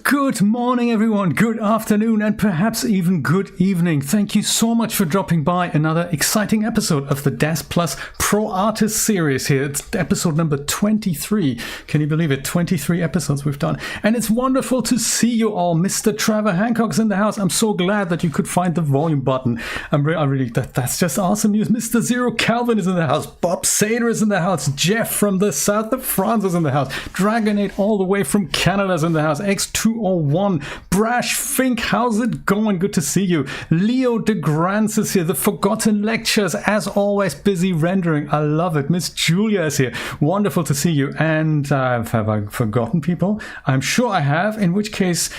Good morning, everyone. Good afternoon, and perhaps even good evening. Thank you so much for dropping by another exciting episode of the Daz Plus Pro Artist series here. It's episode number 23. Can you believe it? 23 episodes we've done. And it's wonderful to see you all. Mr. Trevor Hancock's in the house. I'm so glad that you could find the volume button. That's just awesome news. Mr. Zero Calvin is in the house. Bob Sater is in the house. Jeff from the south of France is in the house. Dragonade all the way from Canada is in the house. X201. Brash Fink, how's it going? Good to see you. Leo DeGrance is here. The Forgotten Lectures, as always, busy rendering. I love it. Miss Julia is here. Wonderful to see you. And have I forgotten people? I'm sure I have, in which case,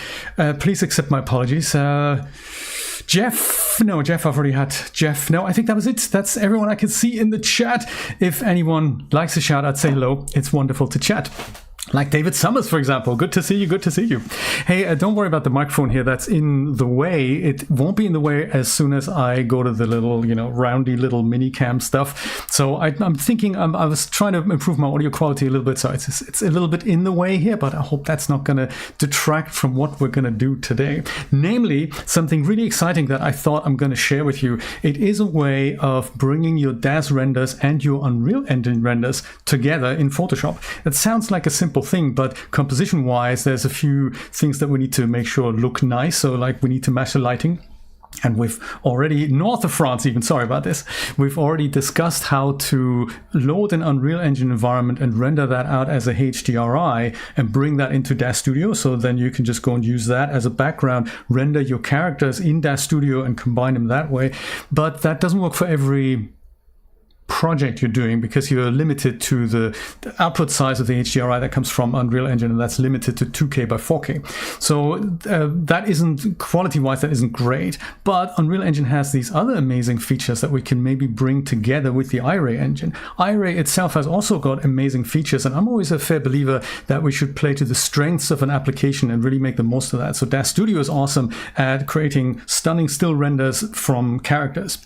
please accept my apologies. Jeff, I've already had Jeff. No, I think that was it. That's everyone I can see in the chat. If anyone likes a shout out, say hello. It's wonderful to chat. Like David Summers, for example. Good to see you. Good to see you. Hey, don't worry about the microphone here. That's in the way. It won't be in the way as soon as I go to the little, roundy little mini cam stuff. So I'm thinking, I was trying to improve my audio quality a little bit. So it's a little bit in the way here, but I hope that's not going to detract from what we're going to do today. Namely, something really exciting that I thought I'm going to share with you. It is a way of bringing your Daz renders and your Unreal Engine renders together in Photoshop. It sounds like a simple thing, but composition wise there's a few things that we need to make sure look nice. So like we need to match the lighting, and we've already, north of France even, sorry about this, we've already discussed how to load an Unreal Engine environment and render that out as a HDRI and bring that into Daz Studio. So then you can just go and use that as a background, render your characters in Daz Studio and combine them that way. But that doesn't work for every project you're doing, because you're limited to the output size of the HDRI that comes from Unreal Engine, and that's limited to 2K by 4K. So that isn't, quality-wise, that isn't great. But Unreal Engine has these other amazing features that we can maybe bring together with the iRay engine. iRay itself has also got amazing features, and I'm always a fair believer that we should play to the strengths of an application and really make the most of that. So Daz Studio is awesome at creating stunning still renders from characters.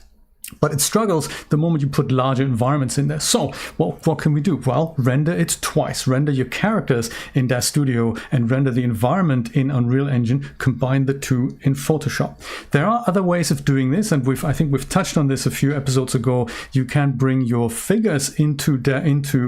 But it struggles the moment you put larger environments in there. So what can we do? Well, render it twice. Render your characters in Daz Studio and render the environment in Unreal Engine. Combine the two in Photoshop. There are other ways of doing this, and I think we've touched on this a few episodes ago. You can bring your figures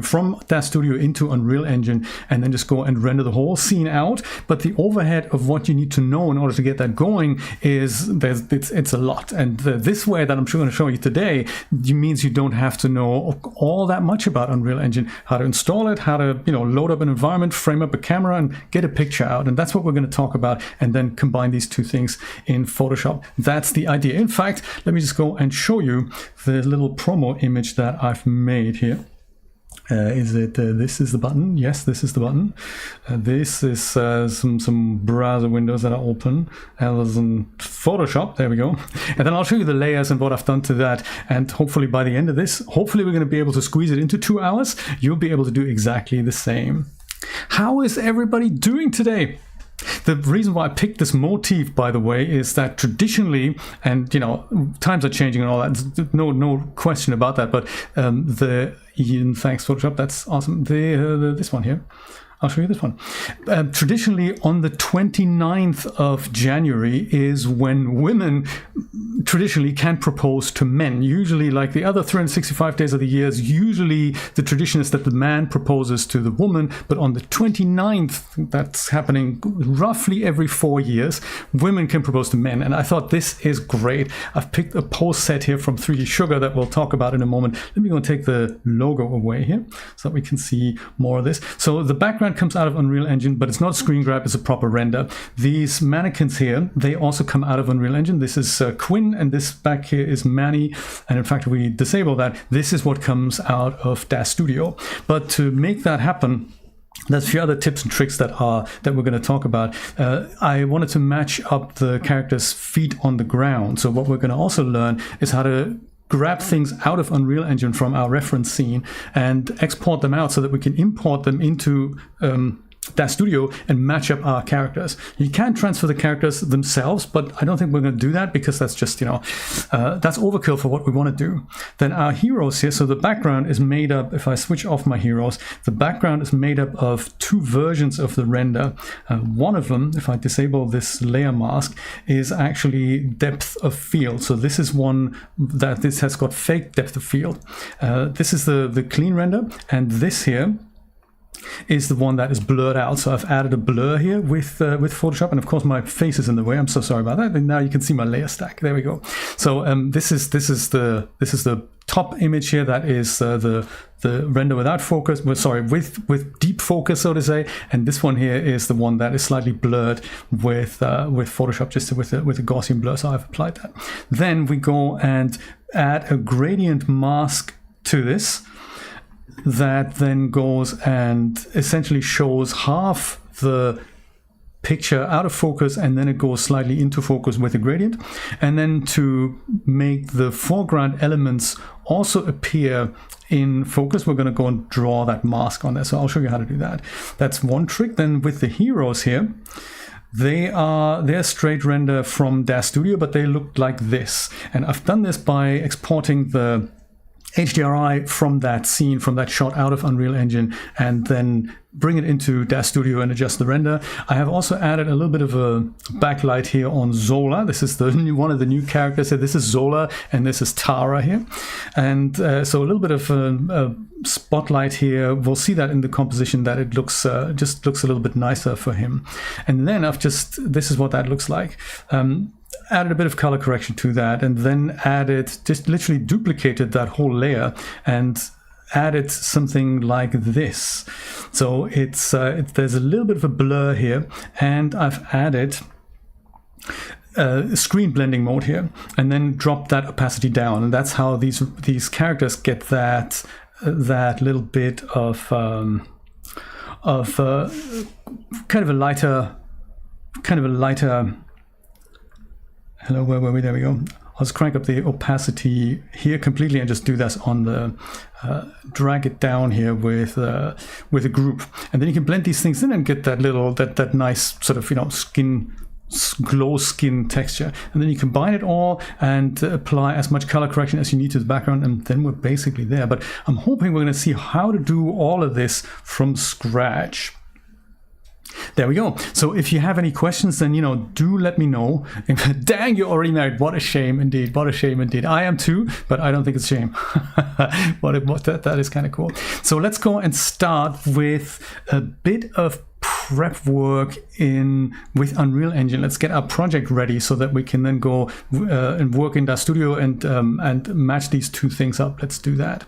from Daz Studio into Unreal Engine and then just go and render the whole scene out. But the overhead of what you need to know in order to get that going is it's a lot. And this way that I'm sure going to show you today means you don't have to know all that much about Unreal Engine, how to install it, how to load up an environment, frame up a camera, and get a picture out. And that's what we're going to talk about, and then combine these two things in Photoshop. That's the idea. In fact, let me just go and show you the little promo image that I've made here. This is the button? Yes, this is the button. This is some browser windows that are open. Amazon Photoshop, there we go. And then I'll show you the layers and what I've done to that. And hopefully by the end of this, hopefully we're going to be able to squeeze it into 2 hours. You'll be able to do exactly the same. How is everybody doing today? The reason why I picked this motif, by the way, is that traditionally, and times are changing and all that, no question about that, but thanks Photoshop, that's awesome. This one here, I'll show you this one. Traditionally, on the 29th of January is when women traditionally can propose to men. Usually, like the other 365 days of the year, usually the tradition is that the man proposes to the woman, but on the 29th, that's happening roughly every 4 years, women can propose to men. And I thought this is great. I've picked a pose set here from 3D Sugar that we'll talk about in a moment. Let me go and take the logo away here so that we can see more of this. So the background comes out of Unreal Engine, but it's not a screen grab, it's a proper render. These mannequins here, they also come out of Unreal Engine. This is Quinn, and this back here is Manny. And in fact, we disable that. This is what comes out of Daz Studio. But to make that happen, there's a few other tips and tricks that we're going to talk about. I wanted to match up the characters' feet on the ground. So what we're going to also learn is how to grab things out of Unreal Engine from our reference scene and export them out so that we can import them into Daz Studio and match up our characters. You can transfer the characters themselves, but I don't think we're going to do that because that's just, that's overkill for what we want to do. Then our heroes here, so the background is made up, if I switch off my heroes, the background is made up of two versions of the render. One of them, if I disable this layer mask, is actually depth of field. So this is one that this has got fake depth of field. This is the clean render, and this here is the one that is blurred out. So I've added a blur here with Photoshop, and of course my face is in the way. I'm so sorry about that. And now you can see my layer stack. There we go. So this is the top image here. That is the render without focus. Well, sorry, with deep focus, so to say. And this one here is the one that is slightly blurred with Photoshop, just with a Gaussian blur. So I've applied that. Then we go and add a gradient mask to this. That then goes and essentially shows half the picture out of focus, and then it goes slightly into focus with a gradient. And then to make the foreground elements also appear in focus, we're going to go and draw that mask on there. So I'll show you how to do that. That's one trick. Then with the heroes here, they're straight render from Daz Studio, but they look like this. And I've done this by exporting the HDRI from that scene, from that shot out of Unreal Engine, and then bring it into Daz Studio and adjust the render. I have also added a little bit of a backlight here on Xola. This is one of the new characters here. This is Xola and this is Tara here. And so a little bit of a spotlight here. We'll see that in the composition that it looks just looks a little bit nicer for him. And then this is what that looks like. Added a bit of color correction to that, and then just literally duplicated that whole layer and added something like this. So there's a little bit of a blur here, and I've added screen blending mode here, and then dropped that opacity down, and that's how these characters get that little bit of kind of a lighter. Hello, where were we? There we go. I'll just crank up the opacity here completely and just do this on the drag it down here with a group, and then you can blend these things in and get that nice sort of skin glow skin texture, and then you combine it all and apply as much color correction as you need to the background, and then we're basically there. But I'm hoping we're going to see how to do all of this from scratch. There we go. So if you have any questions, then do let me know. Dang, you're already married. What a shame indeed. What a shame indeed. I am too, but I don't think it's a shame. That is kind of cool. So let's go and start with a bit of prep work with Unreal Engine. Let's get our project ready so that we can then go and work in Daz Studio and match these two things up. Let's do that.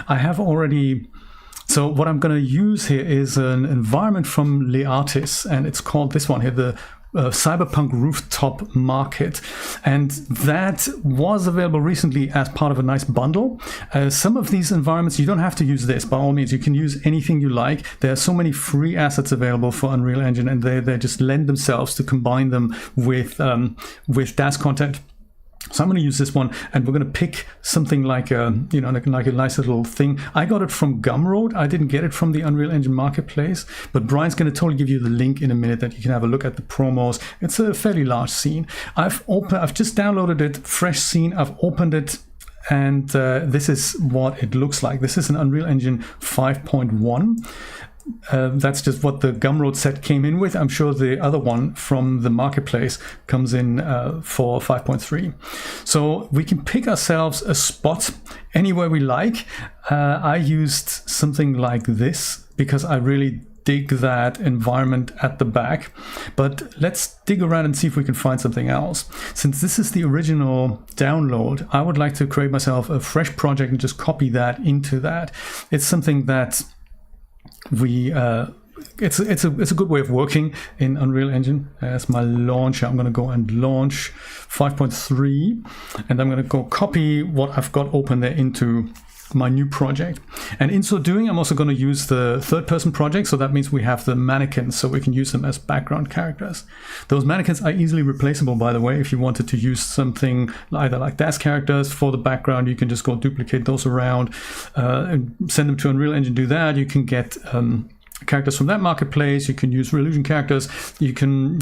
I have already. So what I'm going to use here is an environment from Leartis, and it's called this one here, the Cyberpunk Rooftop Market, and that was available recently as part of a nice bundle. Some of these environments, you don't have to use this. By all means, you can use anything you like. There are so many free assets available for Unreal Engine, and they just lend themselves to combine them with Daz content. So I'm going to use this one, and we're going to pick something like a nice little thing. I got it from Gumroad. I didn't get it from the Unreal Engine Marketplace, but Brian's going to totally give you the link in a minute that you can have a look at the promos. It's a fairly large scene. I've just downloaded it, fresh scene. I've opened it, and this is what it looks like. This is an Unreal Engine 5.1. That's just what the Gumroad set came in with. I'm sure the other one from the marketplace comes in for 5.3. So we can pick ourselves a spot anywhere we like. I used something like this because I really dig that environment at the back. But let's dig around and see if we can find something else. Since this is the original download, I would like to create myself a fresh project and just copy that into that. It's something that it's a good way of working in Unreal Engine. As my launcher, I'm going to go and launch 5.3, and I'm going to go copy what I've got open there into my new project. And in so doing, I'm also going to use the third person project. So that means we have the mannequins, so we can use them as background characters. Those mannequins are easily replaceable, by the way. If you wanted to use something either like Daz characters for the background, you can just go duplicate those around and send them to Unreal Engine. Do that. You can get characters from that marketplace. You can use Relusion characters. You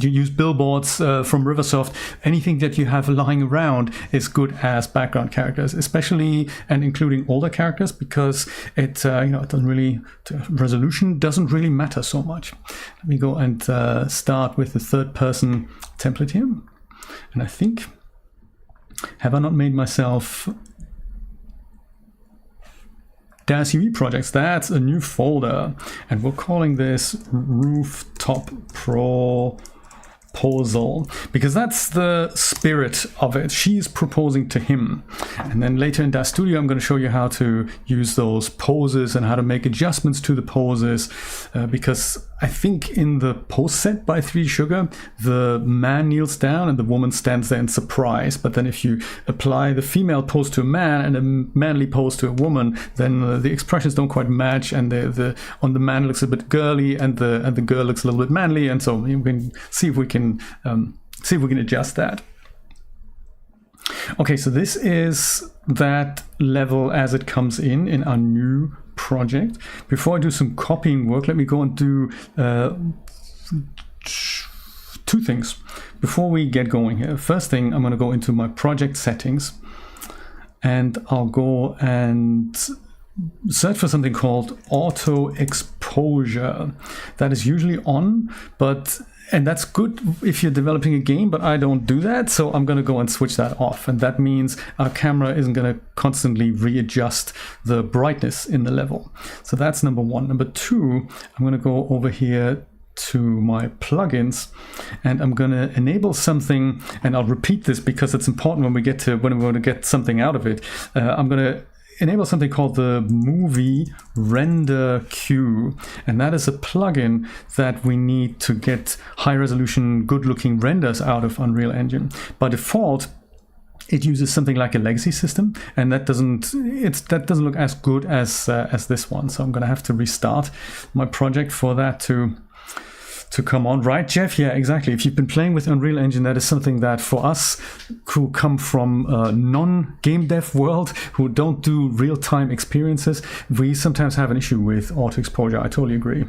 use billboards from Riversoft. Anything that you have lying around is good as background characters, especially and including older characters, because it it doesn't really, resolution doesn't really matter so much. Let me go and start with the third person template here, and I think, have I not made myself Daz UV projects? That's a new folder, and we're calling this Rooftop Proposal, because that's the spirit of it. She's proposing to him, and then later in Daz Studio I'm going to show you how to use those poses and how to make adjustments to the poses, because I think in the pose set by 3D Sugar, the man kneels down and the woman stands there in surprise. But then if you apply the female pose to a man and a manly pose to a woman, then the expressions don't quite match, and the on the man looks a bit girly, and the girl looks a little bit manly, and so we can see if we can adjust that. Okay, so this is that level as it comes in our new project. Before I do some copying work, let me go and do two things before we get going here. First thing, I'm going to go into my project settings, and I'll go and search for something called auto exposure. That is usually on, and that's good if you're developing a game, but I don't do that, so I'm going to go and switch that off. And that means our camera isn't going to constantly readjust the brightness in the level. So that's number one. Number two, I'm going to go over here to my plugins, and I'm going to enable something, and I'll repeat this because it's important when we want to get something out of it. I'm going to enable something called the movie render queue, and that is a plugin that we need to get high resolution, good looking renders out of Unreal Engine. By default, it uses something like a legacy system, and that doesn't look as good as this one. So I'm going to have to restart my project for that to come on. Right, Jeff? Yeah, exactly. If you've been playing with Unreal Engine, that is something that for us who come from a non-game dev world, who don't do real-time experiences, we sometimes have an issue with auto exposure. I totally agree.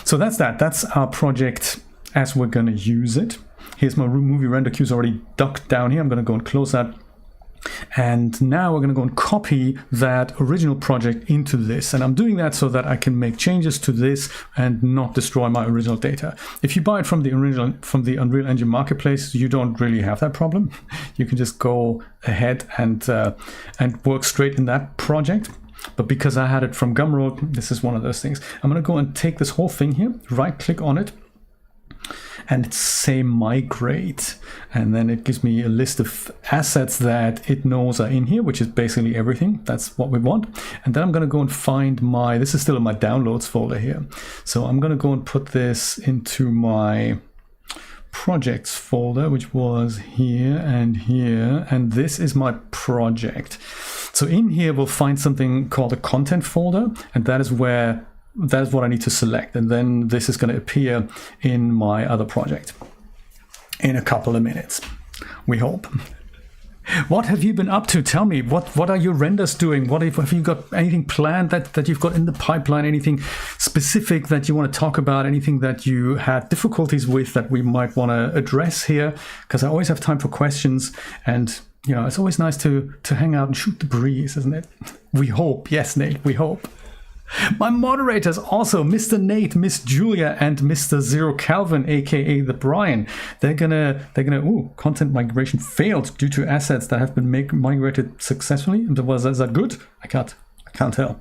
So that's our project as we're going to use it. Here's my movie render queue's already ducked down here. I'm going to go and close that. And now we're going to go and copy that original project into this. And I'm doing that so that I can make changes to this and not destroy my original data. If you buy it from the Unreal Engine marketplace, you don't really have that problem. You can just go ahead and work straight in that project. But because I had it from Gumroad, this is one of those things. I'm going to go and take this whole thing here, right click on it, and say migrate, and then it gives me a list of assets that it knows are in here, which is basically everything. That's what we want. And then I'm going to go and find this is still in my downloads folder here, so I'm going to go and put this into my projects folder, which was here, and this is my project. So in here we'll find something called a content folder, and that is what I need to select, and then this is going to appear in my other project in a couple of minutes, we hope. What have you been up to? Tell me, what are your renders doing? Have you got anything planned that you've got in the pipeline? Anything specific that you want to talk about? Anything that you had difficulties with that we might want to address here? Because I always have time for questions, and it's always nice to hang out and shoot the breeze, isn't it? We hope. Yes, Nate, we hope. My moderators also, Mr. Nate, Miss Julia, and Mr. Zero Calvin, aka the Brian. They're gonna content migration failed due to assets that have been migrated successfully. Is that good? I can't tell.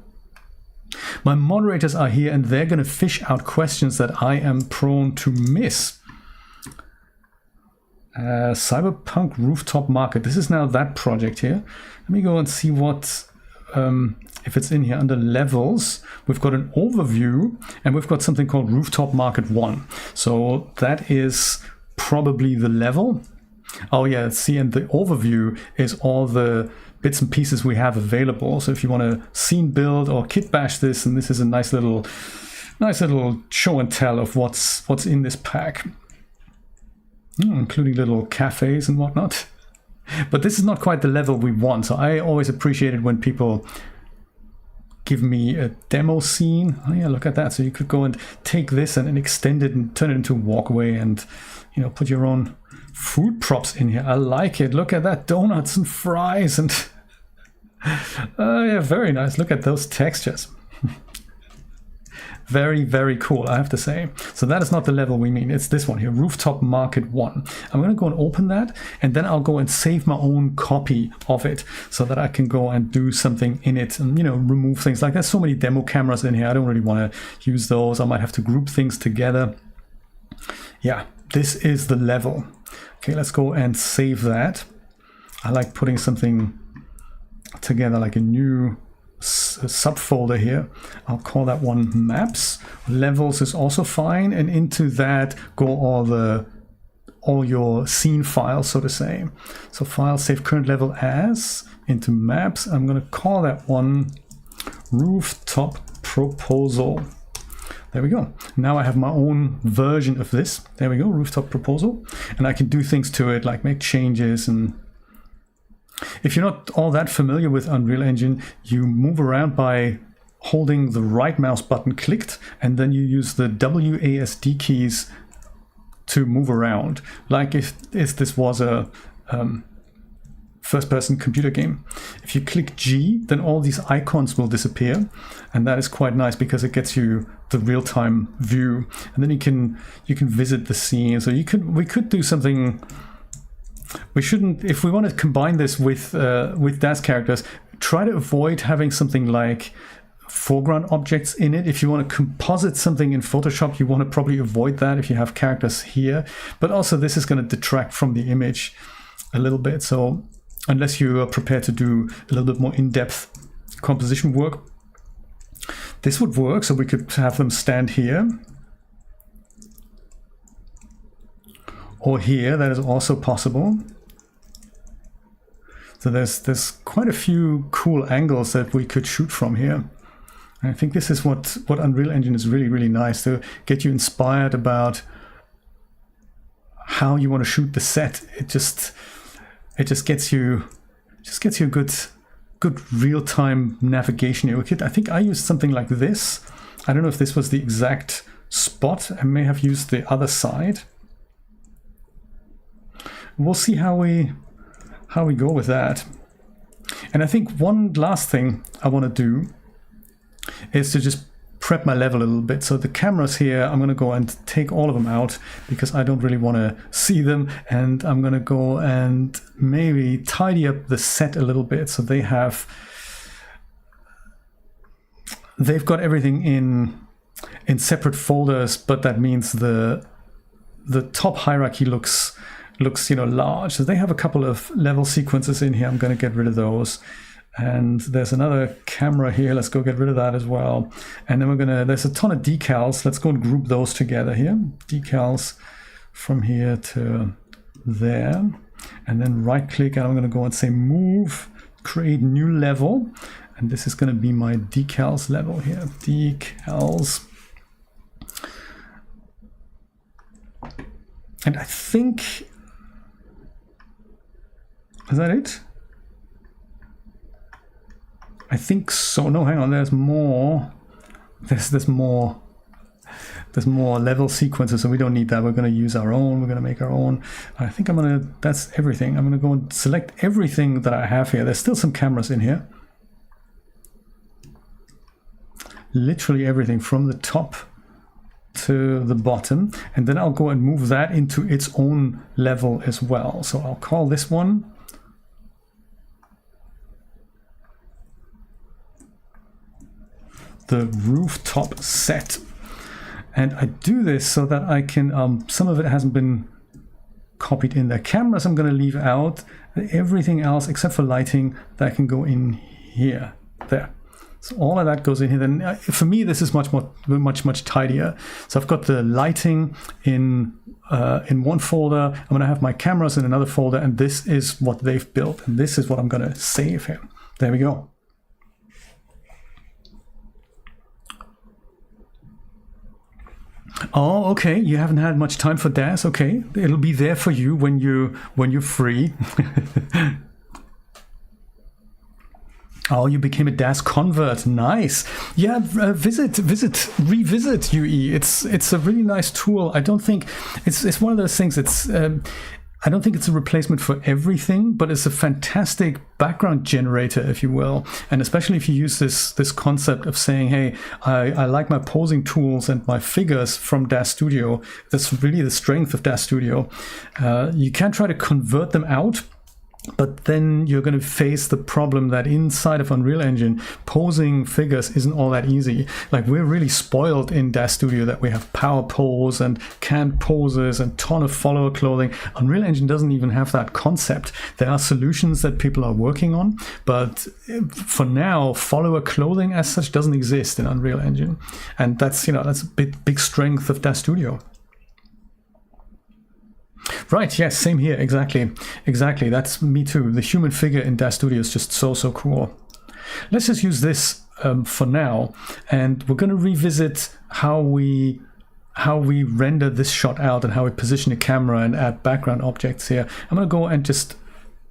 My moderators are here, and they're gonna fish out questions that I am prone to miss. Cyberpunk Rooftop Market. This is now that project here. Let me go and see what. If it's in here under levels, we've got an overview, and we've got something called Rooftop Market 1. So that is probably the level. Oh yeah, see, and the overview is all the bits and pieces we have available. So if you want to scene build or kit bash this, and this is a nice little show and tell of what's in this pack, including little cafes and whatnot. But this is not quite the level we want. So I always appreciate it when people give me a demo scene. Oh yeah, look at that. So you could go and take this and extend it and turn it into a walkway and, you know, put your own food props in here. I like it. Look at that, donuts and fries and yeah, very nice. Look at those textures. Very, very cool, I have to say. So that is not the level we mean. It's this one here, Rooftop Market 1. I'm going to go and open that, and then I'll go and save my own copy of it so that I can go and do something in it and, you know, remove things. Like, there's so many demo cameras in here. I don't really want to use those. I might have to group things together. Yeah, this is the level. Okay, let's go and save that. I like putting something together, like a new subfolder here. I'll call that one maps. Levels is also fine, and into that go all your scene files, so to say. So file, save current level as, into maps. I'm going to call that one Rooftop Proposal. There we go. Now I have my own version of this. There we go, Rooftop Proposal, and I can do things to it like make changes. And if you're not all that familiar with Unreal Engine, you move around by holding the right mouse button clicked, and then you use the WASD keys to move around. Like if this was a first-person computer game. If you click G, then all these icons will disappear, and that is quite nice because it gets you the real-time view. And then you can visit the scene. So we could do something. We shouldn't, if we want to combine this with Daz characters, try to avoid having something like foreground objects in it. If you want to composite something in Photoshop, you want to probably avoid that if you have characters here. But also this is going to detract from the image a little bit. So unless you are prepared to do a little bit more in-depth composition work, this would work. So we could have them stand here. Or here, that is also possible. So there's quite a few cool angles that we could shoot from here. And I think this is what Unreal Engine is really, really nice, to get you inspired about how you want to shoot the set. It just gets you a good real-time navigation here. I think I used something like this. I don't know if this was the exact spot. I may have used the other side. We'll see how we go with that. And I think one last thing I want to do is to just prep my level a little bit. So the cameras here, I'm going to go and take all of them out because I don't really want to see them. And I'm going to go and maybe tidy up the set a little bit so they've got everything in separate folders, but that means the top hierarchy looks, you know, large. So they have a couple of level sequences in here. I'm going to get rid of those. And there's another camera here. Let's go get rid of that as well. And then there's a ton of decals. Let's go and group those together here. Decals from here to there. And then right click, and I'm going to go and say move, create new level. And this is going to be my decals level here. Decals. And I think, is that it? I think so. No, hang on. There's more. There's more level sequences, so we don't need that. We're going to use our own. We're going to make our own. I think that's everything. I'm going to go and select everything that I have here. There's still some cameras in here. Literally everything from the top to the bottom, and then I'll go and move that into its own level as well. So I'll call this one the rooftop set, and I do this so that I can some of it hasn't been copied in there. Cameras I'm going to leave out. Everything else except for lighting, that can go in here. There. So all of that goes in here. Then for me, this is much tidier. So I've got the lighting in one folder. I'm going to have my cameras in another folder, and this is what they've built, and this is what I'm going to save here. There we go. Oh, okay. You haven't had much time for Daz. Okay, it'll be there for you when you're free. Oh, you became a Daz convert. Nice. Yeah, revisit UE. It's a really nice tool. I don't think it's one of those things. I don't think it's a replacement for everything, but it's a fantastic background generator, if you will. And especially if you use this concept of saying, hey, I like my posing tools and my figures from Daz Studio. That's really the strength of Daz Studio. You can try to convert them out, but then you're going to face the problem that inside of Unreal Engine, posing figures isn't all that easy. Like, we're really spoiled in Daz Studio that we have power pose and canned poses and ton of follower clothing. Unreal Engine doesn't even have that concept. There are solutions that people are working on, but for now, follower clothing as such doesn't exist in Unreal Engine. And that's a big strength of Daz Studio. Right, yes, same here, exactly. That's me too. The human figure in Daz Studio is just so cool. Let's just use this for now, and we're going to revisit how we render this shot out and how we position the camera and add background objects here. I'm going to go and just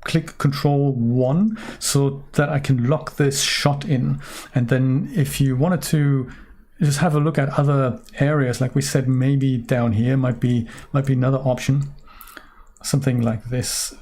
click Control 1 so that I can lock this shot in, and then if you wanted to just have a look at other areas, like we said, maybe down here might be another option. Something like this.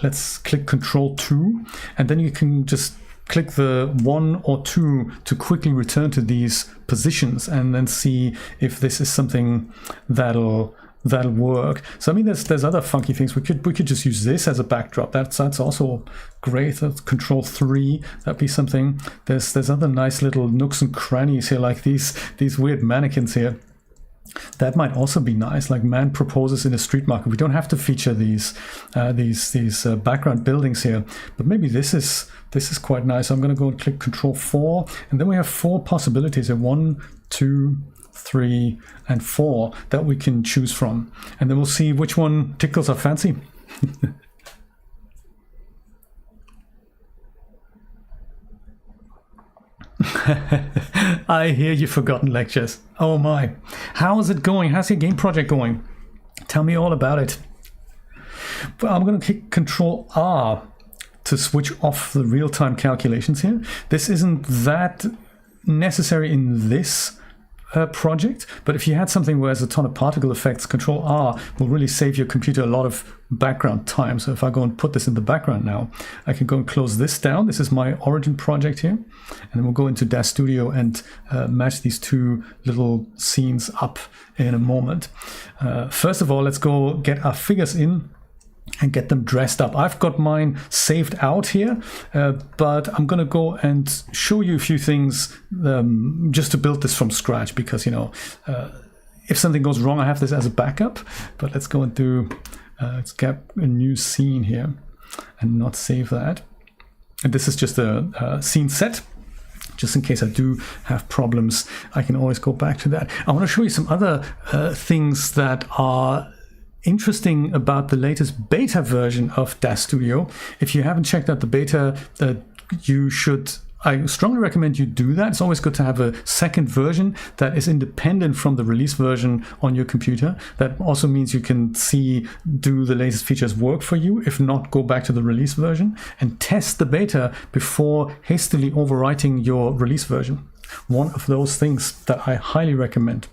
Let's click Control 2, and then you can just click the 1 or 2 to quickly return to these positions and then see if this is something that'll work. So I mean, there's other funky things. We could just use this as a backdrop. That's also great. That's Control 3. That'd be something. There's other nice little nooks and crannies here, like these weird mannequins here. That might also be nice, like man proposes in a street market. We don't have to feature these background buildings here, but maybe this is quite nice. I'm going to go and click Control 4, and then we have 4 possibilities here: 1, 2, 3, and 4 that we can choose from, and then we'll see which one tickles our fancy. I hear you forgotten lectures. Oh my. How is it going? How's your game project going? Tell me all about it. Well, I'm going to click Control R to switch off the real-time calculations here. This isn't that necessary in this project, but if you had something where there's a ton of particle effects, Control R will really save your computer a lot of background time. So if I go and put this in the background now, I can go and close this down. This is my origin project here, and then we'll go into Daz Studio and match these 2 little scenes up in a moment. First of all, let's go get our figures in and get them dressed up. I've got mine saved out here, but I'm gonna go and show you a few things just to build this from scratch, because if something goes wrong, I have this as a backup. But let's go and do let's get a new scene here and not save that. And this is just a scene set, just in case I do have problems. I can always go back to that. I want to show you some other things that are interesting about the latest beta version of Daz Studio. If you haven't checked out the beta, I strongly recommend you do that. It's always good to have a second version that is independent from the release version on your computer. That also means you can do the latest features work for you. If not, go back to the release version and test the beta before hastily overwriting your release version. One of those things that I highly recommend.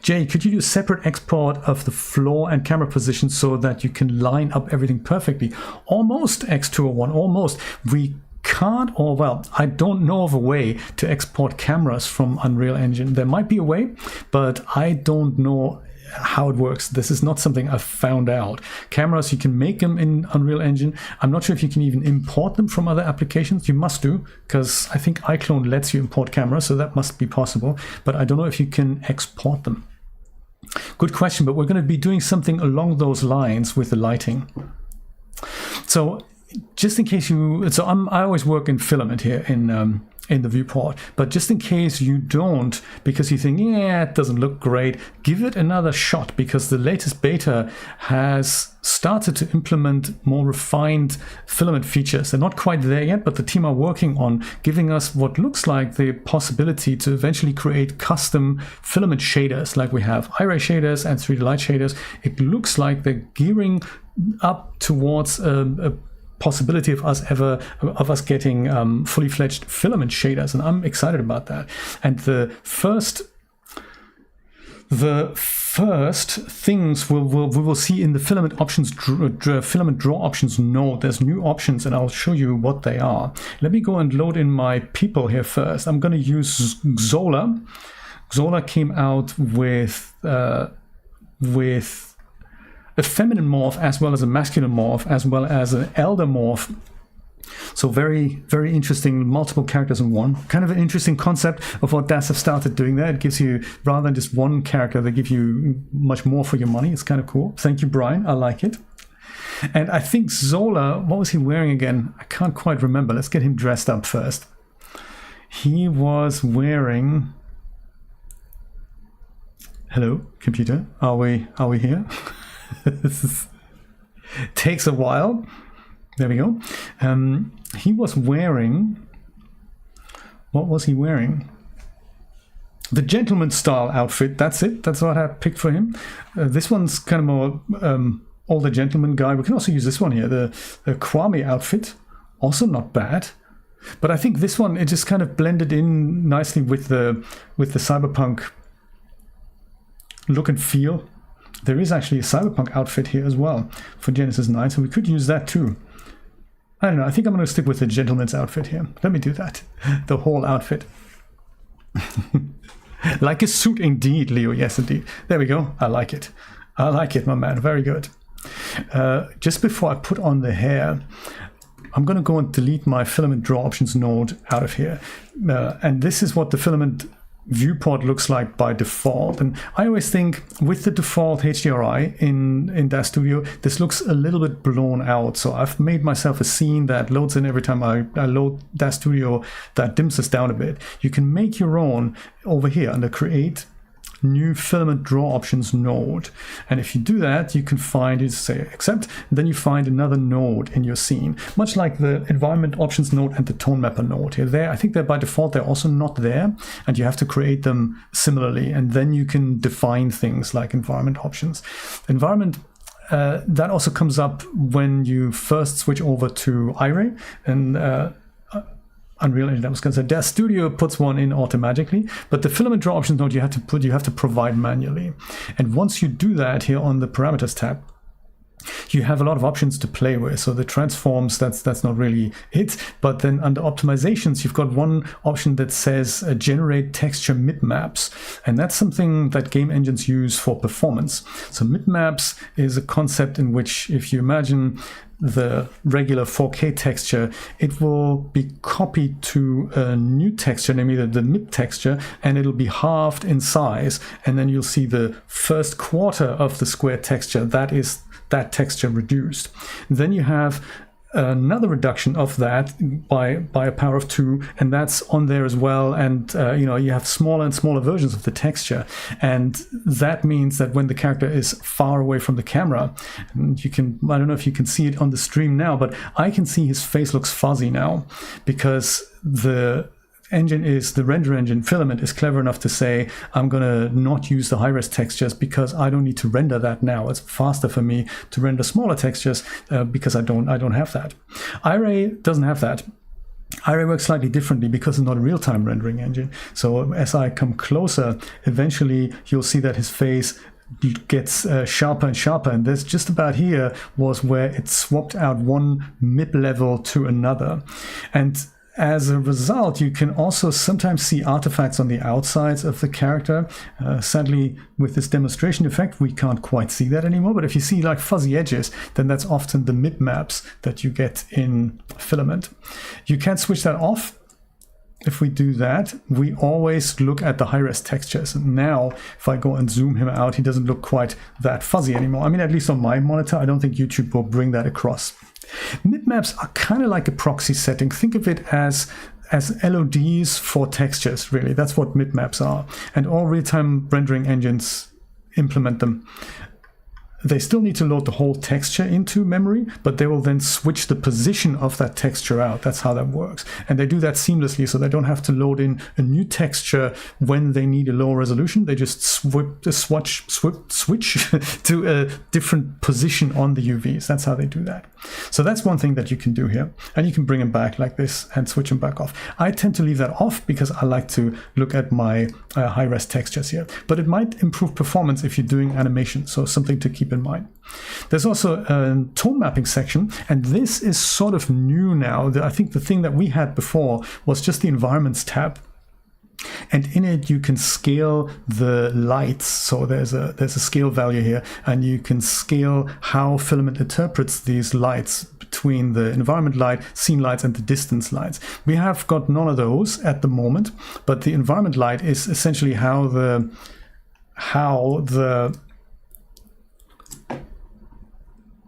Jay, could you do a separate export of the floor and camera position so that you can line up everything perfectly? Almost, X201, almost. We can't, or well, I don't know of a way to export cameras from Unreal Engine. There might be a way, but I don't know how it works. This is not something I've found out. Cameras, you can make them in Unreal Engine. I'm not sure if you can even import them from other applications. You must do, because I think iClone lets you import cameras, so that must be possible. But I don't know if you can export them. Good question, but we're going to be doing something along those lines with the lighting. So just in case I always work in Filament here in the viewport, but just in case you don't, because you think, yeah, it doesn't look great, give it another shot, because the latest beta has started to implement more refined Filament features. They're not quite there yet, but the team are working on giving us what looks like the possibility to eventually create custom Filament shaders, like we have Iray shaders and 3D Light shaders. It looks like they're gearing up towards a possibility of us getting fully fledged Filament shaders, and I'm excited about that. And the first things we will see in the Filament options, Filament draw options node. There's new options, and I'll show you what they are. Let me go and load in my people here first. I'm going to use Xola. Xola came out with a feminine morph as well as a masculine morph as well as an elder morph. So very, very interesting, multiple characters in one. Kind of an interesting concept of what Daz have started doing there. It gives you, rather than just one character, they give you much more for your money. It's kind of cool. Thank you, Brian. I like it. And I think Xola, what was he wearing again? I can't quite remember. Let's get him dressed up first. He was wearing... Hello, computer. Are we here? This takes a while. There we go. He was wearing... What was he wearing? The gentleman style outfit. That's it. That's what I picked for him. This one's kind of more older gentleman guy. We can also use this one here, the Kwame outfit. Also not bad. But I think this one, it just kind of blended in nicely with the Cyberpunk look and feel. There is actually a Cyberpunk outfit here as well for Genesis 9, so we could use that too. I don't know, I think I'm going to stick with the gentleman's outfit here. Let me do that. The whole outfit. Like a suit indeed, Leo. Yes, indeed. There we go. I like it. I like it, my man. Very good. Just before I put on the hair, I'm going to go and delete my Filament draw options node out of here. And this is what the Filament viewport looks like by default. And I always think with the default HDRI in Daz Studio, this looks a little bit blown out. So I've made myself a scene that loads in every time I load Daz Studio, that dims us down a bit. You can make your own over here under Create, New Filament Draw Options node. And if you do that, you can find, you say accept, and then you find another node in your scene, much like the Environment Options node and the Tone Mapper node here. There, I think they're by default, they're also not there, and you have to create them similarly, and then you can define things like environment options. Environment, that also comes up when you first switch over to Iray, and Unreal Engine, I was going to say Daz Studio puts one in automatically, but the Filament Draw Options node you have to provide manually. And once you do that here on the Parameters tab, you have a lot of options to play with. So the transforms, that's not really it. But then under optimizations, you've got one option that says generate texture mipmaps. And that's something that game engines use for performance. So mipmaps is a concept in which, if you imagine the regular 4K texture, it will be copied to a new texture, namely the MIP texture, and it'll be halved in size. And then you'll see the first quarter of the square texture. That is that texture reduced. Then you have another reduction of that by a power of 2, and that's on there as well. And you have smaller and smaller versions of the texture, and that means that when the character is far away from the camera, and I don't know if you can see it on the stream now, but I can see his face looks fuzzy now because the render engine Filament is clever enough to say, I'm gonna not use the high-res textures because I don't need to render that now. It's faster for me to render smaller textures because I don't have that. Iray doesn't have that. Iray works slightly differently because it's not a real-time rendering engine. So as I come closer, eventually you'll see that his face gets sharper and sharper, and this just about here was where it swapped out one MIP level to another. And as a result, you can also sometimes see artifacts on the outsides of the character. Sadly, with this demonstration effect, we can't quite see that anymore. But if you see like fuzzy edges, then that's often the MIP maps that you get in Filament. You can switch that off. If we do that, we always look at the high-res textures. And now, if I go and zoom him out, he doesn't look quite that fuzzy anymore. I mean, at least on my monitor, I don't think YouTube will bring that across. Mipmaps are kind of like a proxy setting. Think of it as LODs for textures, really. That's what mipmaps are. And all real-time rendering engines implement them. They still need to load the whole texture into memory, but they will then switch the position of that texture out. That's how that works. And they do that seamlessly, so they don't have to load in a new texture when they need a lower resolution. They just switch to a different position on the UVs. That's how they do that. So that's one thing that you can do here. And you can bring them back like this and switch them back off. I tend to leave that off because I like to look at my high-res textures here. But it might improve performance if you're doing animation, so something to keep in mind. There's also a tone mapping section, and this is sort of new now. I think the thing that we had before was just the environments tab. And in it you can scale the lights, so there's a scale value here, and you can scale how Filament interprets these lights between the environment light, scene lights, and the distance lights. We have got none of those at the moment, but the environment light is essentially how the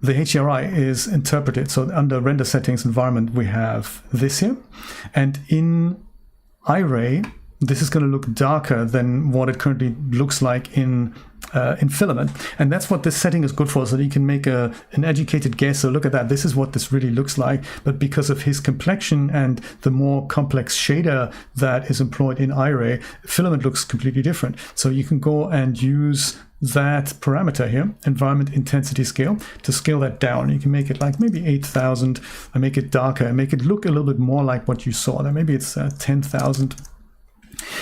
HDRI is interpreted. So under render settings environment we have this here, and in iRay this is going to look darker than what it currently looks like in Filament, and that's what this setting is good for, so that you can make an educated guess. So look at that, this is what this really looks like, but because of his complexion and the more complex shader that is employed in iRay, Filament looks completely different. So you can go and use that parameter here, environment intensity scale, to scale that down. You can make it like maybe 8,000 and make it darker and make it look a little bit more like what you saw there. Maybe it's 10,000.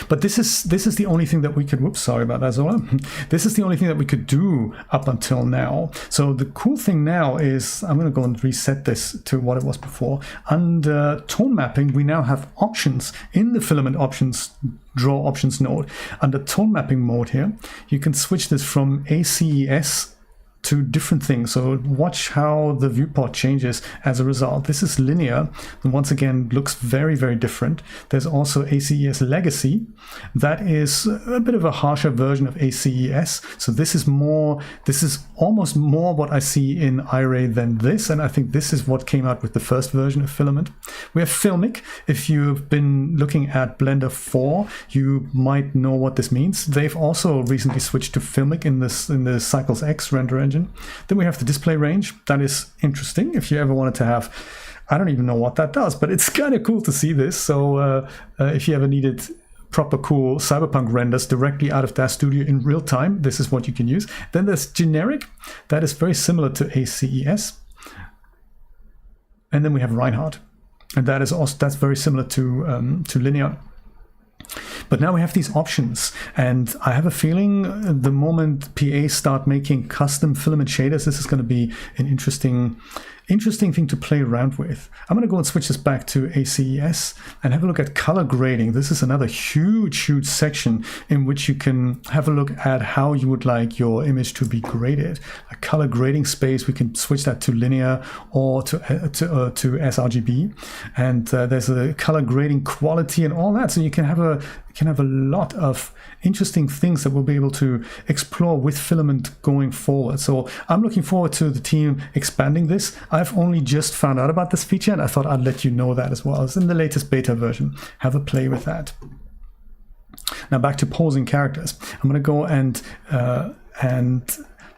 But this is the only thing that we could, whoops, sorry about that, Xola. This is the only thing that we could do up until now. So the cool thing now is, I'm going to go and reset this to what it was before. Under tone mapping, we now have options in the Filament options, draw options node. Under tone mapping mode here, you can switch this from ACES to different things. So watch how the viewport changes as a result. This is linear, and once again looks very, very different. There's also ACES Legacy. That is a bit of a harsher version of ACES. So this is almost more what I see in iRay than this, and I think this is what came out with the first version of Filament. We have Filmic. If you've been looking at Blender 4, you might know what this means. They've also recently switched to Filmic in the Cycles X render engine. Then we have the display range. That is interesting if you ever wanted to have, I don't even know what that does, but it's kind of cool to see this. So if you ever needed proper cool Cyberpunk renders directly out of Daz Studio in real time, this is what you can use. Then there's generic. That is very similar to ACES. And then we have Reinhardt, and that's very similar to linear. But now we have these options, and I have a feeling the moment PAs start making custom Filament shaders, this is going to be an interesting thing to play around with. I'm going to go and switch this back to ACES and have a look at color grading. This is another huge section in which you can have a look at how you would like your image to be graded. A color grading space, we can switch that to linear or to sRGB, and there's a color grading quality and all that. So you can have a lot of interesting things that we'll be able to explore with Filament going forward. So I'm looking forward to the team expanding this. I've only just found out about this feature, and I thought I'd let you know that as well. It's in the latest beta version. Have a play with that. Now back to posing characters. I'm going to go and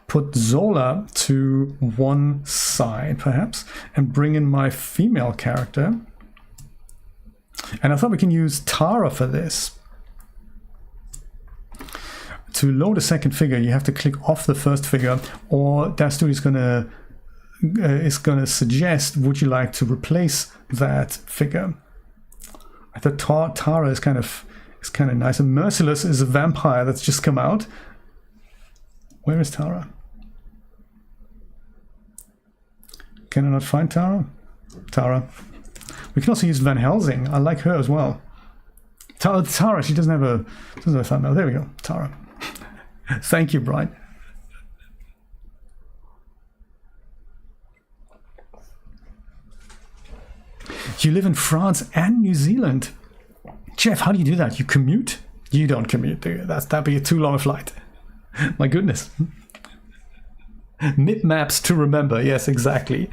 put Xola to one side, perhaps, and bring in my female character. And I thought we can use Tara for this. To load a second figure, you have to click off the first figure, or Daz Studio is gonna suggest, would you like to replace that figure? I thought Tara is kind of nice. And Merciless is a vampire that's just come out. Where is Tara? Can I not find Tara? Tara. We can also use Van Helsing. I like her as well. Tara, she doesn't have a thumbnail. There we go, Tara. Thank you, Brian. You live in France and New Zealand. Jeff, how do you do that? You commute? You don't commute, do you? That'd be a too long a flight. My goodness. Mip maps to remember. Yes, exactly.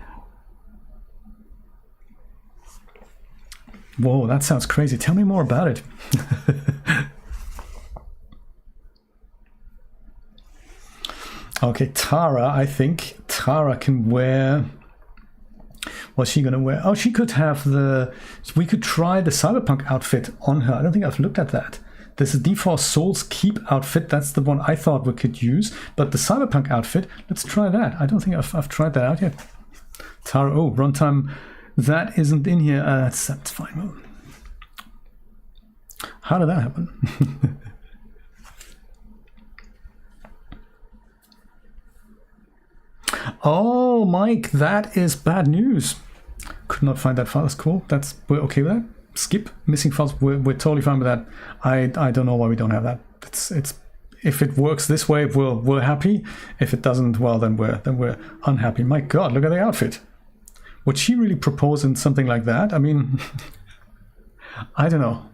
Whoa, that sounds crazy. Tell me more about it. Okay, Tara, I think Tara can wear... What's she gonna wear? Oh, she could have the... We could try the Cyberpunk outfit on her. I don't think I've looked at that. This is D4 Soul's Keep outfit. That's the one I thought we could use. But the Cyberpunk outfit, let's try that. I don't think I've tried that out yet. Tara, oh, runtime, that isn't in here. That's fine. How did that happen? Oh, Mike, that is bad news. Could not find that file. That's cool. We're okay with that. Skip missing files. We're totally fine with that. I don't know why we don't have that. It's if it works this way, we're happy. If it doesn't, well, then we're unhappy. My God, look at the outfit. Would she really propose in something like that? I mean, I don't know.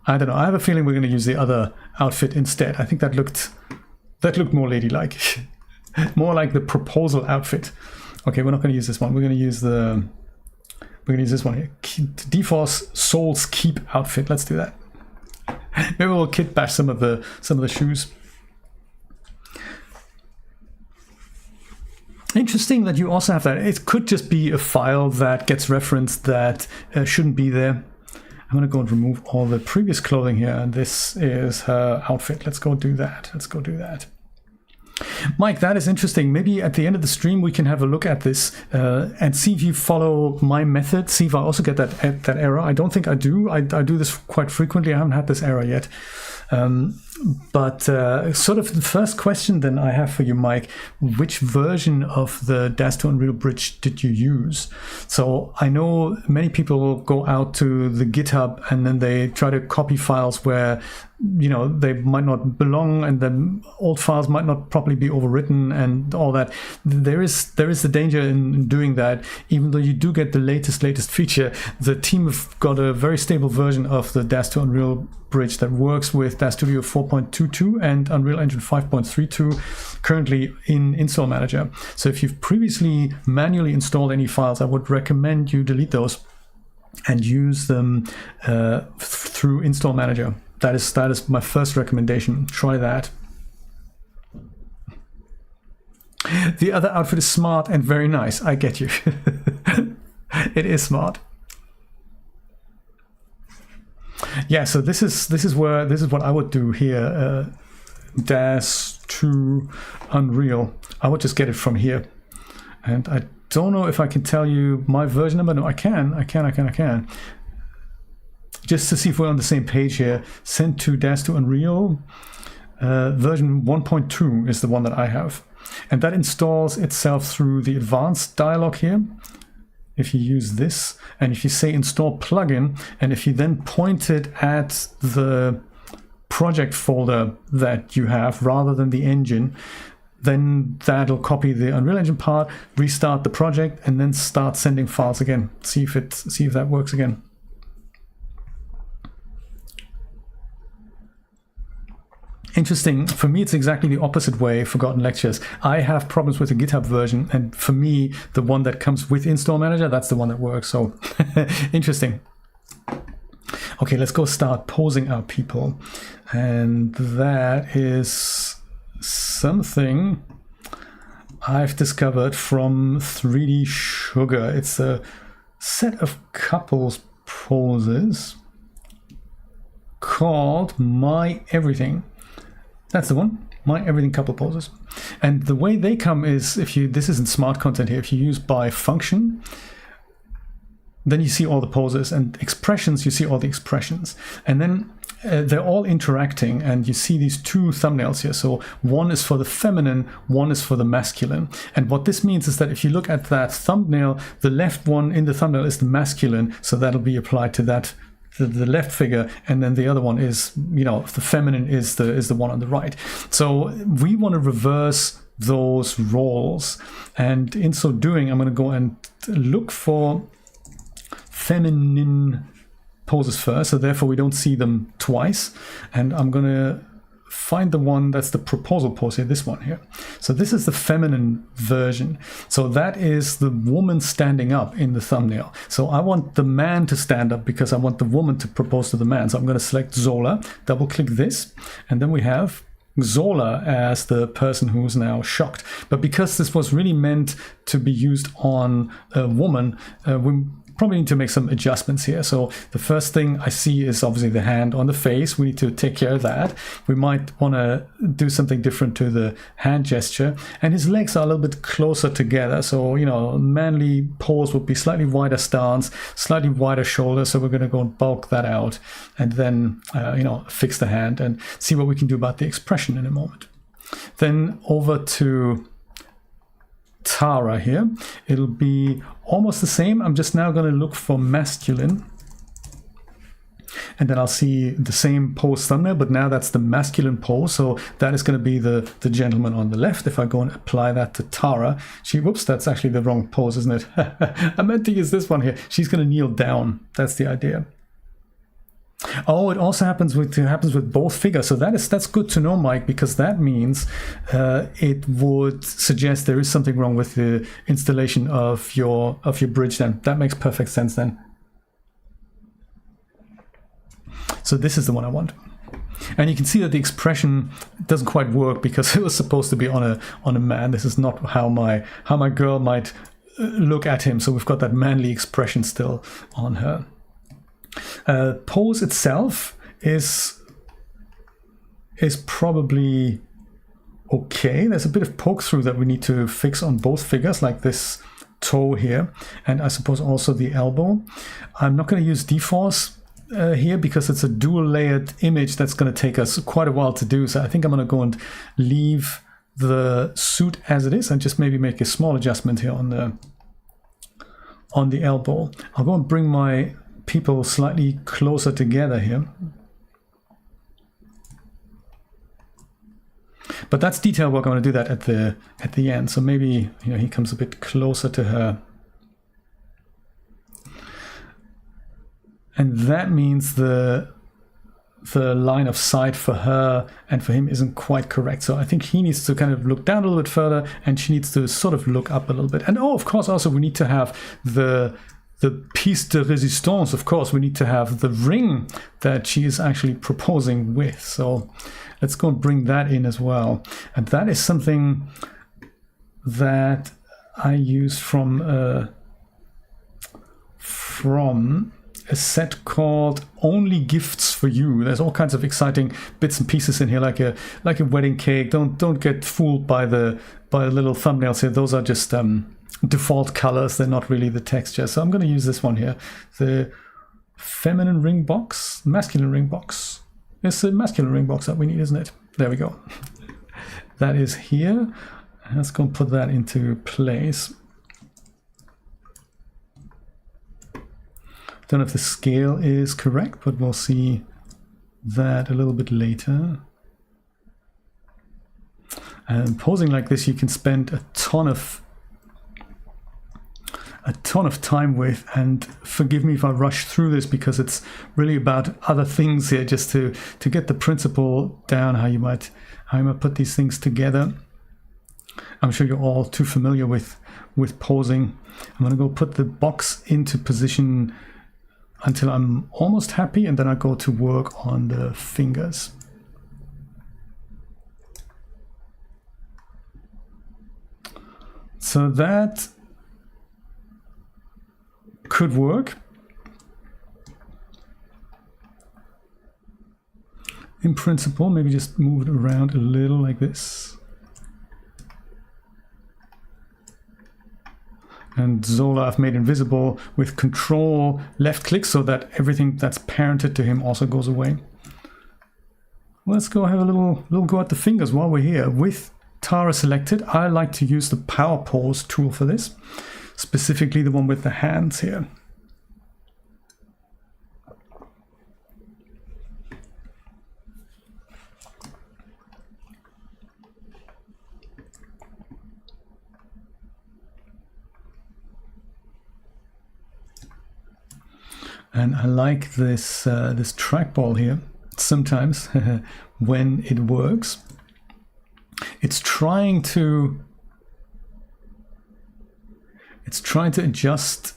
I have a feeling we're going to use the other outfit instead. I think that looked more ladylike. More like the proposal outfit. Okay, we're not going to use this one. We're going to use this one here. D4 Soul's Keep outfit. Let's do that. Maybe we'll kit bash some of the shoes. Interesting that you also have that. It could just be a file that gets referenced that shouldn't be there. I'm going to go and remove all the previous clothing here, and this is her outfit. Let's go do that. Mike, that is interesting. Maybe at the end of the stream we can have a look at this and see if you follow my method. See if I also get that error. I don't think I do. I do this quite frequently. I haven't had this error yet. But sort of the first question then I have for you, Mike, which version of the Daz to Unreal Bridge did you use? So I know many people go out to the GitHub and then they try to copy files where, you know, they might not belong and the old files might not properly be overwritten and all that. There is the danger in doing that. Even though you do get the latest feature, the team have got a very stable version of the Daz to Unreal Bridge that works with Daz Studio 4.22 and Unreal Engine 5.32 currently in Install Manager. So if you've previously manually installed any files, I would recommend you delete those and use them through Install Manager. That is my first recommendation. Try that. The other outfit is smart and very nice. I get you. It is smart. Yeah, so this is what I would do here. Daz to Unreal. I would just get it from here, and I don't know if I can tell you my version number. No, I can. Just to see if we're on the same page here. Send to Daz to Unreal. Version 1.2 is the one that I have, and that installs itself through the advanced dialog here. If you use this, and if you say install plugin, and if you then point it at the project folder that you have rather than the engine, then that'll copy the Unreal Engine part, restart the project, and then start sending files again. See if that works again. Interesting. For me, it's exactly the opposite way. Forgotten Lectures. I have problems with the GitHub version, and for me, the one that comes with Install Manager, that's the one that works. So interesting. Okay, let's go start posing our people. And that is something I've discovered from 3D Sugar. It's a set of couples poses called My Everything. That's the one, My Everything couple poses. And the way they come is, this isn't smart content here, if you use by function, then you see all the poses, and expressions, you see all the expressions. And then they're all interacting, and you see these two thumbnails here. So one is for the feminine, one is for the masculine. And what this means is that if you look at that thumbnail, the left one in the thumbnail is the masculine, so that'll be applied to that, the left figure, and then the other one is, you know, the feminine is the one on the right. So we want to reverse those roles, and in so doing, I'm going to go and look for feminine poses first, so therefore we don't see them twice, and I'm going to find the one that's the proposal pose here, this one here. So this is the feminine version. So that is the woman standing up in the thumbnail. So I want the man to stand up because I want the woman to propose to the man. So I'm going to select Xola, double click this, and then we have Xola as the person who's now shocked. But because this was really meant to be used on a woman, we probably need to make some adjustments here. So the first thing I see is obviously the hand on the face. We need to take care of that. We might want to do something different to the hand gesture. And his legs are a little bit closer together. So, you know, manly pose would be slightly wider stance, slightly wider shoulder. So we're going to go and bulk that out and then, you know, fix the hand and see what we can do about the expression in a moment. Then over to Tara here. It'll be almost the same. I'm just now going to look for masculine, and then I'll see the same pose thumbnail, but now that's the masculine pose. So that is going to be the gentleman on the left. If I go and apply that to Tara, whoops, that's actually the wrong pose, isn't it? I meant to use this one here. She's going to kneel down. That's the idea. Oh, it also happens with both figures. So that's good to know, Mike, because that means it would suggest there is something wrong with the installation of your bridge. Then that makes perfect sense. Then, so this is the one I want, and you can see that the expression doesn't quite work because it was supposed to be on a man. This is not how my girl might look at him. So we've got that manly expression still on her. Pose itself is probably okay. There's a bit of poke through that we need to fix on both figures, like this toe here, and I suppose also the elbow. I'm not going to use D-Force here because it's a dual layered image that's going to take us quite a while to do. So I think I'm going to go and leave the suit as it is and just maybe make a small adjustment here on the elbow. I'll go and bring my people slightly closer together here, but that's detail work. I'm going to do that at the end. So maybe, you know, he comes a bit closer to her, and that means the line of sight for her and for him isn't quite correct. So I think he needs to kind of look down a little bit further, and she needs to sort of look up a little bit. And oh, of course, also we need to have the piece de résistance. Of course, we need to have the ring that she is actually proposing with. So let's go and bring that in as well. And that is something that I use from a set called Only Gifts for You. There's all kinds of exciting bits and pieces in here, like a wedding cake. Don't get fooled by the little thumbnails here. Those are just default colors. They're not really the texture. So I'm going to use this one here, the feminine ring box, masculine ring box. It's the masculine ring box that we need, isn't it? There we go. That is here. Let's go and put that into place. Don't know if the scale is correct, but we'll see that a little bit later. And posing like this, you can spend a ton of time with, and forgive me if I rush through this because it's really about other things here, just to get the principle down, how you might put these things together. I'm sure you're all too familiar with posing. I'm going to go put the box into position until I'm almost happy, and then I go to work on the fingers. So that could work. In principle, maybe just move it around a little like this. And Xola I've made invisible with Control left click so that everything that's parented to him also goes away. Let's go have a little go at the fingers while we're here. With Tara selected, I like to use the Power Pose tool for this, specifically the one with the hands here. And I like this this trackball here. sometimes when it works. It's trying to adjust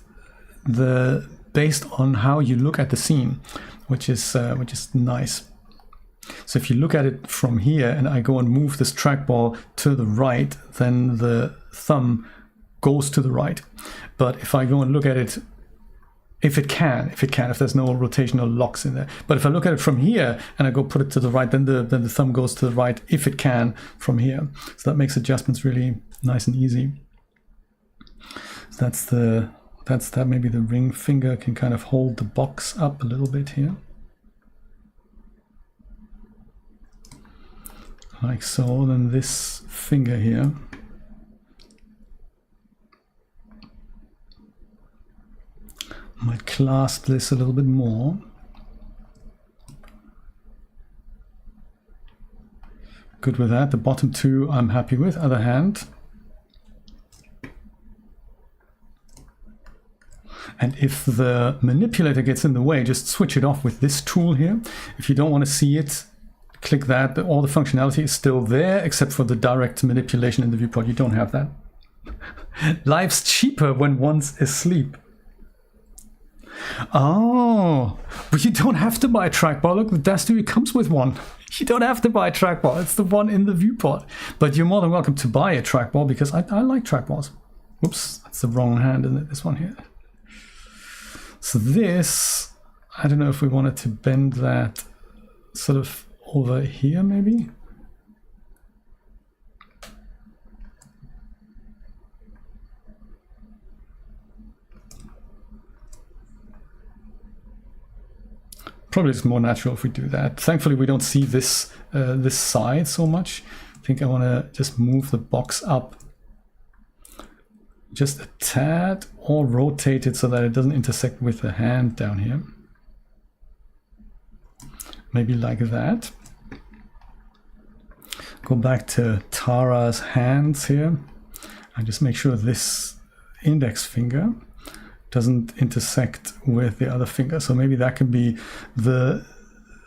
based on how you look at the scene, which is nice. So if you look at it from here and I go and move this trackball to the right, then the thumb goes to the right. But if I go and look at it, if there's no rotational locks in there. But if I look at it from here and I go put it to the right, then the thumb goes to the right if it can from here. So that makes adjustments really nice and easy. So that's that. Maybe the ring finger can kind of hold the box up a little bit here. Like so. Then this finger here. Might clasp this a little bit more. Good with that. The bottom two I'm happy with. Other hand. And if the manipulator gets in the way, just switch it off with this tool here. If you don't want to see it, click that. All the functionality is still there except for the direct manipulation in the viewport. You don't have that. Life's cheaper when one's asleep. Oh, but you don't have to buy a trackball. Look, the Daz Studio comes with one. You don't have to buy a trackball. It's the one in the viewport. But you're more than welcome to buy a trackball because I like trackballs. Whoops, that's the wrong hand, isn't it? This one here. So this, I don't know if we wanted to bend that sort of over here maybe. Probably it's more natural if we do that. Thankfully, we don't see this this side so much. I think I want to just move the box up just a tad or rotate it so that it doesn't intersect with the hand down here. Maybe like that. Go back to Tara's hands here and just make sure this index finger doesn't intersect with the other finger. So maybe that can be the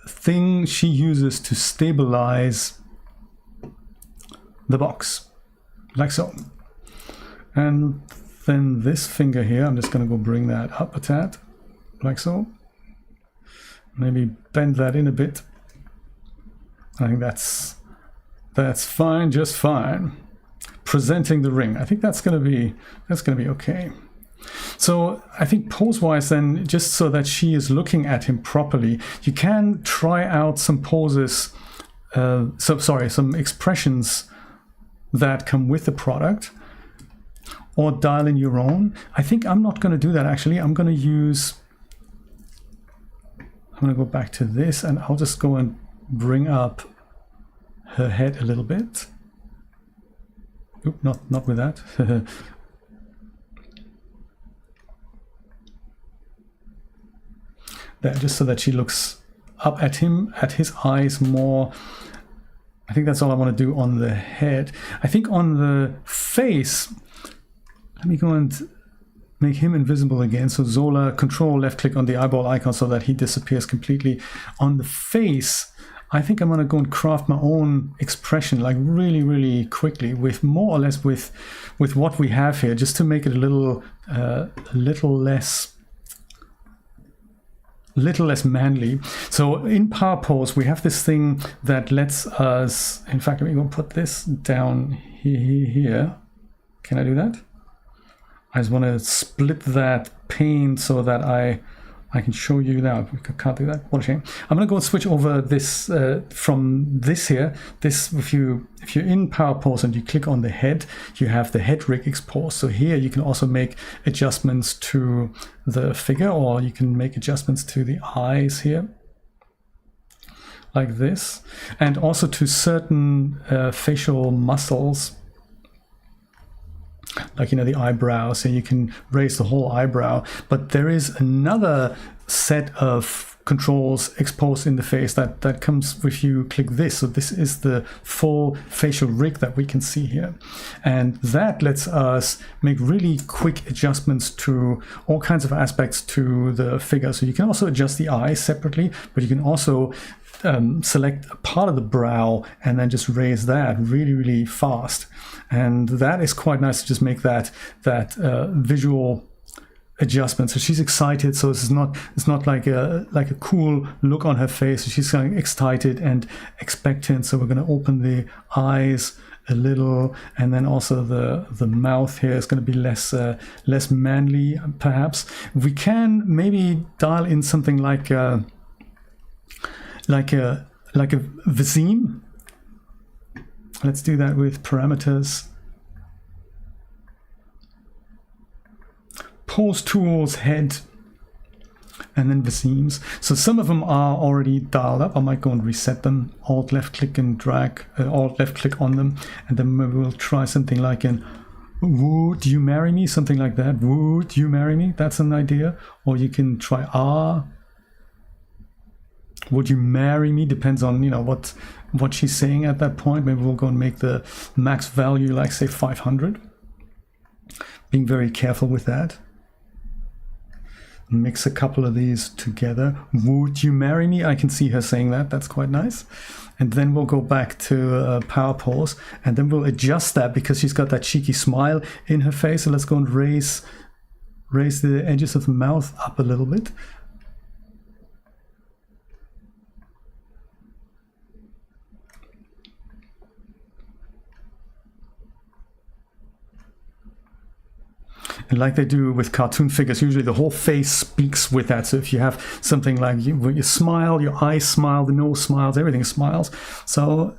thing she uses to stabilize the box, like so. And then this finger here, I'm just going to go bring that up a tad, like so. Maybe bend that in a bit. I think that's fine, just fine. Presenting the ring, I think that's going to be okay. So I think pose-wise then, just so that she is looking at him properly, you can try out some poses, some expressions that come with the product, or dial in your own. I think I'm not going to do that actually. I'm going to go back to this and I'll just go and bring up her head a little bit. Oop, not with that. There, just so that she looks up at him, at his eyes more. I think that's all I want to do on the head. I think on the face, let me go and make him invisible again. So Xola, control left click on the eyeball icon so that he disappears completely. On the face, I think I'm going to go and craft my own expression, like really, really quickly, with more or less with what we have here, just to make it a little less manly. So in power pose, we have this thing that lets us, in fact, let me go put this down here. Can I do that? I just want to split that pane so that I can show you now. I can't do that. What a shame. I'm going to go and switch over this from this here. This, if you're in power pose and you click on the head, you have the head rig expose. So here you can also make adjustments to the figure, or you can make adjustments to the eyes here, like this, and also to certain facial muscles. Like, the eyebrow, so you can raise the whole eyebrow. But there is another set of controls exposed in the face that comes with you click this. So this is the full facial rig that we can see here, and that lets us make really quick adjustments to all kinds of aspects to the figure. So you can also adjust the eyes separately, but you can also select a part of the brow and then just raise that really fast, and that is quite nice to just make that visual adjustment. So she's excited, so it's not like a cool look on her face. So she's kind of excited and expectant. So we're going to open the eyes a little, and then also the mouth here is going to be less manly perhaps. We can maybe dial in something like a Vizime. Let's do that with parameters. Pose tools, head, and then Vizimes. So some of them are already dialed up. I might go and reset them. Alt left click and drag, Alt left click on them, and then maybe we'll try something like an "Would you marry me?" Something like that. Would you marry me? That's an idea. Or you can try would you marry me? Depends on, you know, what she's saying at that point. Maybe we'll go and make the max value like say 500. Being very careful with that. Mix a couple of these together. Would you marry me? I can see her saying that. That's quite nice. And then we'll go back to power pose, and then we'll adjust that because she's got that cheeky smile in her face. So let's go and raise the edges of the mouth up a little bit. And like they do with cartoon figures, usually the whole face speaks with that. So if you have something like you smile, your eyes smile, the nose smiles, everything smiles. So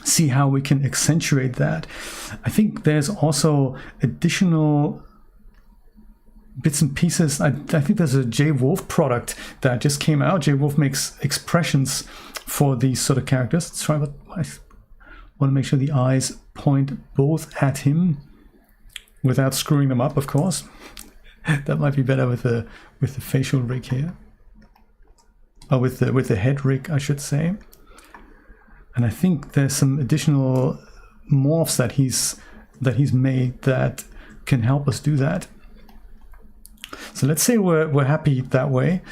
see how we can accentuate that. I think there's also additional bits and pieces. I think there's a J-Wolf product that just came out. J-Wolf makes expressions for these sort of characters. Let's try what I want to make sure the eyes point both at him without screwing them up, of course. That might be better with the facial rig here, or with the head rig, I should say. And I think there's some additional morphs that he's made that can help us do that. So let's say we're happy that way.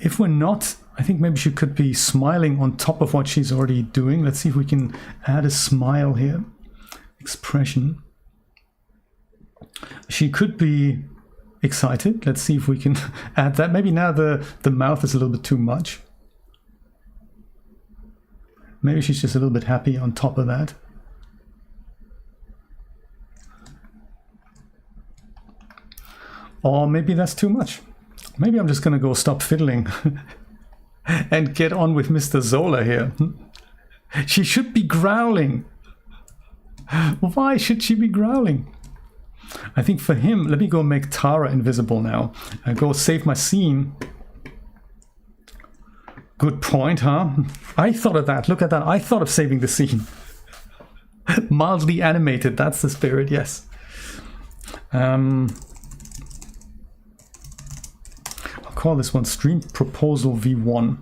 If we're not, I think maybe she could be smiling on top of what she's already doing. Let's see if we can add a smile here. Expression. She could be excited. Let's see if we can add that. Maybe now the mouth is a little bit too much. Maybe she's just a little bit happy on top of that. Or maybe that's too much. Maybe I'm just going to go stop fiddling and get on with Mr. Xola here. She should be growling. Why should she be growling? I think for him, let me go make Tara invisible now. I go save my scene. Good point, huh? I thought of that. Look at that. I thought of saving the scene. Mildly animated. That's the spirit, yes. I'll call this one Stream Proposal V1.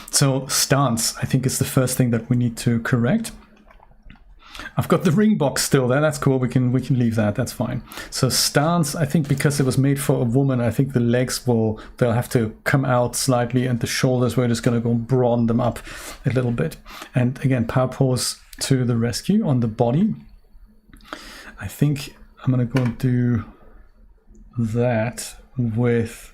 So stance, I think, is the first thing that we need to correct. I've got the ring box still there. That's cool. We can leave that. That's fine. So stance, I think because it was made for a woman, I think the legs they'll have to come out slightly, and the shoulders, we're just going to go and broaden them up a little bit. And again, power pose to the rescue on the body. I think I'm going to go and do that with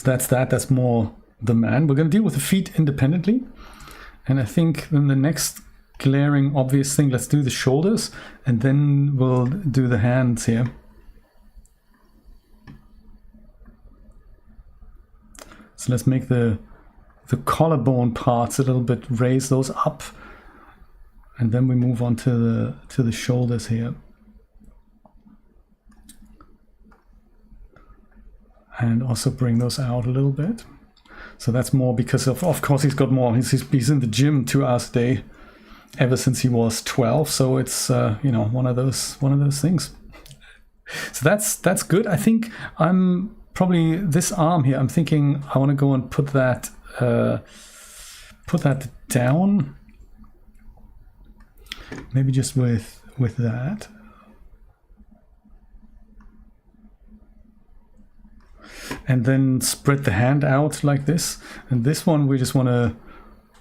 that's more the man. We're going to deal with the feet independently, and I think then the next glaring obvious thing, let's do the shoulders, and then we'll do the hands here. So let's make the collarbone parts a little bit, raise those up And then we move on to the shoulders here. And also bring those out a little bit. So that's more because of course he's got more. He's in the gym 2 hours a day ever since he was 12. So it's you know, one of those things. So that's good. I think I'm probably this arm here. I'm thinking I want to go and put that down. Maybe just with that. And then spread the hand out like this. And this one we just want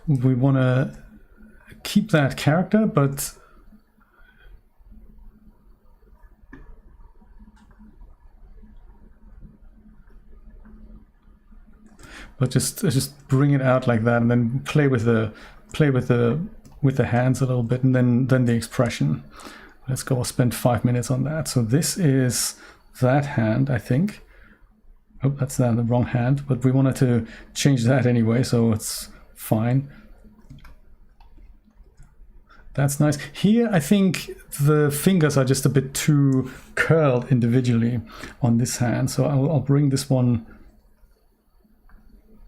to keep that character, but just bring it out like that, and then play with the hands a little bit, and then the expression. Let's go spend 5 minutes on that. So this is that hand, I think. Oh, that's the wrong hand, but we wanted to change that anyway, so it's fine. That's nice. Here, I think the fingers are just a bit too curled individually on this hand, so I'll bring this one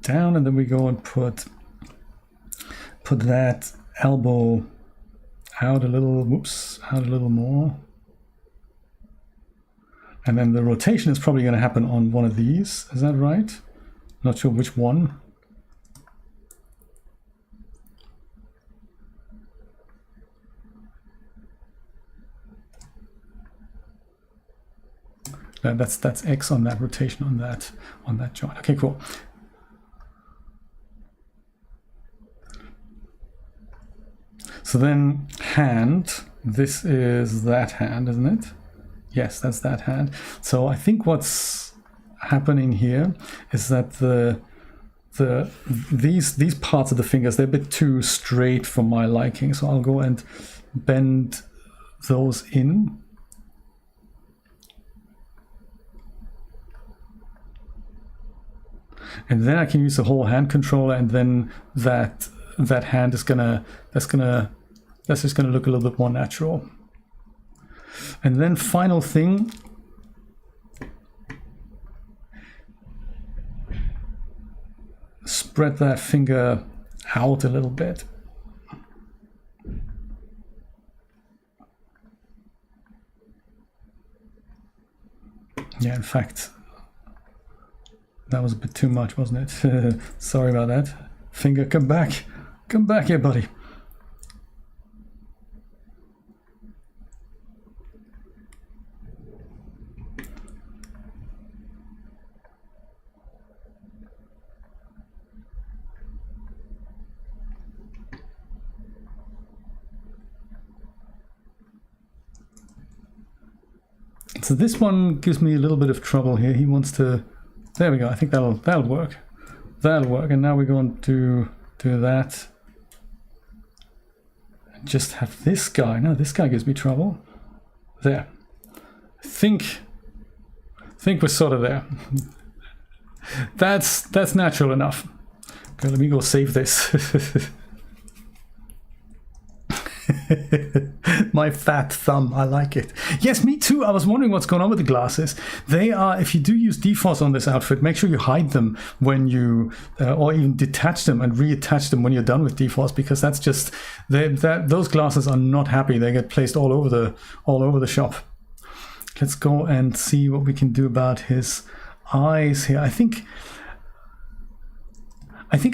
down, and then we go and put that elbow out a little. Whoops, out a little more. And then the rotation is probably going to happen on one of these. Is that right? Not sure which one. That's X on that rotation on that joint. Okay, cool. So then hand, this is that hand, isn't it? Yes, that's that hand. So I think what's happening here is that these parts of the fingers, they're a bit too straight for my liking. So I'll go and bend those in. And then I can use the whole hand controller, and then that hand is that's just gonna look a little bit more natural. And then final thing, spread that finger out a little bit. Yeah, in fact, that was a bit too much, wasn't it? Sorry about that. Finger, come back here, buddy. So this one gives me a little bit of trouble here. He wants to, there we go. I think that'll work. That'll work. And now we're going to do that. And just have this guy. No, this guy gives me trouble. There. I think we're sort of there. That's natural enough. Okay, let me go save this. My fat thumb, I like it. Yes, me too. I was wondering what's going on with the glasses. They are, if you do use defaults on this outfit, make sure you hide them when you, or even detach them and reattach them when you're done with defaults, because that's just, those glasses are not happy. They get placed all over the shop. Let's go and see what we can do about his eyes here. I think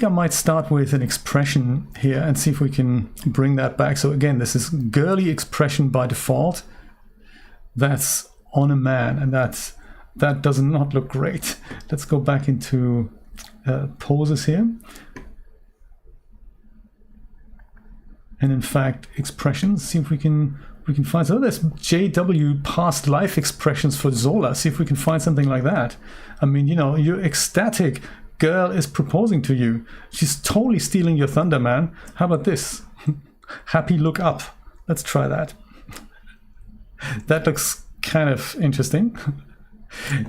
I might start with an expression here and see if we can bring that back. So again, this is girly expression by default. That's on a man, and that does not look great. Let's go back into poses here. And in fact, expressions, see if we can find, so there's JW past life expressions for Xola. See if we can find something like that. I mean, you know, you're ecstatic. Girl is proposing to you. She's totally stealing your thunder, man. How about this? Happy look up. Let's try that. That looks kind of interesting.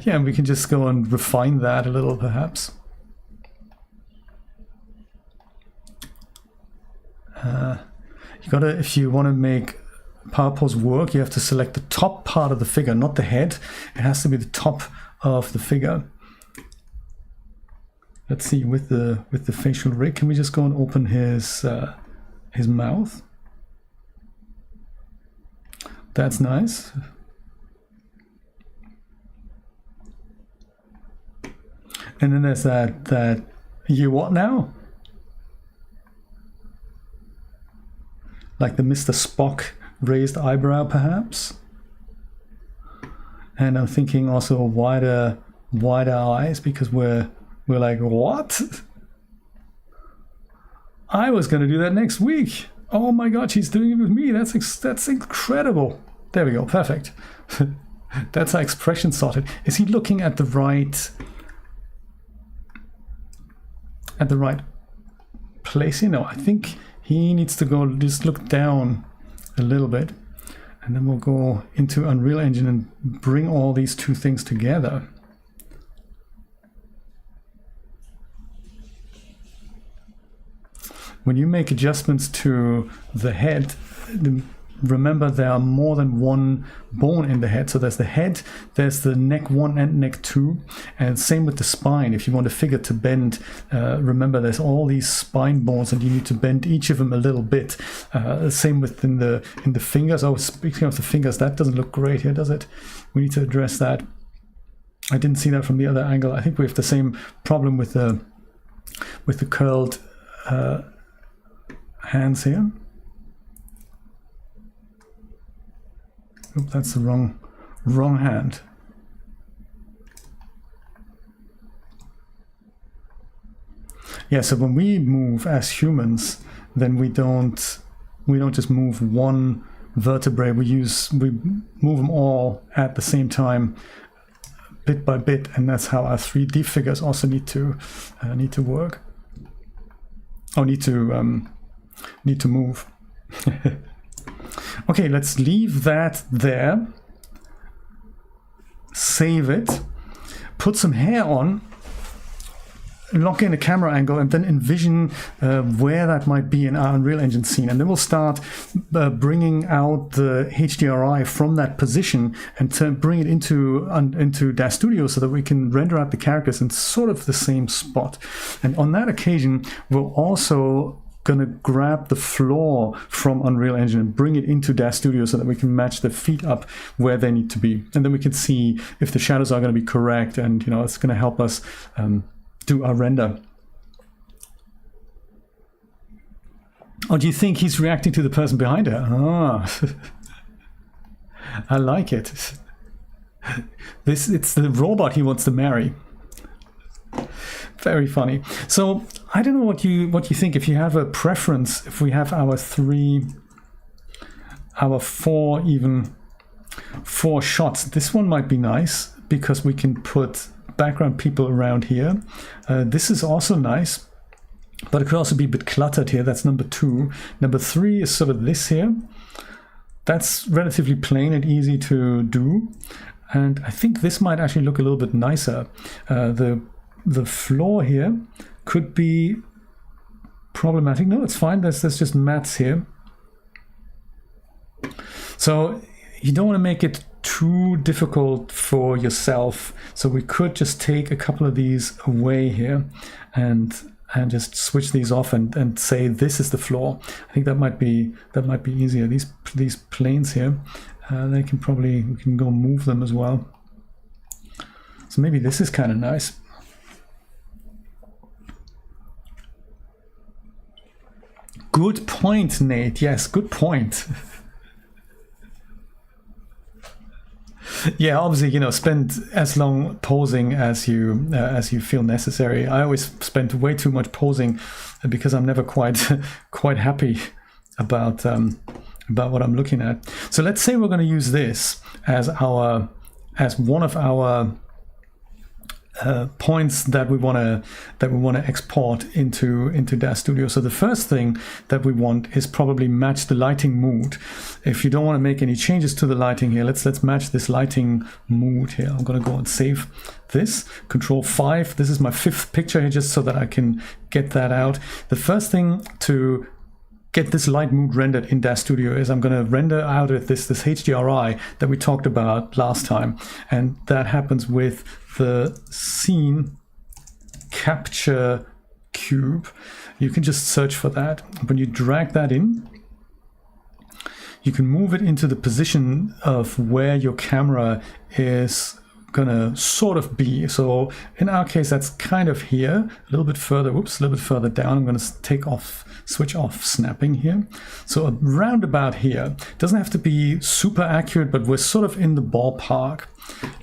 Yeah, and we can just go and refine that a little, perhaps. if you want to make power pose work, you have to select the top part of the figure, not the head. It has to be the top of the figure. Let's see, with the facial rig, can we just go and open his mouth? That's nice. And then there's that you what now? Like the Mr. Spock raised eyebrow, perhaps. And I'm thinking also wider eyes, because we're like, what? I was gonna do that next week. Oh my God, she's doing it with me. That's incredible. There we go, perfect. That's our expression sorted. Is he looking at the right place? You know, I think he needs to go just look down a little bit, and then we'll go into Unreal Engine and bring all these two things together. When you make adjustments to the head, remember there are more than one bone in the head. So there's the head, there's the neck 1 and neck 2, and same with the spine. If you want a figure to bend, remember there's all these spine bones, and you need to bend each of them a little bit. Same within the fingers. Oh, speaking of the fingers, that doesn't look great here, does it? We need to address that. I didn't see that from the other angle. I think we have the same problem with the curled hands here. Oop, that's the wrong hand. Yeah, so when we move as humans, then we don't just move one vertebrae. We move them all at the same time, bit by bit, and that's how our 3D figures also need to work. Oh, need to move. Okay, let's leave that there. Save it. Put some hair on. Lock in a camera angle, and then envision where that might be in our Unreal Engine scene. And then we'll start bringing out the HDRI from that position and bring it into Daz Studio so that we can render out the characters in sort of the same spot. And on that occasion, we'll also gonna grab the floor from Unreal Engine and bring it into Daz Studio so that we can match the feet up where they need to be. And then we can see if the shadows are gonna be correct, and you know, it's gonna help us do our render. Oh, do you think he's reacting to the person behind her? Ah, I like it. It's the robot he wants to marry. Very funny. So I don't know what you think. If you have a preference, if we have our four shots, this one might be nice because we can put background people around here. This is also nice, but it could also be a bit cluttered here. That's number 2. Number 3 is sort of this here. That's relatively plain and easy to do. And I think this might actually look a little bit nicer. The floor here could be problematic. No, it's fine. There's just mats here. So you don't want to make it too difficult for yourself. So we could just take a couple of these away here and just switch these off and say this is the floor. I think that might be easier. These planes here, we can go move them as well. So maybe this is kind of nice. Good point, Nate. Yes, good point. Yeah, obviously, you know, spend as long posing as you feel necessary. I always spend way too much posing because I'm never quite happy about what I'm looking at. So let's say we're going to use this as one of our points that we want to export into Daz Studio. So the first thing that we want is probably match the lighting mood. If you don't want to make any changes to the lighting here, let's match this lighting mood here. I'm going to go and save this. Control 5. This is my 5th picture here, just so that I can get that out. The first thing to get this light mood rendered in Daz Studio is I'm going to render out of this HDRI that we talked about last time. And that happens with the scene capture cube. You can just search for that. When you drag that in, you can move it into the position of where your camera is gonna sort of be. So in our case, that's kind of here, a little bit further, whoops, a little bit further down. I'm gonna switch off snapping here. So around about here, doesn't have to be super accurate, but we're sort of in the ballpark.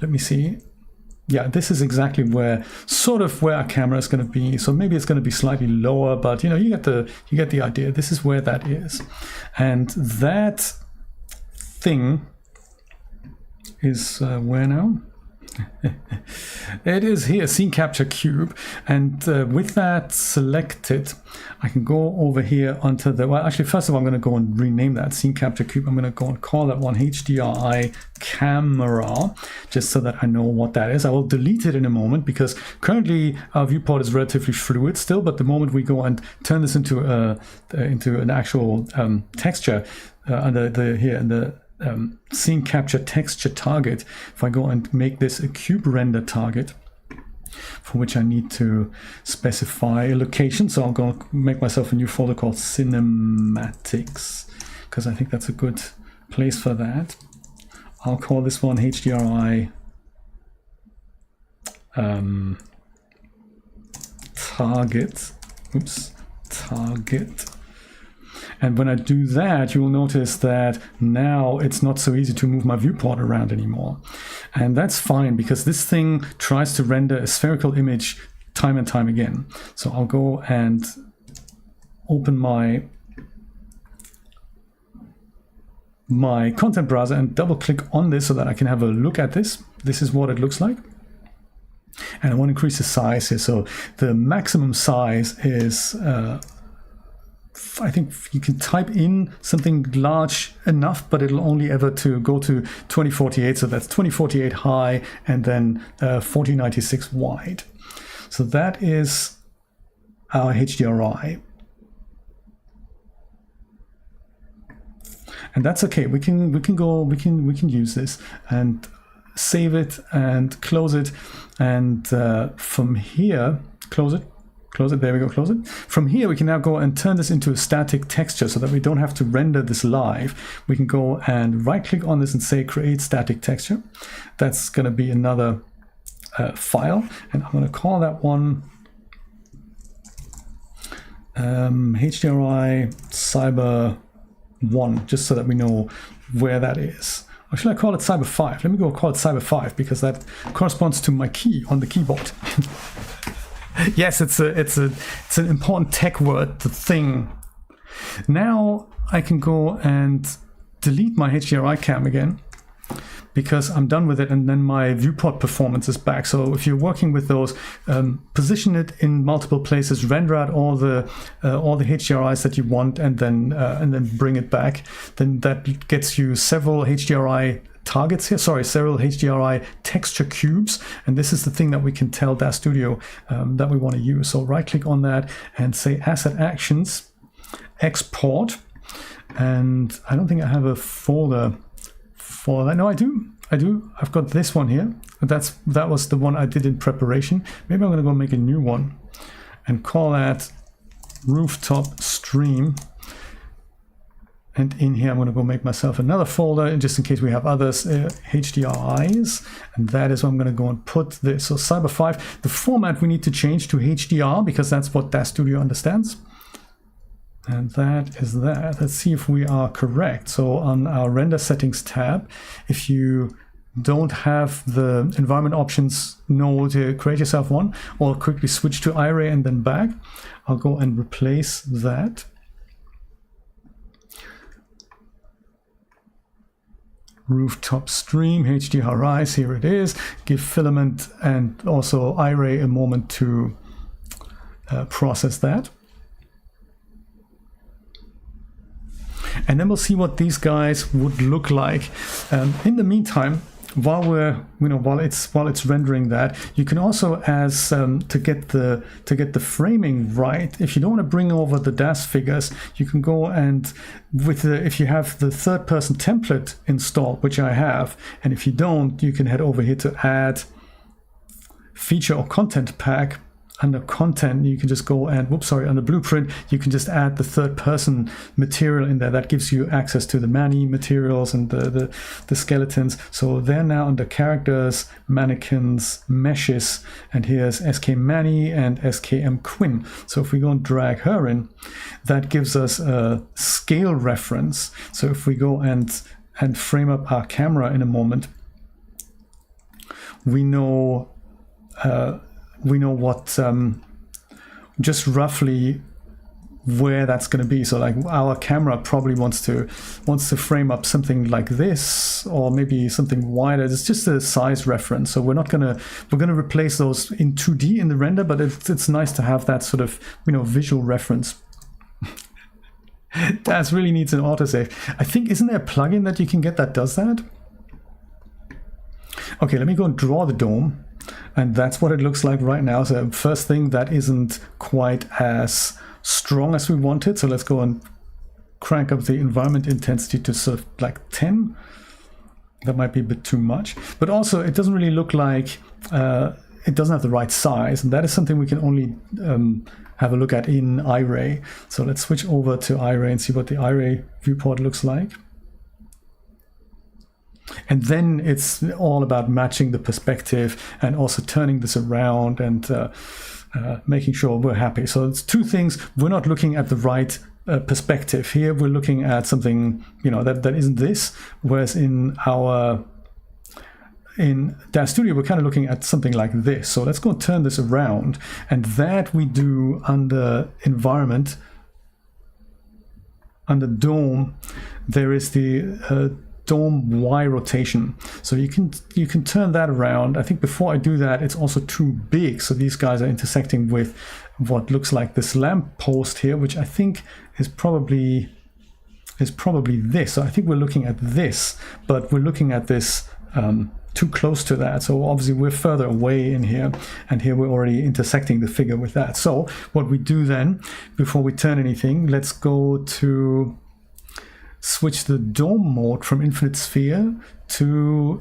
Let me see. Yeah, this is exactly sort of where our camera is going to be. So maybe it's going to be slightly lower, but you know, you get the idea. This is where that is, and that thing is where now? It is here, scene capture cube, and with that selected, I can go over here onto the, well, actually, first of all, I'm going to go and rename that scene capture cube. I'm going to go and call that one HDRI camera, just so that I know what that is. I will delete it in a moment because currently our viewport is relatively fluid still, but the moment we go and turn this into an actual texture under here in the scene capture texture target, if I go and make this a cube render target, for which I need to specify a location, so I'm going to make myself a new folder called cinematics, because I think that's a good place for that. I'll call this one HDRI target. Oops, target. And when I do that, you will notice that now it's not so easy to move my viewport around anymore. And that's fine because this thing tries to render a spherical image time and time again. So I'll go and open my content browser and double click on this so that I can have a look at this. This is what it looks like. And I want to increase the size here. So the maximum size is I think you can type in something large enough, but it'll only ever go to 2048. So that's 2048 high and then 4096 wide. So that is our HDRI. And that's okay. We can use this and save it and close it. And from here, close it. There we go, close it. From here, we can now go and turn this into a static texture so that we don't have to render this live. We can go and right click on this and say create static texture. That's going to be another file. And I'm going to call that one HDRI Cyber 1, just so that we know where that is. Or should I call it Cyber 5? Let me go call it Cyber 5 because that corresponds to my key on the keyboard. Yes, it's an important tech word, the thing. Now I can go and delete my HDRI cam again because I'm done with it, and then my viewport performance is back. So if you're working with those, position it in multiple places, render out all the HDRIs that you want, and then bring it back. Then that gets you several HDRI targets here, several HDRI texture cubes, and this is the thing that we can tell Daz Studio that we want to use. So right click on that and say Asset Actions, Export, and I don't think I have a folder for that. No, I do. I've got this one here. That was the one I did in preparation. Maybe I'm going to go make a new one and call that Rooftop Stream. And in here, I'm going to go make myself another folder, just in case we have others, HDRIs. And that is where I'm going to go and put this. So Cyber 5, the format we need to change to HDR because that's what Daz Studio understands. And that is that. Let's see if we are correct. So on our render settings tab, if you don't have the environment options node, create yourself one, or quickly switch to iRay and then back. I'll go and replace that. Rooftop Stream, HDRIs, here it is. Give Filament and also iRay a moment to process that. And then we'll see what these guys would look like. In the meantime, while it's rendering that, you can also, as to get the framing right, if you don't want to bring over the Daz figures, you can go and if you have the third person template installed, which I have, and if you don't, you can head over here to add feature or content pack. Under content, you can just go and, under blueprint, you can just add the third person material in there. That gives you access to the mani materials and the skeletons. So they're now under characters, mannequins, meshes, and here's SK Mani and SKM Quinn. So if we go and drag her in, that gives us a scale reference. So if we go and frame up our camera in a moment, we know what just roughly where that's going to be. So like our camera probably wants to frame up something like this, or maybe something wider. It's just a size reference. So we're gonna replace those in 2D in the render, but it's nice to have that sort of visual reference. That really needs an autosave. I think, isn't there a plugin that you can get that does that? Okay, let me go and draw the dome. And that's what it looks like right now. So first thing, that isn't quite as strong as we wanted. So let's go and crank up the environment intensity to sort of like 10. That might be a bit too much. But also, it doesn't really look like it doesn't have the right size. And that is something we can only have a look at in iRay. So let's switch over to iRay and see what the iRay viewport looks like. And then it's all about matching the perspective and also turning this around and making sure we're happy. So it's two things. We're not looking at the right perspective here. We're looking at something, that isn't this. Whereas in Daz Studio, we're kind of looking at something like this. So let's go and turn this around. And that we do under environment, under dome. There is the dome Y rotation. So you can turn that around. I think before I do that, it's also too big. So these guys are intersecting with what looks like this lamp post here, which I think is probably this. So I think we're looking at this, but we're looking at this too close to that. So obviously we're further away in here, and here we're already intersecting the figure with that. So what we do then, before we turn anything, let's go to switch the dome mode from infinite sphere to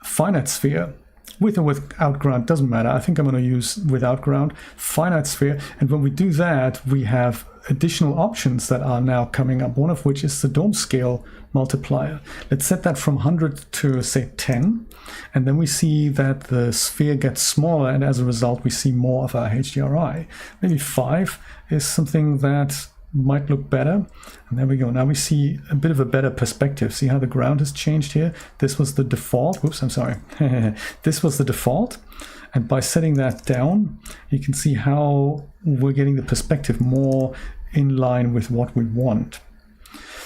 finite sphere. With or without ground, doesn't matter. I think I'm going to use without ground, finite sphere. And when we do that, we have additional options that are now coming up, one of which is the dome scale multiplier. Let's set that from 100 to, say, 10. And then we see that the sphere gets smaller, and as a result, we see more of our HDRI. Maybe 5 is something that might look better. And there we go. Now we see a bit of a better perspective. See how the ground has changed here? This was the default. Whoops, I'm sorry. This was the default. And by setting that down, you can see how we're getting the perspective more in line with what we want.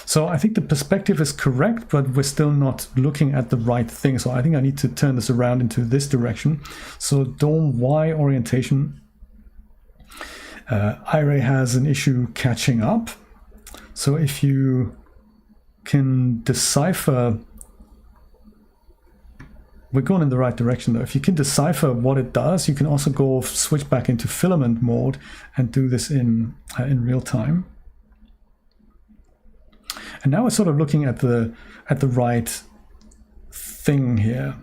So I think the perspective is correct, but we're still not looking at the right thing. So I think I need to turn this around into this direction. So dome Y orientation. iRay has an issue catching up. So if you can decipher, we're going in the right direction though. If you can decipher what it does, you can also go switch back into filament mode and do this in real time. And now we're sort of looking at the right thing here.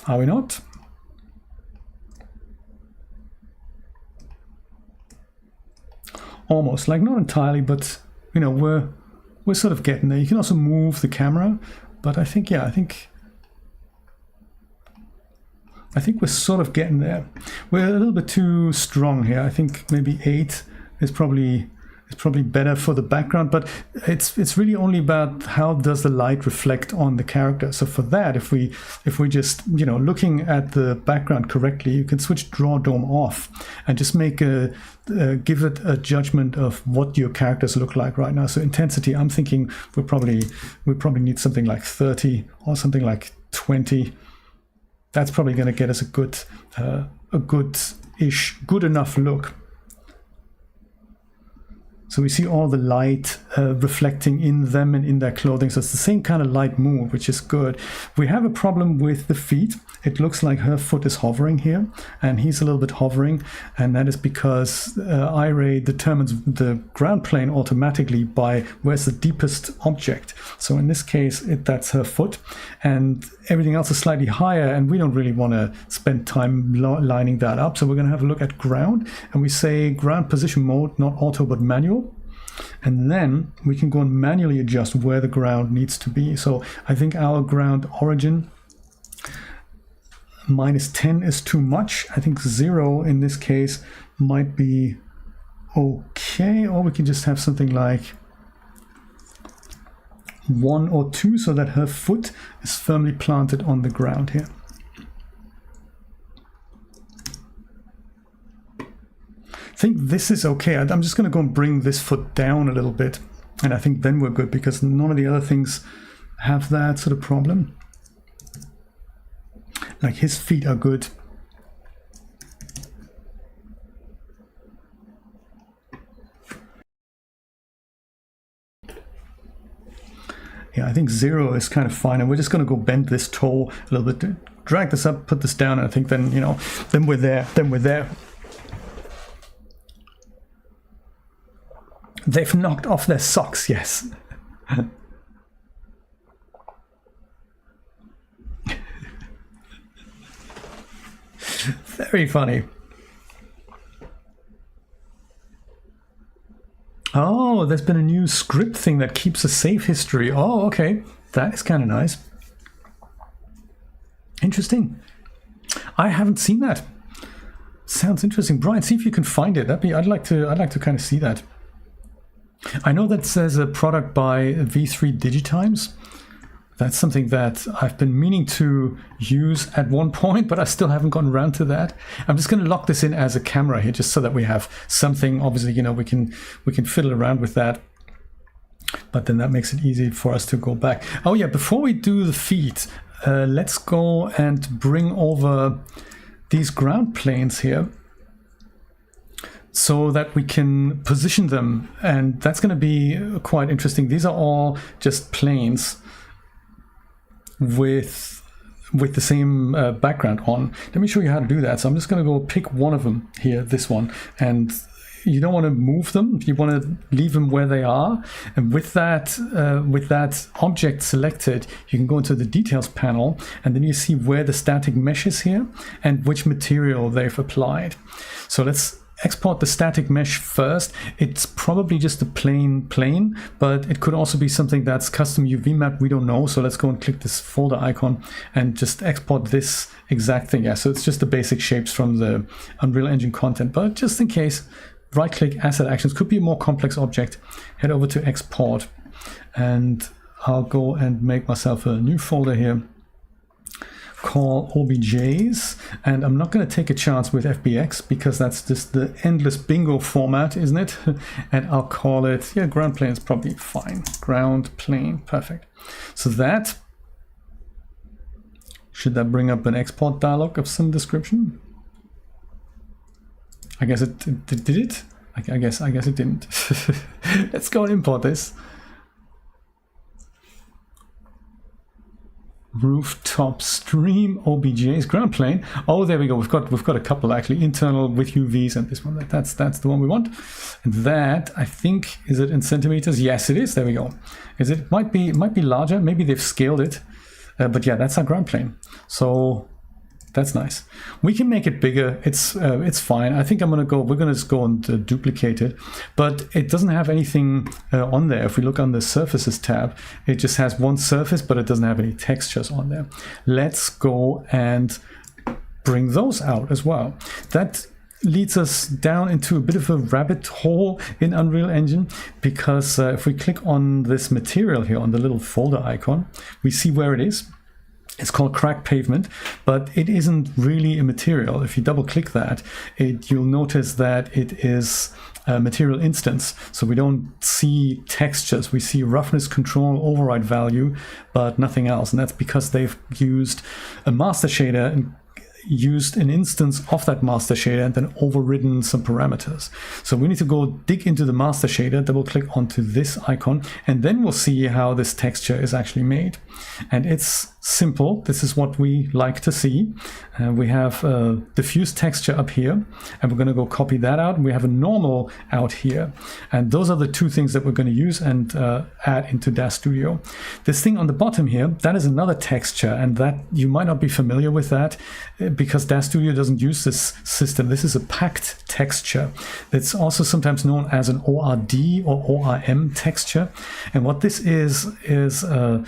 Are we not? Almost, like not entirely, but we're sort of getting there. You can also move the camera, but I think I think we're sort of getting there. We're a little bit too strong here. I think maybe 8 is probably better for the background, but it's really only about how does the light reflect on the character. So for that, if we just looking at the background correctly, you can switch draw dome off and just make give it a judgment of what your characters look like right now. So intensity, I'm thinking we probably need something like 30 or something like 20. That's probably going to get us a good enough look. So we see all the light reflecting in them and in their clothing. So it's the same kind of light mood, which is good. We have a problem with the feet. It looks like her foot is hovering here, and he's a little bit hovering, and that is because iRay determines the ground plane automatically by where's the deepest object. So in this case, that's her foot, and everything else is slightly higher, and we don't really want to spend time lining that up. So we're going to have a look at ground, and we say ground position mode, not auto but manual. And then we can go and manually adjust where the ground needs to be. So I think our ground origin -10 is too much. I think 0 in this case might be okay, or we can just have something like 1 or 2 so that her foot is firmly planted on the ground here. I think this is okay. I'm just going to go and bring this foot down a little bit, and I think then we're good because none of the other things have that sort of problem. Like his feet are good. Yeah, I think 0 is kind of fine, and we're just going to go bend this toe a little bit, drag this up, put this down, and I think then, you know, then we're there. Then we're there. They've knocked off their socks, yes. Very funny. Oh, there's been a new script thing that keeps a save history. Oh, okay. That is kind of nice. Interesting. I haven't seen that. Sounds interesting. Brian, see if you can find it. I'd like to kind of see that. I know that says a product by V3 Digitimes. That's something that I've been meaning to use at one point, but I still haven't gotten around to that. I'm just going to lock this in as a camera here, just so that we have something. Obviously, you know, we can fiddle around with that, but then that makes it easy for us to go back. Oh yeah, before we do the feet, let's go and bring over these ground planes here, so that we can position them, and that's going to be quite interesting. These are all just planes with the same background on. Let me show you how to do that. So I'm just going to go pick one of them here, this one, and you don't want to move them. You want to leave them where they are. And with that object selected, you can go into the details panel, and then you see where the static mesh is here and which material they've applied. So let's export the static mesh first. It's probably just a plain plane, but it could also be something that's custom UV map. We don't know. So let's go and click this folder icon and just export this exact thing. Yeah, so it's just the basic shapes from the Unreal Engine content, but just in case, right click, asset actions. Could be a more complex object. Head over to export, and I'll go and make myself a new folder here. Call OBJs, and I'm not going to take a chance with FBX because that's just the endless bingo format, isn't it? And I'll call it, yeah, ground plane is probably fine. Ground plane, perfect. So that, should that bring up an export dialog of some description? I guess it did it? I guess it didn't. Let's go and import this. Rooftop stream OBJs ground plane. Oh, there we go. We've got a couple actually, internal with UVs, and this one. That's the one we want. And that, I think, is it in centimeters? Yes, it is. There we go. It might be larger. Maybe they've scaled it. But yeah, that's our ground plane. So that's nice. We can make it bigger. It's fine. I think we're gonna just go and duplicate it, but it doesn't have anything on there. If we look on the surfaces tab, it just has one surface, but it doesn't have any textures on there. Let's go and bring those out as well. That leads us down into a bit of a rabbit hole in Unreal Engine, because if we click on this material here on the little folder icon, we see where it is. It's called crack pavement, but it isn't really a material. If you double click that, you'll notice that it is a material instance. So we don't see textures. We see roughness control override value, but nothing else. And that's because they've used a master shader and used an instance of that master shader and then overridden some parameters. So we need to go dig into the master shader, double click onto this icon, and then we'll see how this texture is actually made. And it's simple. This is what we like to see. We have a diffuse texture up here, and we're going to go copy that out. And we have a normal out here. And those are the two things that we're going to use and add into Daz Studio. This thing on the bottom here, that is another texture, and that you might not be familiar with that because Daz Studio doesn't use this system. This is a packed texture. It's also sometimes known as an ORD or ORM texture. And what this is a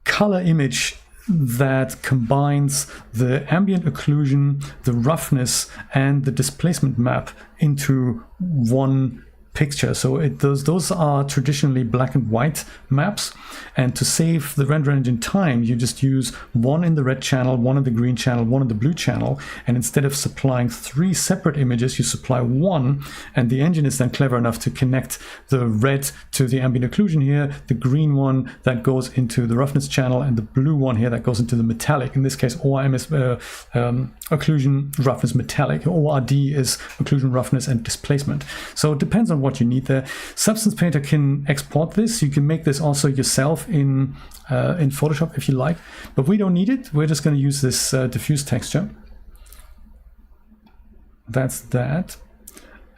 color image that combines the ambient occlusion, the roughness, and the displacement map into one picture. So those are traditionally black and white maps, and to save the render engine time, you just use one in the red channel, one in the green channel, one in the blue channel, and instead of supplying 3 separate images, you supply one, and the engine is then clever enough to connect the red to the ambient occlusion here, the green one that goes into the roughness channel, and the blue one here that goes into the metallic. In this case, ORM is occlusion, roughness, metallic. ORD is occlusion, roughness, and displacement. So it depends on what you need there. Substance Painter can export this. You can make this also yourself in Photoshop if you like, but we don't need it. We're just going to use this diffuse texture. That's that.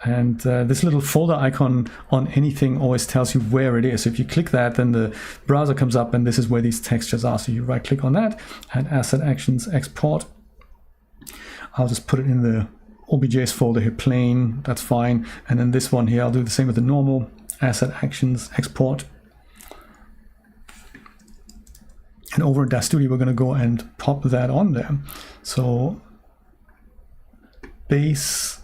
And this little folder icon on anything always tells you where it is. So if you click that, then the browser comes up and this is where these textures are. So you right click on that and Asset Actions Export. I'll just put it in the OBJs folder here, plain, that's fine. And then this one here, I'll do the same with the normal, Asset Actions Export. And over in Daz Studio, we're going to go and pop that on there. So base,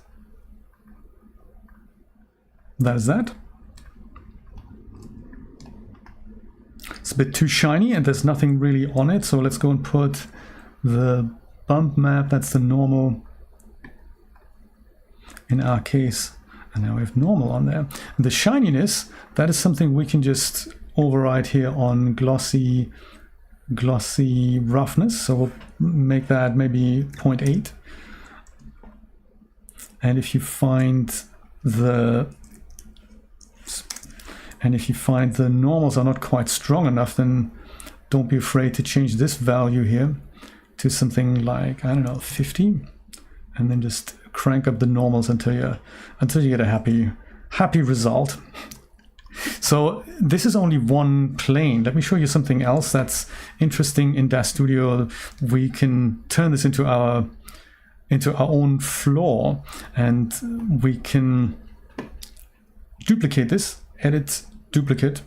that is that. It's a bit too shiny and there's nothing really on it. So let's go and put the bump map, that's the normal in our case. And now we have normal on there. And the shininess, that is something we can just override here on glossy roughness. So we'll make that maybe 0.8. And if you find the normals are not quite strong enough, then don't be afraid to change this value here to something like, I don't know, 50, and then just crank up the normals until you get a happy result. So this is only one plane. Let me show you something else that's interesting in Daz Studio. We can turn this into our own floor, and we can duplicate this, edit, duplicate.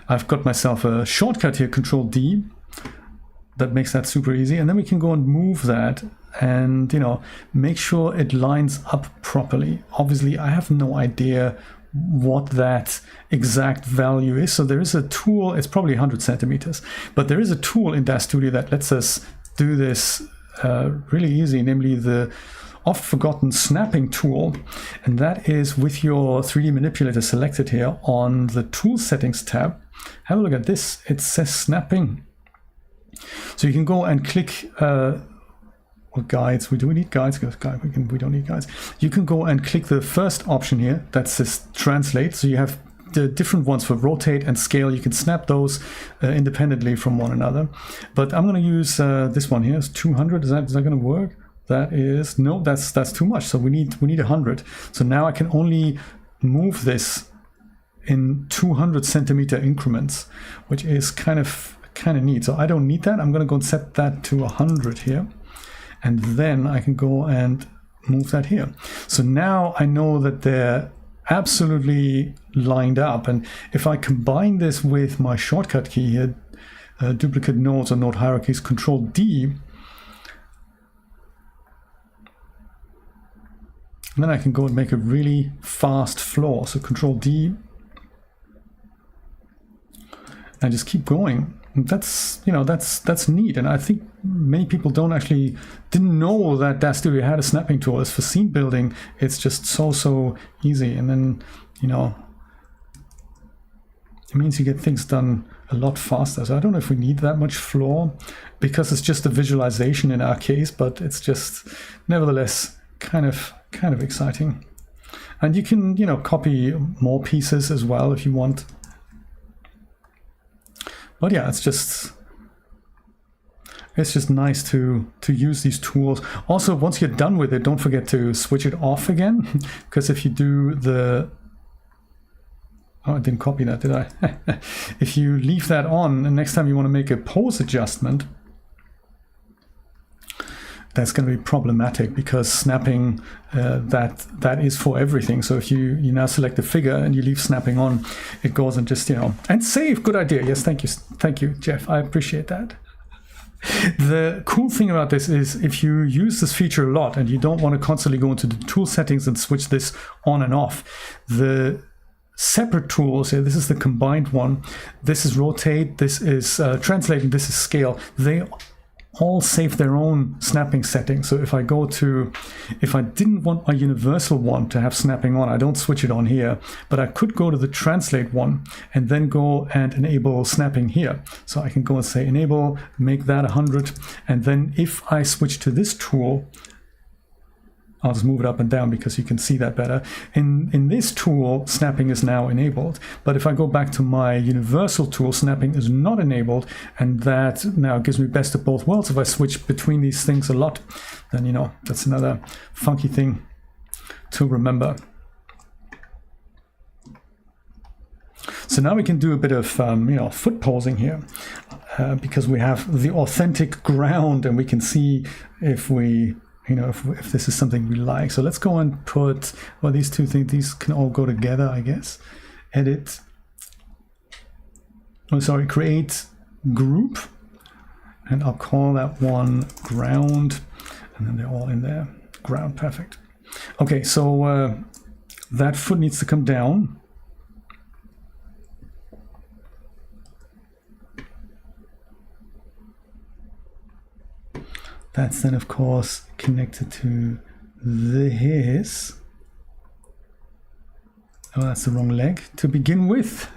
I've got myself a shortcut here, Control D, that makes that super easy. And then we can go and move that and, you know, make sure it lines up properly. Obviously, I have no idea what that exact value is. So there is a tool, it's probably 100 centimeters, but there is a tool in Daz Studio that lets us do this really easy, namely the oft forgotten snapping tool. And that is with your 3D manipulator selected here on the tool settings tab. Have a look at this, it says snapping. So you can go and click guides. Do we need guides? We don't need guides. You can go and click the first option here that says translate. So you have the different ones for rotate and scale. You can snap those independently from one another. But I'm going to use this one here. It's 200. Is that going to work? That is no. That's too much. So we need 100. So now I can only move this in 200 centimeter increments, which is kind of neat. So I don't need that. I'm going to go and set that to 100 here. And then I can go and move that here. So now I know that they're absolutely lined up. And if I combine this with my shortcut key here, duplicate nodes or node hierarchies, Control D, and then I can go and make a really fast floor. So Control D, and just keep going. That's, you know, that's neat. And I think many people didn't know that Daz Studio had a snapping tool. As for scene building, it's just so easy. And then, you know, means you get things done a lot faster. So I don't know if we need that much floor, because it's just a visualization in our case, but it's just nevertheless kind of exciting. And you can, you know, copy more pieces as well if you want. But yeah, it's just nice to use these tools. Also, once you're done with it, don't forget to switch it off again, because if you do the... Oh, I didn't copy that, did I? If you leave that on, and next time you want to make a pose adjustment, that's going to be problematic, because snapping, that is for everything. So if you now select the figure and you leave snapping on, it goes and just, you know, and save. Good idea. Yes, thank you, Jeff. I appreciate that. The cool thing about this is if you use this feature a lot and you don't want to constantly go into the tool settings and switch this on and off, the separate tools here, this is the combined one, this is rotate, this is translating, this is scale, they all save their own snapping settings. So if I didn't want my universal one to have snapping on, I don't switch it on here, but I could go to the translate one and then go and enable snapping here. So I can go and say enable, make that 100, and then if I switch to this tool, I'll just move it up and down because you can see that better. In this tool, snapping is now enabled. But if I go back to my universal tool, snapping is not enabled. And that now gives me best of both worlds. If I switch between these things a lot, then, you know, that's another funky thing to remember. So now we can do a bit of, you know, foot posing here, because we have the authentic ground and we can see if we... you know, if this is something we like. So let's go and put, well, these two things, these can all go together, I guess. Edit, oh, sorry, create group. And I'll call that one ground. And then they're all in there. Ground, perfect. Okay, so that foot needs to come down. That's then, of course, connected to this. Oh, that's the wrong leg to begin with.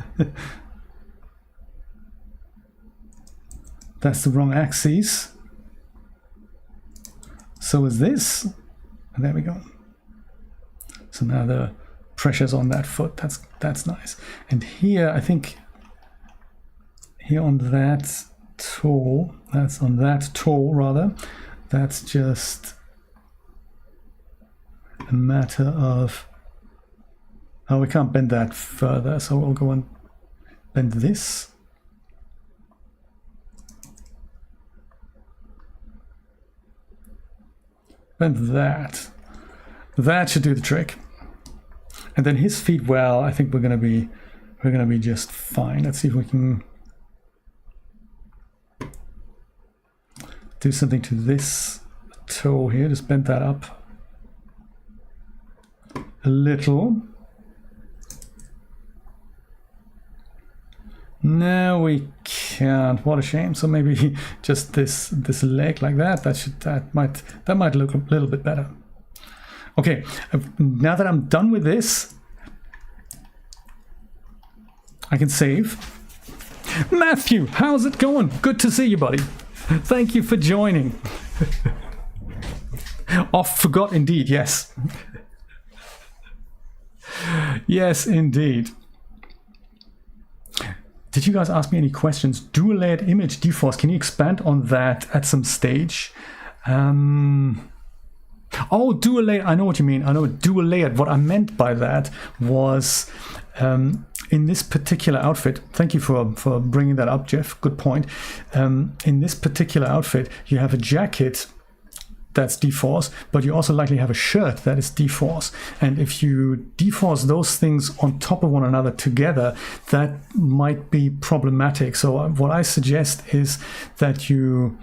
That's the wrong axis. So is this. And there we go. So now the pressure's on that foot. That's nice. And here, I think, here on that toe, that's on that toe rather. That's just a matter of, oh, we can't bend that further, so we'll go and bend this. Bend that. That should do the trick. And then his feet, well, I think we're gonna be just fine. Let's see if we can do something to this toe here, just bend that up a little. No, we can't. What a shame. So maybe just this leg like that. That might look a little bit better. Okay, now that I'm done with this, I can save. Matthew, how's it going? Good to see you, buddy. Thank you for joining. Oh, forgot indeed, yes. Yes, indeed. Did you guys ask me any questions? Dual layered image deforce. Can you expand on that at some stage? Oh, dual layered. I know what you mean. I know dual layered. What I meant by that was in this particular outfit. Thank you for bringing that up, Jeff. Good point. In this particular outfit, you have a jacket that's deforce, but you also likely have a shirt that is deforce. And if you deforce those things on top of one another together, that might be problematic. So what I suggest is that you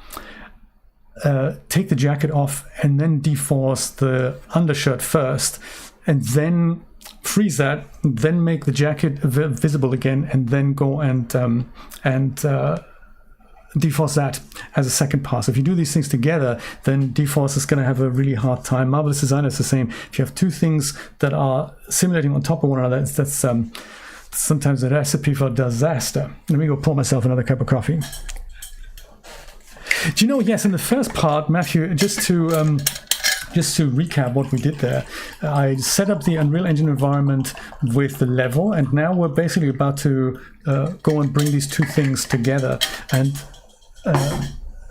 take the jacket off and then deforce the undershirt first, and then freeze that, then make the jacket visible again, and then go and deforce that as a second pass. If you do these things together, then deforce is going to have a really hard time. Marvelous Designer is the same. If you have two things that are simulating on top of one another, that's sometimes a recipe for disaster. Let me go pour myself another cup of coffee. Do you know, yes, in the first part, Matthew, just to recap what we did there, I set up the Unreal Engine environment with the level, and now we're basically about to go and bring these two things together and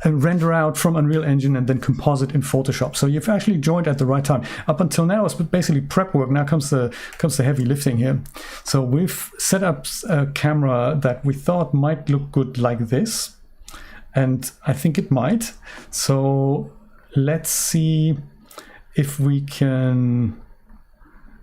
render out from Unreal Engine and then composite in Photoshop. So you've actually joined at the right time. Up until now, it's basically prep work. Now comes the heavy lifting here. So we've set up a camera that we thought might look good like this, and I think it might. So let's see if we can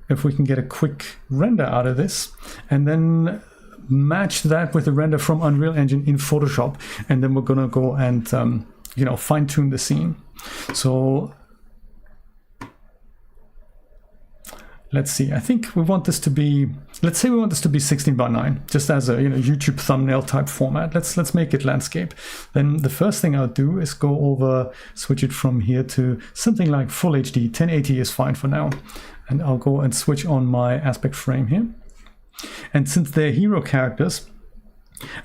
get a quick render out of this, and then match that with the render from Unreal Engine in Photoshop, and then we're gonna go and fine-tune the scene. So let's see. I think we want this to be, let's say we want this to be 16:9, just as a YouTube thumbnail type format. Let's make it landscape. Then the first thing I'll do is go over, switch it from here to something like Full HD. 1080 is fine for now, and I'll go and switch on my aspect frame here. And since they're hero characters,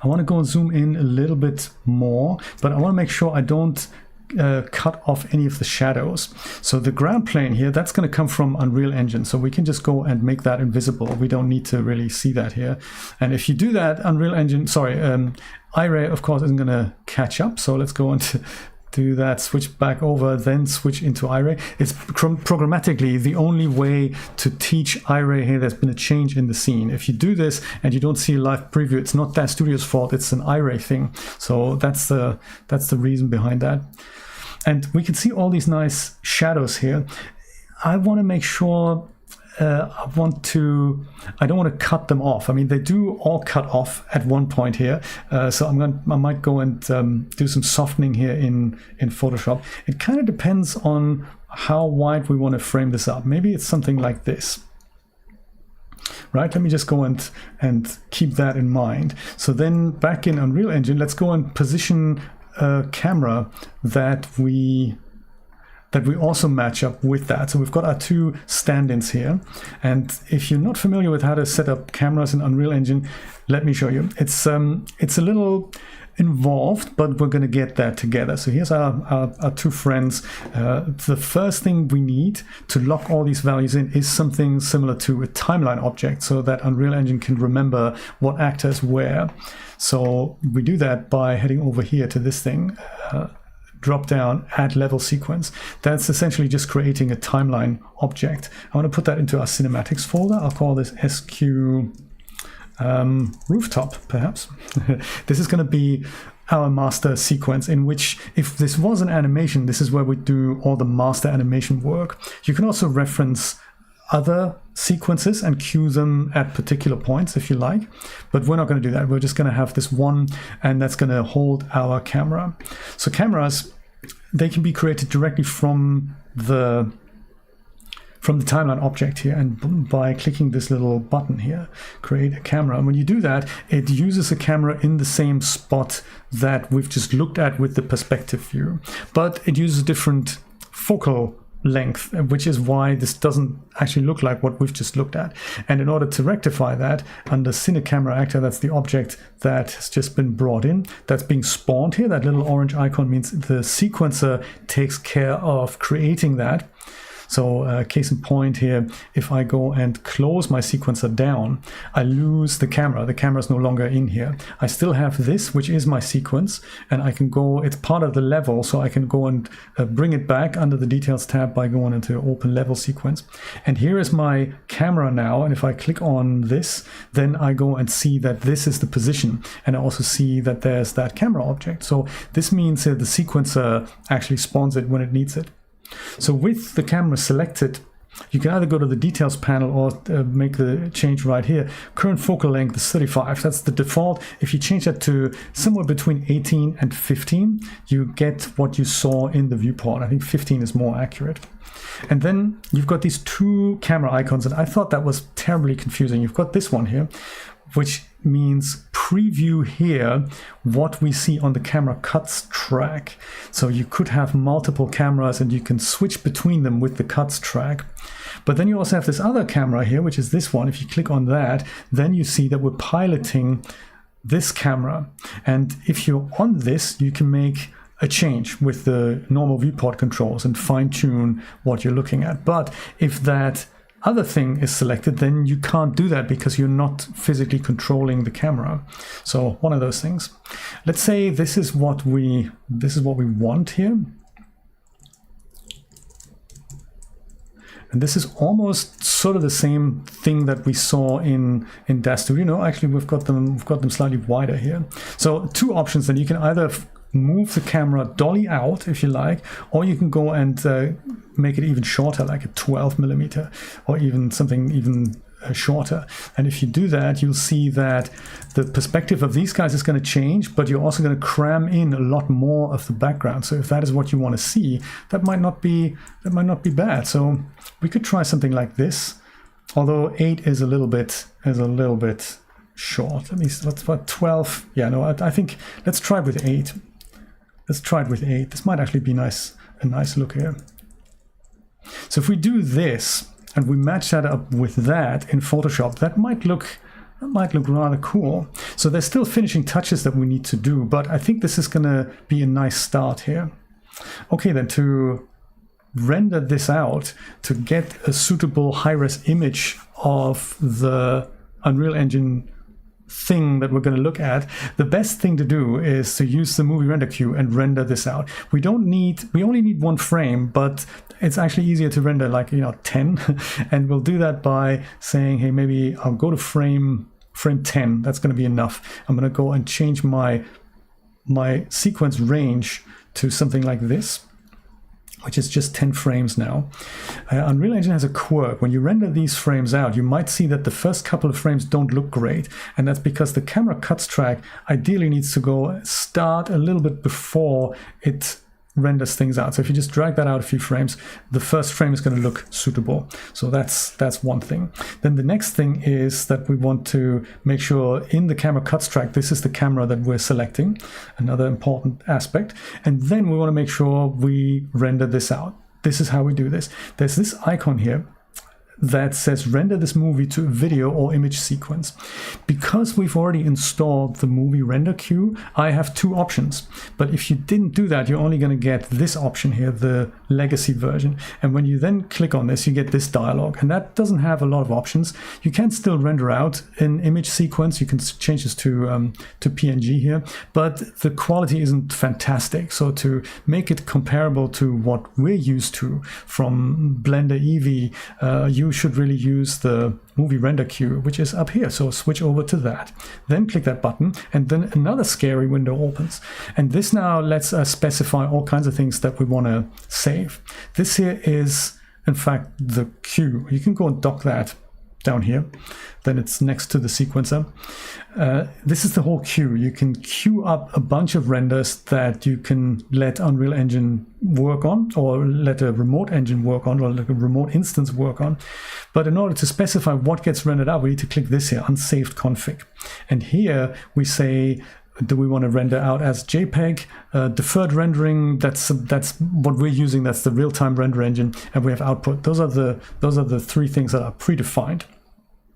I want to go and zoom in a little bit more, but I want to make sure I don't cut off any of the shadows. So the ground plane here, that's going to come from Unreal Engine, so we can just go and make that invisible. We don't need to really see that here. And if you do that, Iray of course isn't going to catch up. So let's go and do that, switch back over, then switch into Iray. It's programmatically the only way to teach Iray here. There's been a change in the scene. If you do this and you don't see a live preview, it's not Daz Studio's fault, it's an Iray thing. So that's the reason behind that. And we can see all these nice shadows here. I want to make sure I don't want to cut them off. I mean, they do all cut off at one point here. So I might go and do some softening here in Photoshop. It kind of depends on how wide we want to frame this up. Maybe it's something like this. Right, let me just go and keep that in mind. So then back in Unreal Engine, let's go and position a camera that we also match up with that. So we've got our two stand-ins here. And if you're not familiar with how to set up cameras in Unreal Engine, let me show you. It's a little involved, but we're going to get that together. So here's our two friends. The first thing we need to lock all these values in is something similar to a timeline object, so that Unreal Engine can remember what actors where. So we do that by heading over here to this thing, drop down, add level sequence. That's essentially just creating a timeline object. I want to put that into our cinematics folder. I'll call this SQ rooftop, perhaps. This is going to be our master sequence, in which, if this was an animation, this is where we do all the master animation work. You can also reference other sequences and cue them at particular points if you like, but we're not going to do that. We're just going to have this one, and that's going to hold our camera. So cameras, they can be created directly from the timeline object here, and by clicking this little button here, create a camera. And when you do that, it uses a camera in the same spot that we've just looked at with the perspective view, but it uses a different focal length, which is why this doesn't actually look like what we've just looked at. And in order to rectify that, under Cine Camera Actor, that's the object that has just been brought in, that's being spawned here. That little orange icon means the sequencer takes care of creating that. So case in point here, if I go and close my sequencer down, I lose the camera. The camera is no longer in here. I still have this, which is my sequence, and I can go, it's part of the level, so I can go and bring it back under the details tab by going into open level sequence. And here is my camera now, and if I click on this, then I go and see that this is the position, and I also see that there's that camera object. So this means that the sequencer actually spawns it when it needs it. So with the camera selected, you can either go to the details panel or make the change right here. Current focal length is 35. That's the default. If you change that to somewhere between 18 and 15, you get what you saw in the viewport. I think 15 is more accurate. And then you've got these two camera icons, and I thought that was terribly confusing. You've got this one here, which means preview here what we see on the camera cuts track. So you could have multiple cameras and you can switch between them with the cuts track. But then you also have this other camera here, which is this one. If you click on that, then you see that we're piloting this camera. And if you're on this, you can make a change with the normal viewport controls and fine tune what you're looking at. But if that other thing is selected, then you can't do that because you're not physically controlling the camera. So one of those things. Let's say this is what we want here. And this is almost sort of the same thing that we saw in Daz Studio. No, actually we've got them slightly wider here. So two options then. You can either move the camera dolly out if you like, or you can go and make it even shorter, like a 12mm, or even something even shorter. And if you do that, you'll see that the perspective of these guys is going to change, but you're also going to cram in a lot more of the background. So if that is what you want to see, that might not be bad. So we could try something like this, although 8 is a little bit short. At least what's about 12? Yeah, no, I think let's try it with 8. Let's try it with 8. This might actually be a nice look here. So if we do this and we match that up with that in Photoshop, that might look rather cool. So there's still finishing touches that we need to do, but I think this is going to be a nice start here. Okay, then to render this out, to get a suitable high-res image of the Unreal Engine thing that we're going to look at, the best thing to do is to use the movie render queue and render this out. We only need one frame, but it's actually easier to render like 10 and we'll do that by saying, hey, maybe I'll go to frame 10. That's going to be enough. I'm going to go and change my sequence range to something like this, which is just 10 frames now. Unreal Engine has a quirk. When you render these frames out, you might see that the first couple of frames don't look great. And that's because the camera cuts track ideally needs to start a little bit before it renders things out. So if you just drag that out a few frames, the first frame is going to look suitable. So that's one thing. Then the next thing is that we want to make sure in the camera cuts track, this is the camera that we're selecting, another important aspect. And then we want to make sure we render this out. This is how we do this. There's this icon here that says render this movie to a video or image sequence. Because we've already installed the movie render queue, I have two options. But if you didn't do that, you're only going to get this option here, the legacy version. And when you then click on this, you get this dialog. And that doesn't have a lot of options. You can still render out an image sequence. You can change this to PNG here, but the quality isn't fantastic. So to make it comparable to what we're used to from Blender Eevee, you should really use the movie render queue, which is up here. So switch over to that, then click that button, and then another scary window opens. And this now lets us specify all kinds of things that we want to save. This here is, in fact, the queue. You can go and dock that down here. Then it's next to the sequencer. This is the whole queue. You can queue up a bunch of renders that you can let Unreal Engine work on, or let a remote engine work on, or like a remote instance work on. But in order to specify what gets rendered out, we need to click this here, unsaved config. And here we say, do we want to render out as JPEG? Deferred rendering, that's what we're using. That's the real-time render engine. And we have output. Those are the three things that are predefined.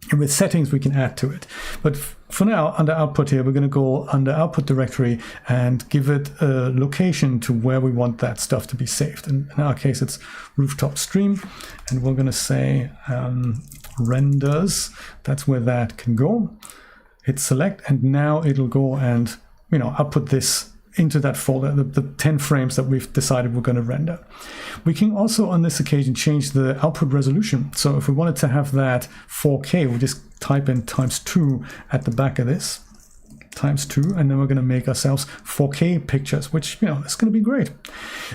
And with settings, we can add to it. But for now, under output here, we're going to go under output directory and give it a location to where we want that stuff to be saved. And in our case, it's rooftop stream. And we're going to say renders. That's where that can go. Hit select, and now it'll go and output this into that folder, the 10 frames that we've decided we're going to render. We can also on this occasion change the output resolution. So if we wanted to have that 4K, we just type in ×2 at the back of this, ×2, and then we're going to make ourselves 4K pictures, which it's going to be great.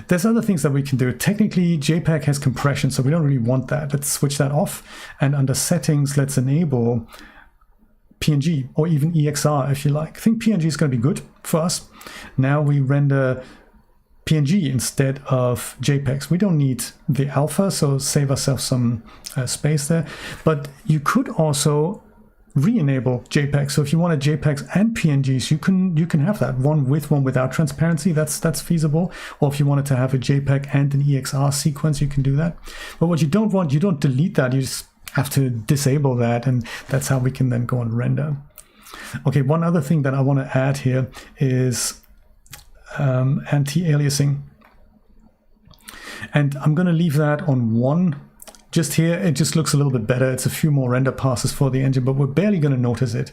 There's other things that we can do. Technically, JPEG has compression, so we don't really want that. Let's switch that off, and under settings, let's enable PNG or even EXR if you like. I think PNG is going to be good for us. Now we render PNG instead of JPEGs. We don't need the alpha, so save ourselves some space there. But you could also re-enable JPEG. So if you wanted JPEGs and PNGs, you can have that, one with, one without transparency. That's feasible. Or if you wanted to have a JPEG and an EXR sequence, you can do that. But what you don't want, you don't delete that. You just have to disable that, and that's how we can then go and render. Okay, one other thing that I want to add here is anti-aliasing. And I'm going to leave that on 1. Just here, it just looks a little bit better. It's a few more render passes for the engine, but we're barely going to notice it.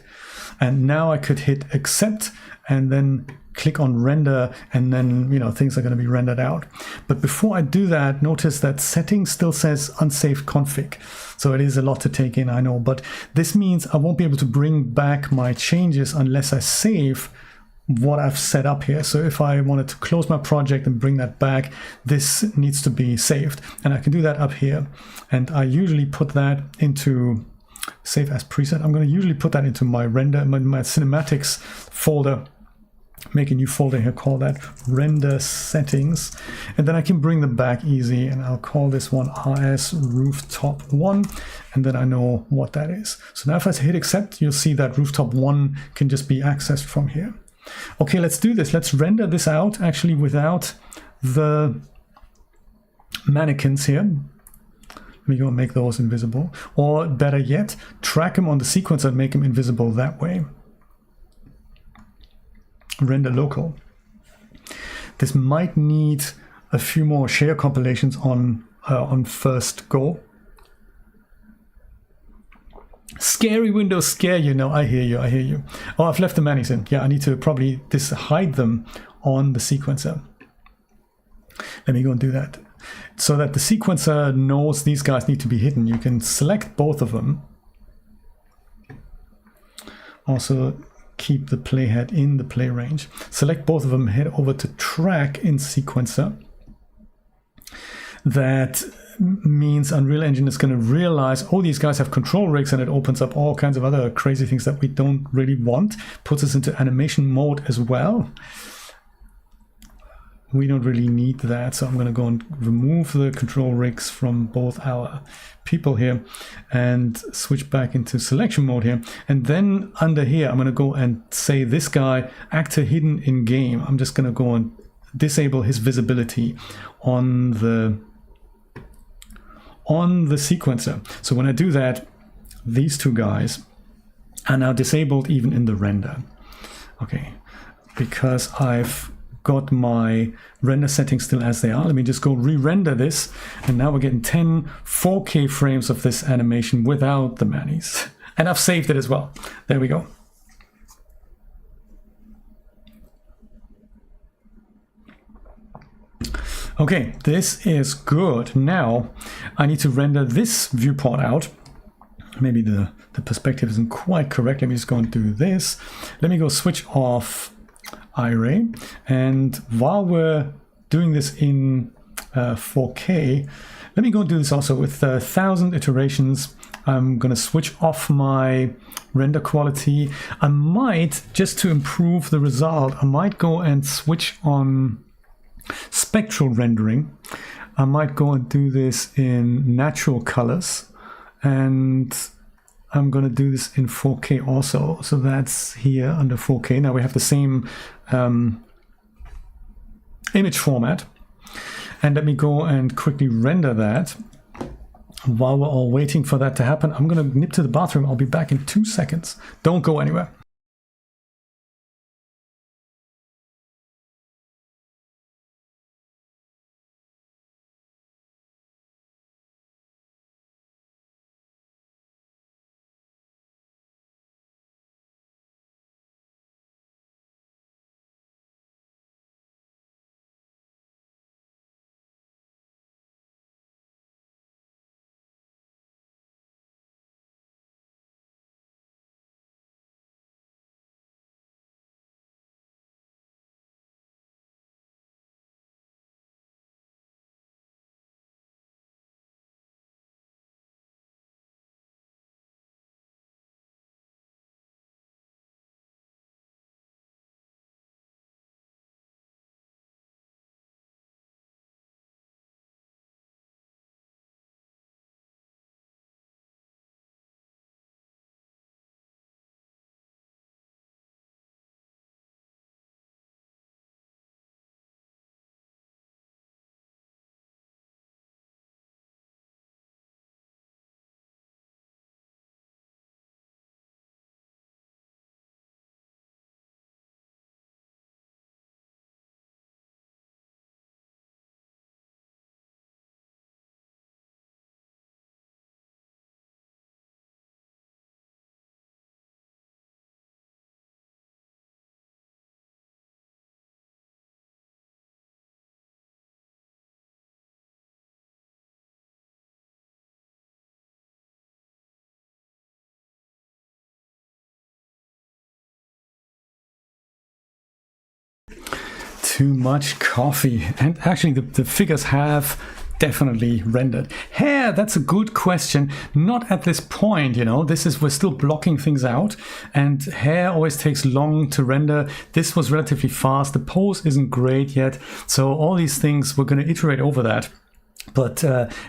And now I could hit accept and then click on render, and then, you know, things are going to be rendered out. But before I do that, notice that settings still says unsafe config. So it is a lot to take in, I know, but this means I won't be able to bring back my changes unless I save what I've set up here. So if I wanted to close my project and bring that back, this needs to be saved, and I can do that up here. And I usually put that into save as preset. I'm going to usually put that into my render, my cinematics folder. Make a new folder here, call that render settings, and then I can bring them back easy, and I'll call this one RS rooftop 1, and then I know what that is. So now if I hit accept, you'll see that rooftop 1 can just be accessed from here. Okay, let's do this. Let's render this out actually without the mannequins here. Let me go and make those invisible, or better yet, track them on the sequencer and make them invisible that way. Render local. This might need a few more share compilations on first go. Scary Windows scare you. No, I hear you, I hear you. Oh, I've left the manis in. Yeah, I need to probably hide them on the sequencer. Let me go and do that. So that the sequencer knows these guys need to be hidden. You can select both of them. Also keep the playhead in the play range. Select both of them, head over to track in sequencer. That means Unreal Engine is going to realize, oh, these guys have control rigs, and it opens up all kinds of other crazy things that we don't really want. Puts us into animation mode as well. We don't really need that, so I'm going to go and remove the control rigs from both our people here and switch back into selection mode here. And then under here, I'm going to go and say this guy, actor hidden in game. I'm just going to go and disable his visibility on the sequencer. So when I do that, these two guys are now disabled even in the render. Okay, because I've got my render settings still as they are. Let me just go re-render this, and now we're getting 10 4K frames of this animation without the manis. And I've saved it as well. There we go. Okay, this is good. Now I need to render this viewport out. Maybe the perspective isn't quite correct. Let me just go and do this. Let me go switch off iRay, and while we're doing this in 4K, let me go and do this also with 1,000 iterations. I'm going to switch off my render quality. I might, just to improve the result, I might go and switch on spectral rendering. I might go and do this in natural colors, and I'm going to do this in 4K also. So that's here under 4K. Now we have the same image format. And let me go and quickly render that. While we're all waiting for that to happen, I'm going to nip to the bathroom. I'll be back in 2 seconds. Don't go anywhere. too much coffee. And actually the figures have definitely rendered. Hair, that's a good question. Not at this point, you know. We're still blocking things out, and hair always takes long to render. This was relatively fast. The pose isn't great yet. So all these things, we're going to iterate over that. But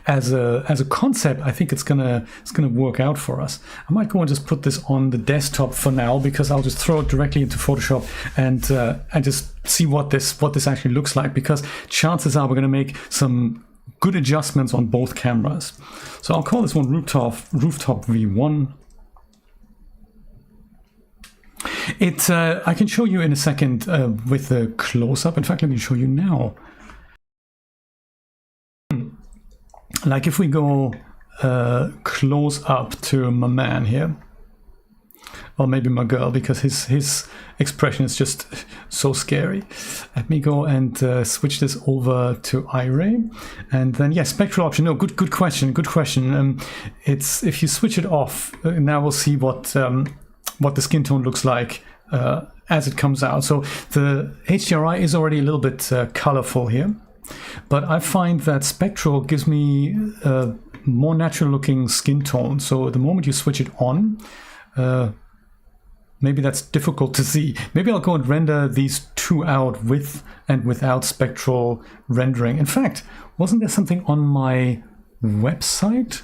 as a concept, I think it's gonna work out for us. I might go and just put this on the desktop for now, because I'll just throw it directly into Photoshop and just see what this actually looks like, because chances are we're gonna make some good adjustments on both cameras. So I'll call this one rooftop V1. I can show you in a second with the close-up. In fact, let me show you now. Like if we go close up to my man here, or maybe my girl, because his expression is just so scary. Let me go and switch this over to Iray, and then spectral option. No, good question. It's if you switch it off, now we'll see what the skin tone looks like as it comes out. So the HDRI is already a little bit colorful here. But I find that spectral gives me a more natural looking skin tone. So the moment you switch it on, maybe that's difficult to see. Maybe I'll go and render these two out with and without spectral rendering. In fact, wasn't there something on my website?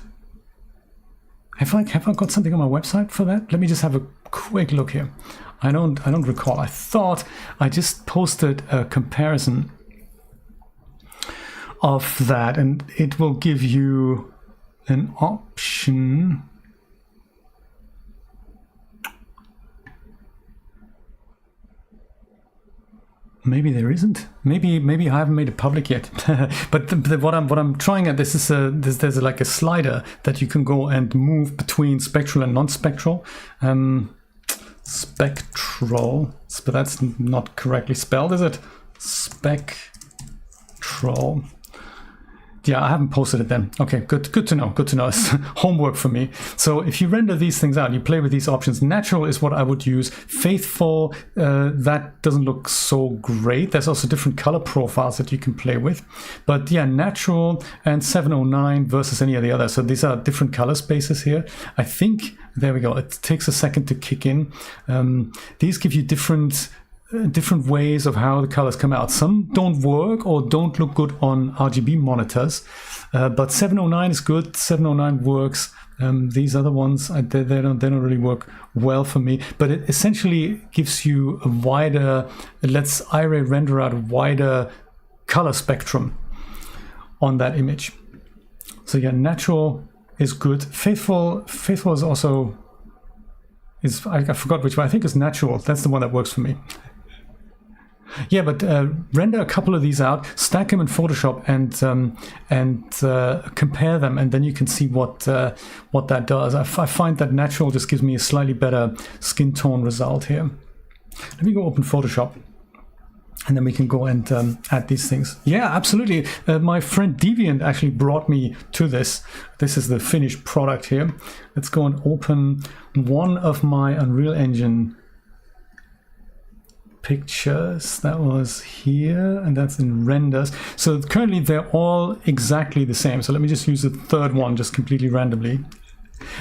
Have I got something on my website for that? Let me just have a quick look here. I don't recall. I thought I just posted a comparison of that, and it will give you an option. Maybe there isn't. Maybe I haven't made it public yet. But what I'm trying at this is there's like a slider that you can go and move between spectral and non-spectral. Spectral, but that's not correctly spelled, is it? Spectral. Yeah, I haven't posted it then. Okay, good to know. It's homework for me. So if you render these things out, you play with these options. Natural is what I would use. Faithful, that doesn't look so great. There's also different color profiles that you can play with. But yeah, natural and 709 versus any of the others. So these are different color spaces here. I think, there we go. It takes a second to kick in. These give you different ways of how the colors come out. Some don't work or don't look good on RGB monitors, but 709 is good. 709 works. These other ones, they don't really work well for me, but it essentially gives you a wider, lets Iray render out a wider color spectrum on that image. So yeah, natural is good. Faithful is also, I forgot which one. I think it's natural. That's the one that works for me. Yeah, but render a couple of these out, stack them in Photoshop, and compare them, and then you can see what that does. I find that natural just gives me a slightly better skin tone result here. Let me go open Photoshop, and then we can go and add these things. Yeah, absolutely. My friend Deviant actually brought me to this. This is the finished product here. Let's go and open one of my Unreal Engine pictures. That was here, and that's in renders. So currently they're all exactly the same. So let me just use the third one just completely randomly.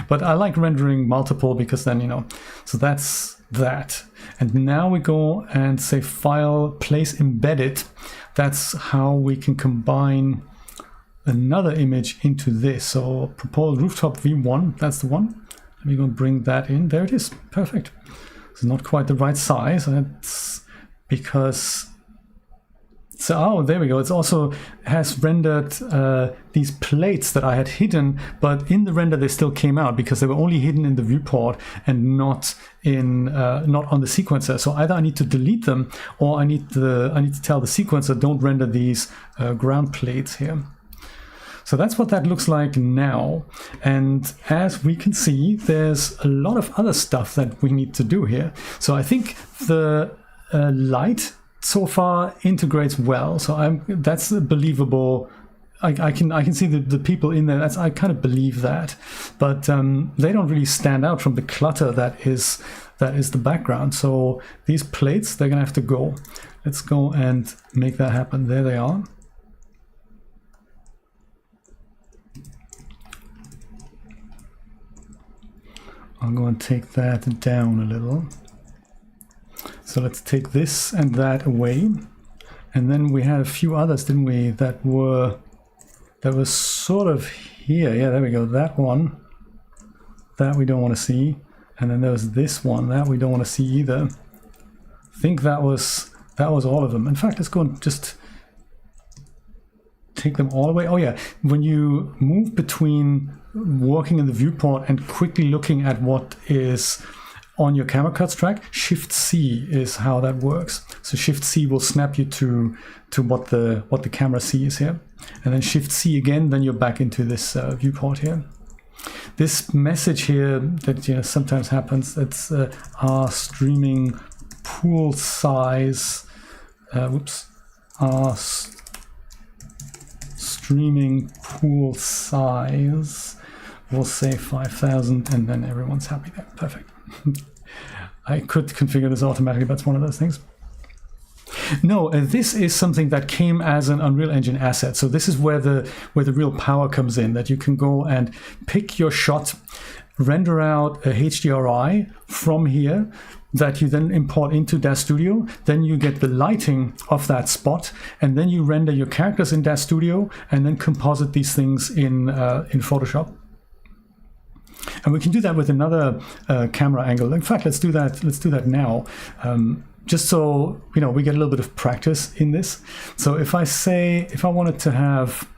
But I like rendering multiple because then, you know, so that's that. And now we go and say file, place embedded. That's how we can combine another image into this. So proposed rooftop V1, that's the one. Let me go and bring that in. There it is. Perfect. It's not quite the right size. That's because, so, oh, there we go. It also has rendered these plates that I had hidden, but in the render they still came out because they were only hidden in the viewport and not in not on the sequencer. So either I need to delete them, or I need to tell the sequencer don't render these ground plates here. So that's what that looks like now. And as we can see, there's a lot of other stuff that we need to do here. So I think the light so far integrates well. So that's believable. I can see the people in there. I kind of believe that, but they don't really stand out from the clutter that is that is the background. So these plates, they're gonna have to go. Let's go and make that happen. There they are. I'll go and take that down a little. So let's take this and that away. And then we had a few others, didn't we, that were sort of here. Yeah, there we go. That one, that we don't want to see. And then there was this one that we don't want to see either. I think that was all of them. In fact, let's go and just take them all away. Oh yeah, when you move between working in the viewport and quickly looking at what is on your camera cuts track, Shift C is how that works. So Shift C will snap you to what the camera sees here, and then Shift C again, then you're back into this viewport here. This message here that sometimes happens, it's our streaming pool size. Our streaming pool size, we'll say 5,000, and then everyone's happy there. Perfect. I could configure this automatically, but it's one of those things. No, this is something that came as an Unreal Engine asset. So this is where the real power comes in, that you can go and pick your shot, render out a HDRI from here that you then import into Daz Studio. Then you get the lighting of that spot, and then you render your characters in Daz Studio and then composite these things in Photoshop. And we can do that with another camera angle. In fact, let's do that. Let's do that now, just so we get a little bit of practice in this. So if I wanted to have,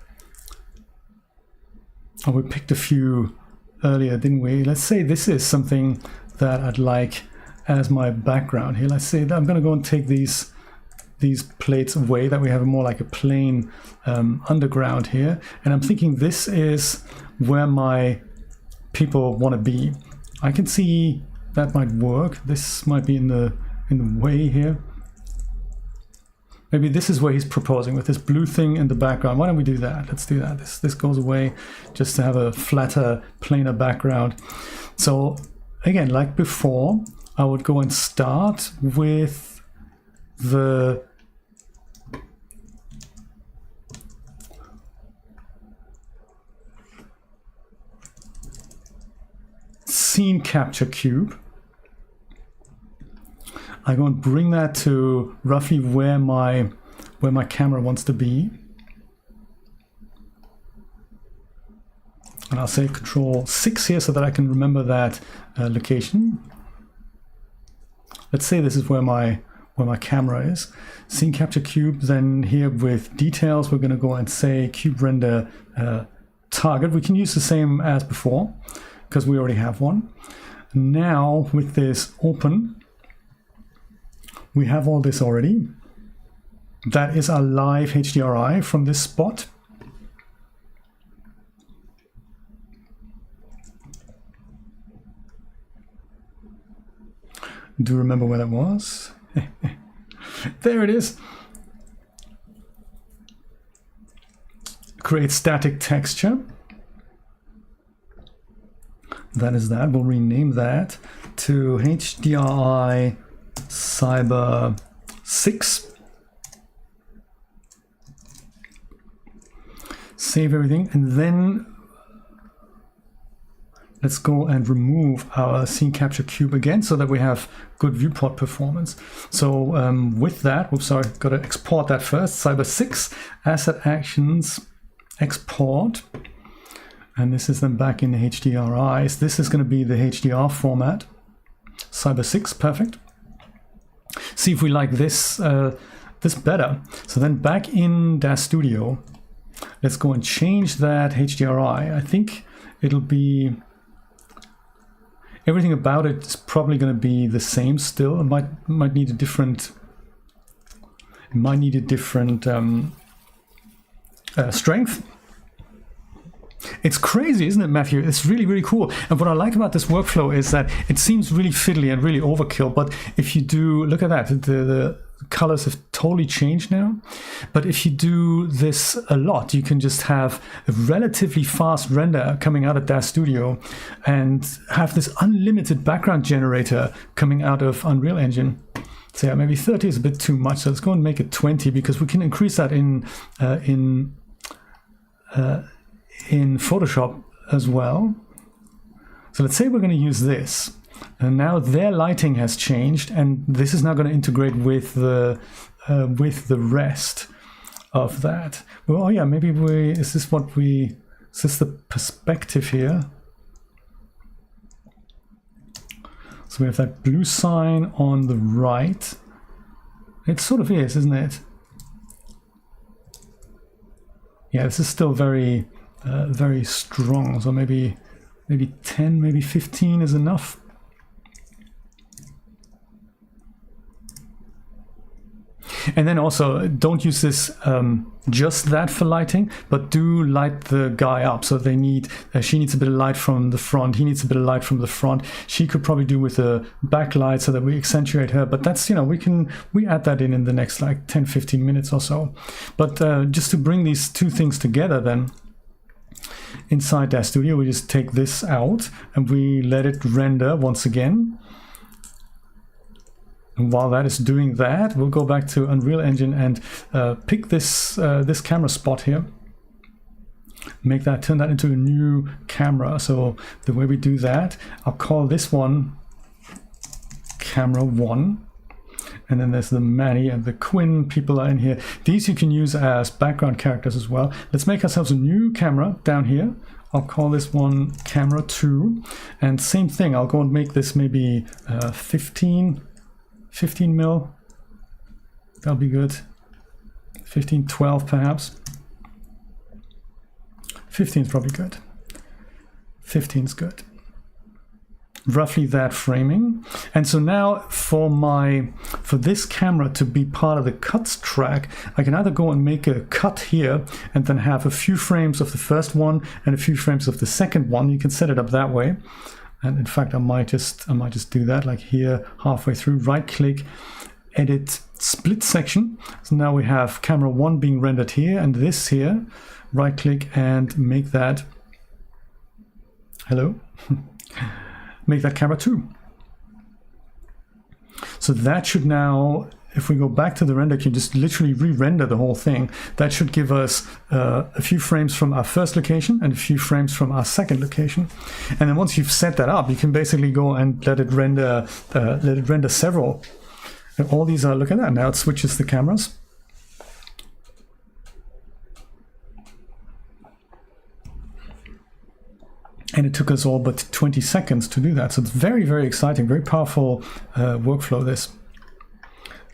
we picked a few earlier, didn't we? Let's say this is something that I'd like as my background here. Let's say that I'm going to go and take these plates away, that we have more like a plain underground here. And I'm thinking this is where my people want to be. I can see that might work. This might be in the way here. Maybe this is where he's proposing with this blue thing in the background. Why don't we do that? Let's do that. This goes away just to have a flatter, plainer background. So again, like before, I would go and start with the scene capture cube. I go and bring that to roughly where my camera wants to be. And I'll say Control 6 here so that I can remember that location. Let's say this is where my camera is. Scene capture cube, then here with details, we're going to go and say cube render target. We can use the same as before because we already have one. Now with this open, we have all this already. That is our live HDRI from this spot. Do you remember where that was? There it is. Create static texture. That is that. We'll rename that to HDRI Cyber 6. Save everything, and then let's go and remove our scene capture cube again so that we have good viewport performance. So with that, whoops, sorry, got to export that first. Cyber 6, Asset Actions, Export. And this is then back in the HDRIs. This is going to be the HDR format. Cyber 6, perfect. See if we like this this better. So then back in Daz Studio, let's go and change that HDRI. I think it'll be, everything about it is probably going to be the same still. It might need a different, strength. It's crazy, isn't it, Matthew? It's really, really cool. And what I like about this workflow is that it seems really fiddly and really overkill. But if you do, look at that, the colors have totally changed now. But if you do this a lot, you can just have a relatively fast render coming out of Daz Studio and have this unlimited background generator coming out of Unreal Engine. So yeah, maybe 30 is a bit too much. So let's go and make it 20, because we can increase that in Photoshop as well. So let's say we're going to use this. And now their lighting has changed, and this is now going to integrate with the rest of that. Well, oh yeah, maybe is this the perspective here? So we have that blue sign on the right. It sort of is, isn't it? Yeah, this is still very, very strong. So maybe 10, maybe 15 is enough. And then also, don't use this just that for lighting, but do light the guy up. So they need, she needs a bit of light from the front, he needs a bit of light from the front. She could probably do with a backlight so that we accentuate her. But that's, you know, we add that in the next like 10-15 minutes or so. But just to bring these two things together then, inside Daz Studio, we just take this out and we let it render once again. And while that is doing that, we'll go back to Unreal Engine and pick this camera spot here. Turn that into a new camera. So the way we do that, I'll call this one Camera 1. And then there's the Manny and the Quinn people are in here. These you can use as background characters as well. Let's make ourselves a new camera down here. I'll call this one Camera 2. And same thing, I'll go and make this maybe 15 mil. That'll be good. 15, 12 perhaps. 15 is probably good. 15 is good. Roughly that framing. And so now for this camera to be part of the cuts track, I can either go and make a cut here and then have a few frames of the first one and a few frames of the second one. You can set it up that way. And in fact, I might just do that, like here, halfway through, right click, edit split section. So now we have camera 1 being rendered here and this here. Right click and make that, hello, make that camera 2. So that should now, if we go back to the render queue, just literally re-render the whole thing. That should give us a few frames from our first location and a few frames from our second location. And then once you've set that up, you can basically go and let it render several. And all these are, look at that, now it switches the cameras. And it took us all but 20 seconds to do that. So it's very, very exciting, very powerful workflow, this.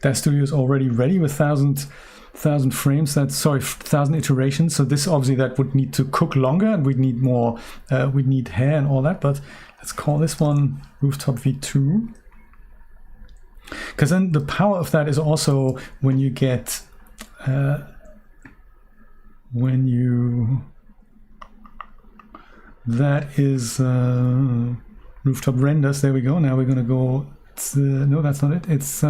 Daz Studio is already ready with 1,000 frames. That's, sorry, 1,000 iterations. So this obviously that would need to cook longer, and we'd need more. We'd need hair and all that. But let's call this one Rooftop V2, because then the power of that is also when you get that is rooftop renders. There we go. Now we're going to go. No, that's not it. It's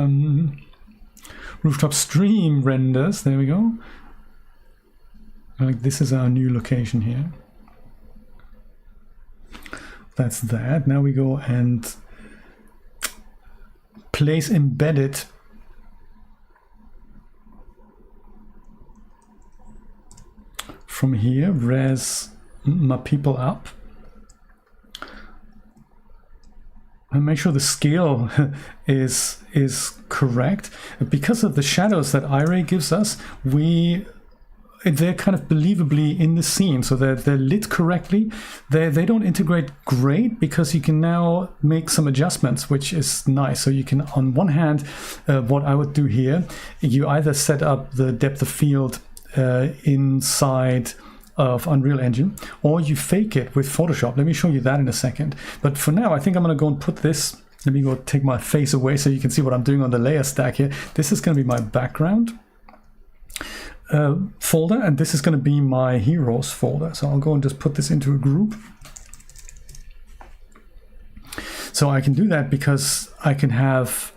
rooftop stream renders. There we go. Like this is our new location here. That's that. Now we go and place embedded. From here, res my people up. And make sure the scale is correct. Because of the shadows that iRay gives us, they're kind of believably in the scene, so they're lit correctly. They don't integrate great because you can now make some adjustments, which is nice. So you can, on one hand, what I would do here, you either set up the depth of field inside of Unreal Engine, or you fake it with Photoshop. Let me show you that in a second. But for now, I think I'm going to go and put this. Let me go take my face away so you can see what I'm doing on the layer stack here. This is going to be my background folder, and this is going to be my heroes folder. So I'll go and just put this into a group. So I can do that because I can have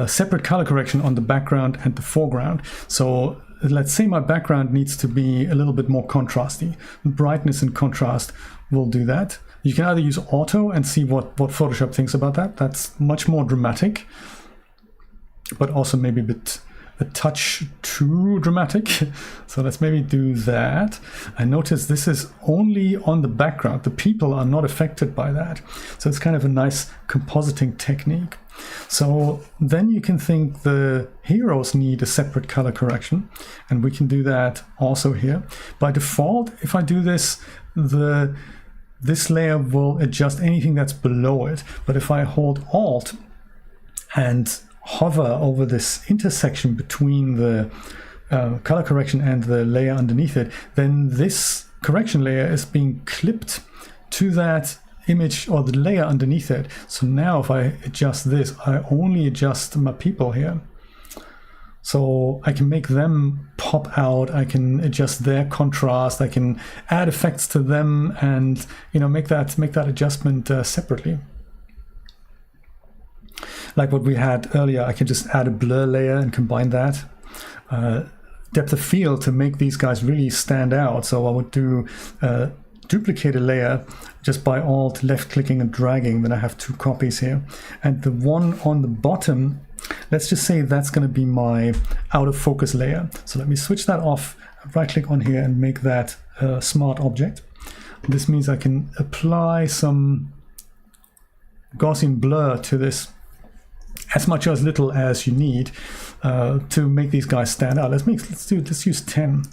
separate color correction on the background and the foreground. So let's say my background needs to be a little bit more contrasty. Brightness and contrast will do that. You can either use auto and see what Photoshop thinks about that. That's much more dramatic, but also maybe a touch too dramatic. So let's maybe do that. I notice this is only on the background. The people are not affected by that. So it's kind of a nice compositing technique. So then you can think the heroes need a separate color correction, and we can do that also here. By default, if I do this, this layer will adjust anything that's below it. But if I hold Alt and hover over this intersection between the color correction and the layer underneath it, then this correction layer is being clipped to that image or the layer underneath it. So now if I adjust this, I only adjust my people here. So I can make them pop out, I can adjust their contrast, I can add effects to them, and make that adjustment separately. Like what we had earlier, I can just add a blur layer and combine that. Depth of field to make these guys really stand out. So I would do duplicate a layer just by Alt left clicking and dragging. Then I have two copies here. And the one on the bottom, let's just say that's going to be my out of focus layer. So let me switch that off, right click on here and make that a smart object. This means I can apply some Gaussian blur to this, as much or as little as you need to make these guys stand out. Let's use 10.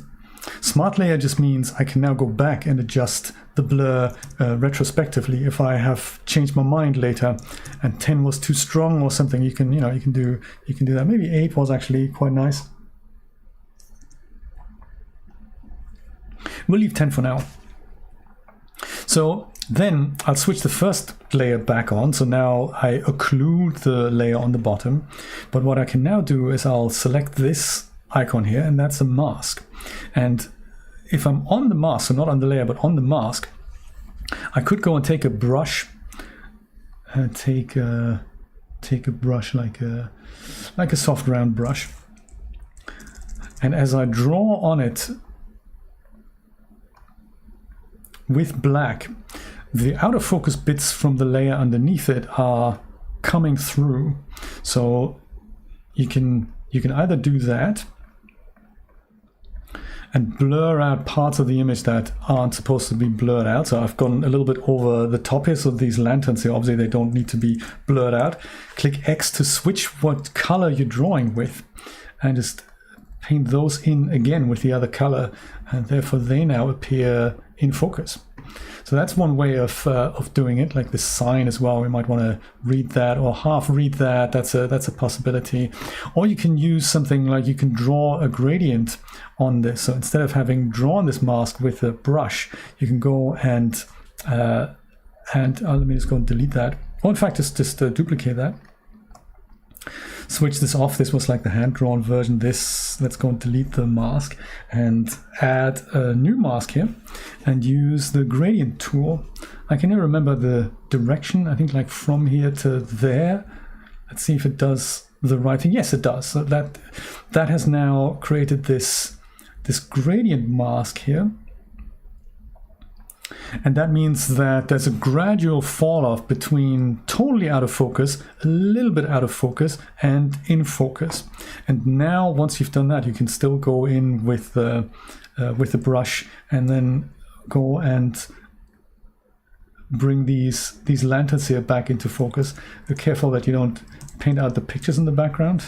Smart layer just means I can now go back and adjust the blur retrospectively if I have changed my mind later and 10 was too strong or something. You can do that. Maybe 8 was actually quite nice. We'll leave 10 for now. So then I'll switch the first layer back on. So now I occlude the layer on the bottom. But what I can now do is I'll select this icon here, and that's a mask. And if I'm on the mask, so not on the layer, but on the mask, I could go and take a brush and take a brush like a soft round brush. And as I draw on it with black, the out of focus bits from the layer underneath it are coming through. So you can either do that and blur out parts of the image that aren't supposed to be blurred out. So I've gone a little bit over the top here. So these lanterns here, obviously they don't need to be blurred out. Click X to switch what color you're drawing with, and just paint those in again with the other color, and therefore they now appear in focus. So that's one way of doing it. Like this sign as well, we might want to read that or half read that. That's a possibility. Or you can use something like, you can draw a gradient on this. So instead of having drawn this mask with a brush, you can go and let me just go and delete that. Or in fact, just duplicate that. Switch this off. This was like the hand-drawn version. Let's go and delete the mask and add a new mask here and use the gradient tool. I can never remember the direction. I think like from here to there. Let's see if it does the right thing. Yes, it does. So that has now created this gradient mask here. And that means that there's a gradual fall off between totally out of focus, a little bit out of focus, and in focus. And now once you've done that, you can still go in with the brush and then go and bring these lanterns here back into focus. Be careful that you don't paint out the pictures in the background.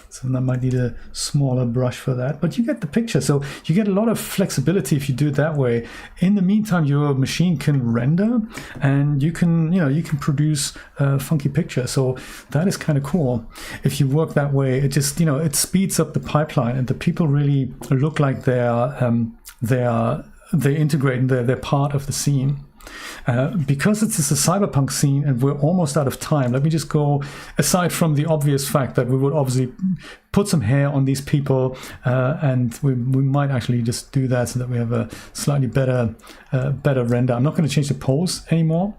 So I might need a smaller brush for that, but you get the picture. So you get a lot of flexibility if you do it that way. In the meantime, your machine can render, and you can produce a funky picture. So that is kind of cool. If you work that way, it just it speeds up the pipeline, and the people really look like they're integrating. They're part of the scene. Because it's a cyberpunk scene and we're almost out of time, let me just go, aside from the obvious fact that we would obviously put some hair on these people, and we might actually just do that so that we have a slightly better render. I'm not going to change the pose anymore.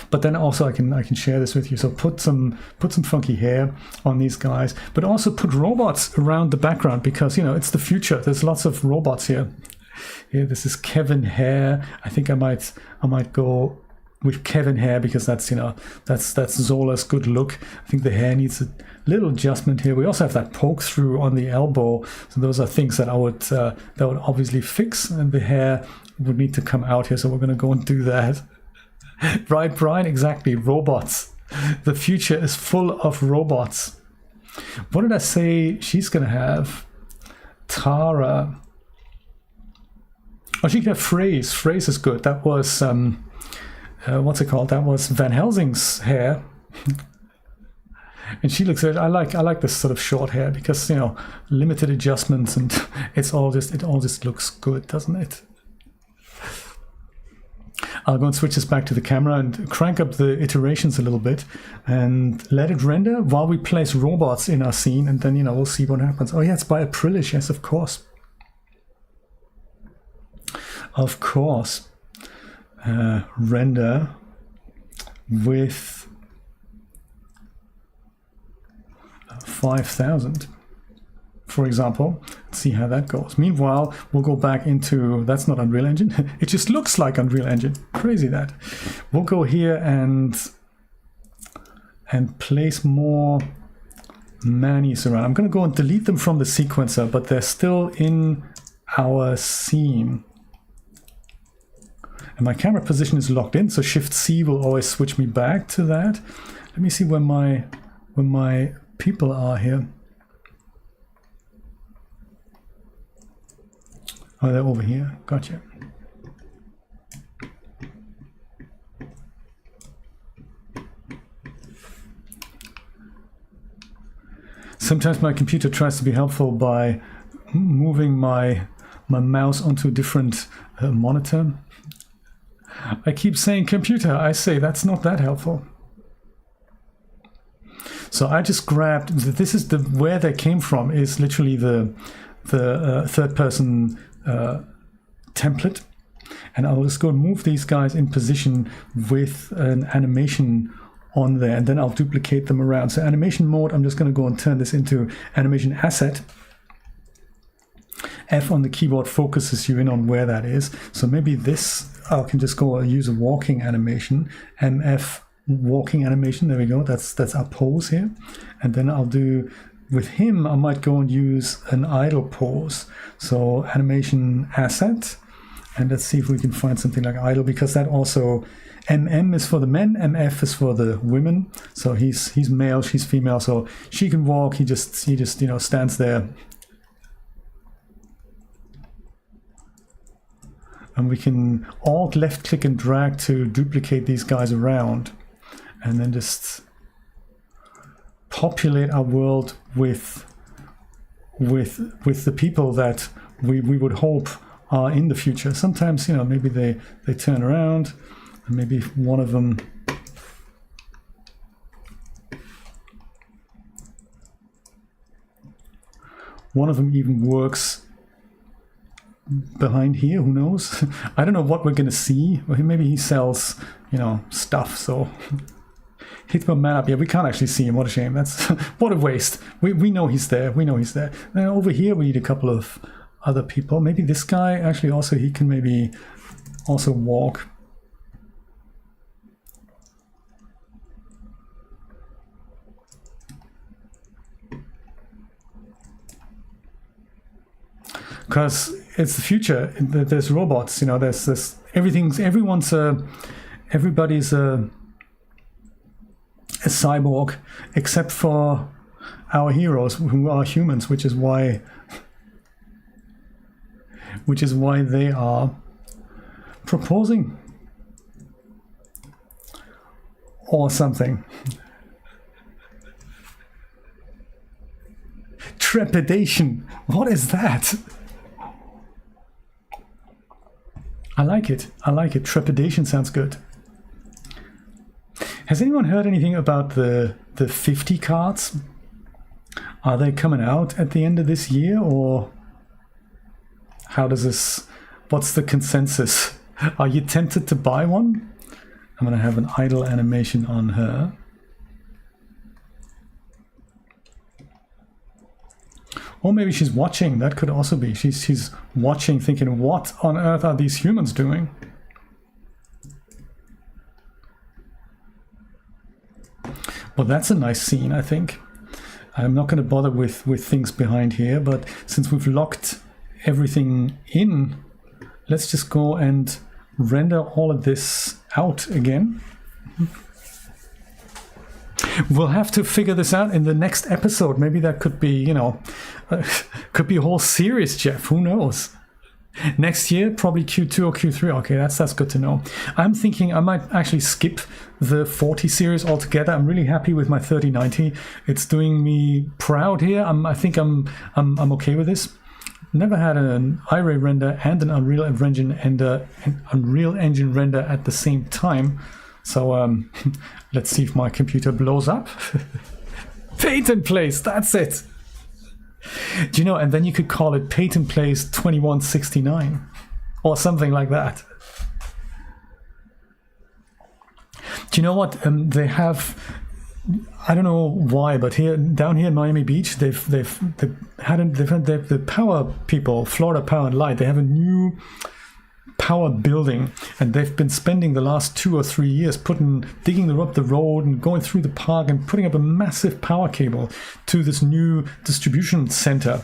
But then also I can share this with you. So put some funky hair on these guys, but also put robots around the background, because it's the future. There's lots of robots here. Here, this is Kevin hair. I think I might go with Kevin hair, because that's Xola's good look. I think the hair needs a little adjustment here. We also have that poke through on the elbow. So those are things that I would obviously fix, and the hair would need to come out here. So we're going to go and do that. Right, Brian, exactly. Robots. The future is full of robots. What did I say she's going to have? Tara. Oh, she can have Phrase. Phrase is good. That was, what's it called? That was Van Helsing's hair. And she looks at, I like this sort of short hair, because, limited adjustments, and it all just looks good, doesn't it? I'll go and switch this back to the camera and crank up the iterations a little bit and let it render while we place robots in our scene, and then, we'll see what happens. Oh yeah, it's by Aprilish, yes, of course. Of course. Render with 5,000. For example, let's see how that goes. Meanwhile, we'll go back into, that's not Unreal Engine. It just looks like Unreal Engine. Crazy that. We'll go here and place more manis around. I'm going to go and delete them from the sequencer, but they're still in our scene. And my camera position is locked in, so Shift-C will always switch me back to that. Let me see where my people are here. Oh, they're over here. Gotcha. Sometimes my computer tries to be helpful by moving my mouse onto a different monitor. I keep saying computer. I say that's not that helpful. So I just grabbed, this is where they came from, is literally the third person template, and I'll just go and move these guys in position with an animation on there, and then I'll duplicate them around. So animation mode, I'm just going to go and turn this into animation asset. F on the keyboard focuses you in on where that is. So maybe this, I can just go and use a walking animation, MF walking animation. There we go. That's our pose here. And then I'll do, with him, I might go and use an idle pose. So animation asset, and let's see if we can find something like idle, because that also, MM is for the men, MF is for the women. So he's male, she's female, so she can walk. He just stands there. And we can alt left click and drag to duplicate these guys around, and then just populate our world with the people that we would hope are in the future. Sometimes, maybe they turn around, and maybe one of them even works behind here. Who knows? I don't know what we're gonna see. Maybe he sells, stuff. So hit my man up. Yeah, we can't actually see him. What a shame. That's what a waste. We know he's there. We know he's there. Then over here we need a couple of other people. Maybe this guy actually also, he can maybe also walk. Because it's the future. There's robots, there's this, everybody's a cyborg, except for our heroes, who are humans, which is why they are proposing or something. Trepidation. What is that? I like it. Trepidation sounds good. Has anyone heard anything about the 50 cards? Are they coming out at the end of this year, or how does this, what's the consensus? Are you tempted to buy one? I'm going to have an idle animation on her. Or maybe she's watching. That could also be. She's watching, thinking, what on earth are these humans doing? Well, that's a nice scene, I think. I'm not going to bother with things behind here, but since we've locked everything in, let's just go and render all of this out again. We'll have to figure this out in the next episode. Maybe that could be, you know, could be a whole series, Jeff. Who knows? Next year, probably Q2 or Q3. Okay, that's good to know. I'm thinking I might actually skip the 40 series altogether. I'm really happy with my 3090. It's doing me proud here. I think I'm okay with this. Never had an iRay render and an Unreal Engine render at the same time. So let's see if my computer blows up. Patent place, that's it. Do you know, and then you could call it Patent Place 2169 or something like that. Do you know what they have? I don't know why, but down here in Miami Beach, they've had the power people, Florida Power and Light. They have a new power building, and they've been spending the last 2 or 3 years digging up the road and going through the park and putting up a massive power cable to this new distribution center.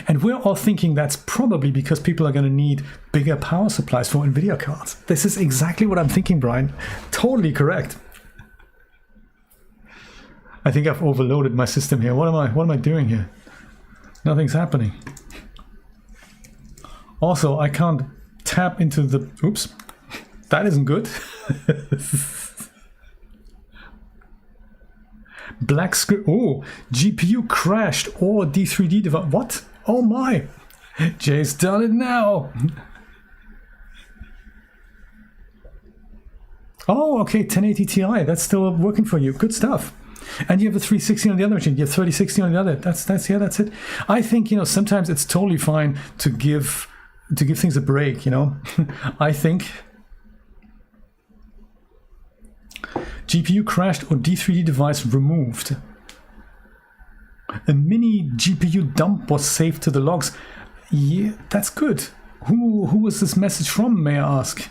And we're all thinking that's probably because people are going to need bigger power supplies for NVIDIA cards. This is exactly what I'm thinking, Brian. Totally correct. I think I've overloaded my system here. What am I doing here? Nothing's happening. Also, I can't tap into the... Oops. That isn't good. Black screen. Oh, GPU crashed or D3D device. What? Oh my. Jay's done it now. Oh, okay. 1080 Ti. That's still working for you. Good stuff. And you have a 360 on the other machine. You have 3060 on the other. That's it. I think, you know, sometimes it's totally fine to give things a break, you know. I think GPU crashed or D3D device removed. A mini GPU dump was saved to the logs. Yeah, that's good. Who was this message from, may I ask?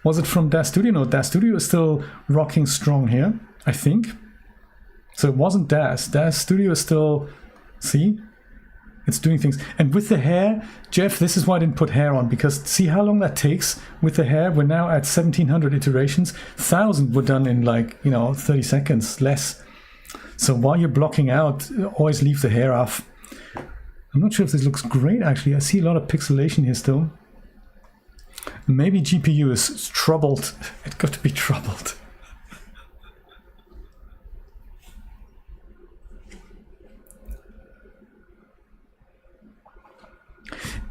Was it from Daz Studio? No, Daz Studio is still rocking strong here, I think. So it wasn't Daz. Daz Studio is still, see? It's doing things. And with the hair, Jeff, this is why I didn't put hair on, because see how long that takes with the hair? We're now at 1700 iterations. 1000 were done in, like, you know, 30 seconds, less. So while you're blocking out, always leave the hair off. I'm not sure if this looks great, actually. I see a lot of pixelation here still. Maybe GPU is troubled. It got to be troubled.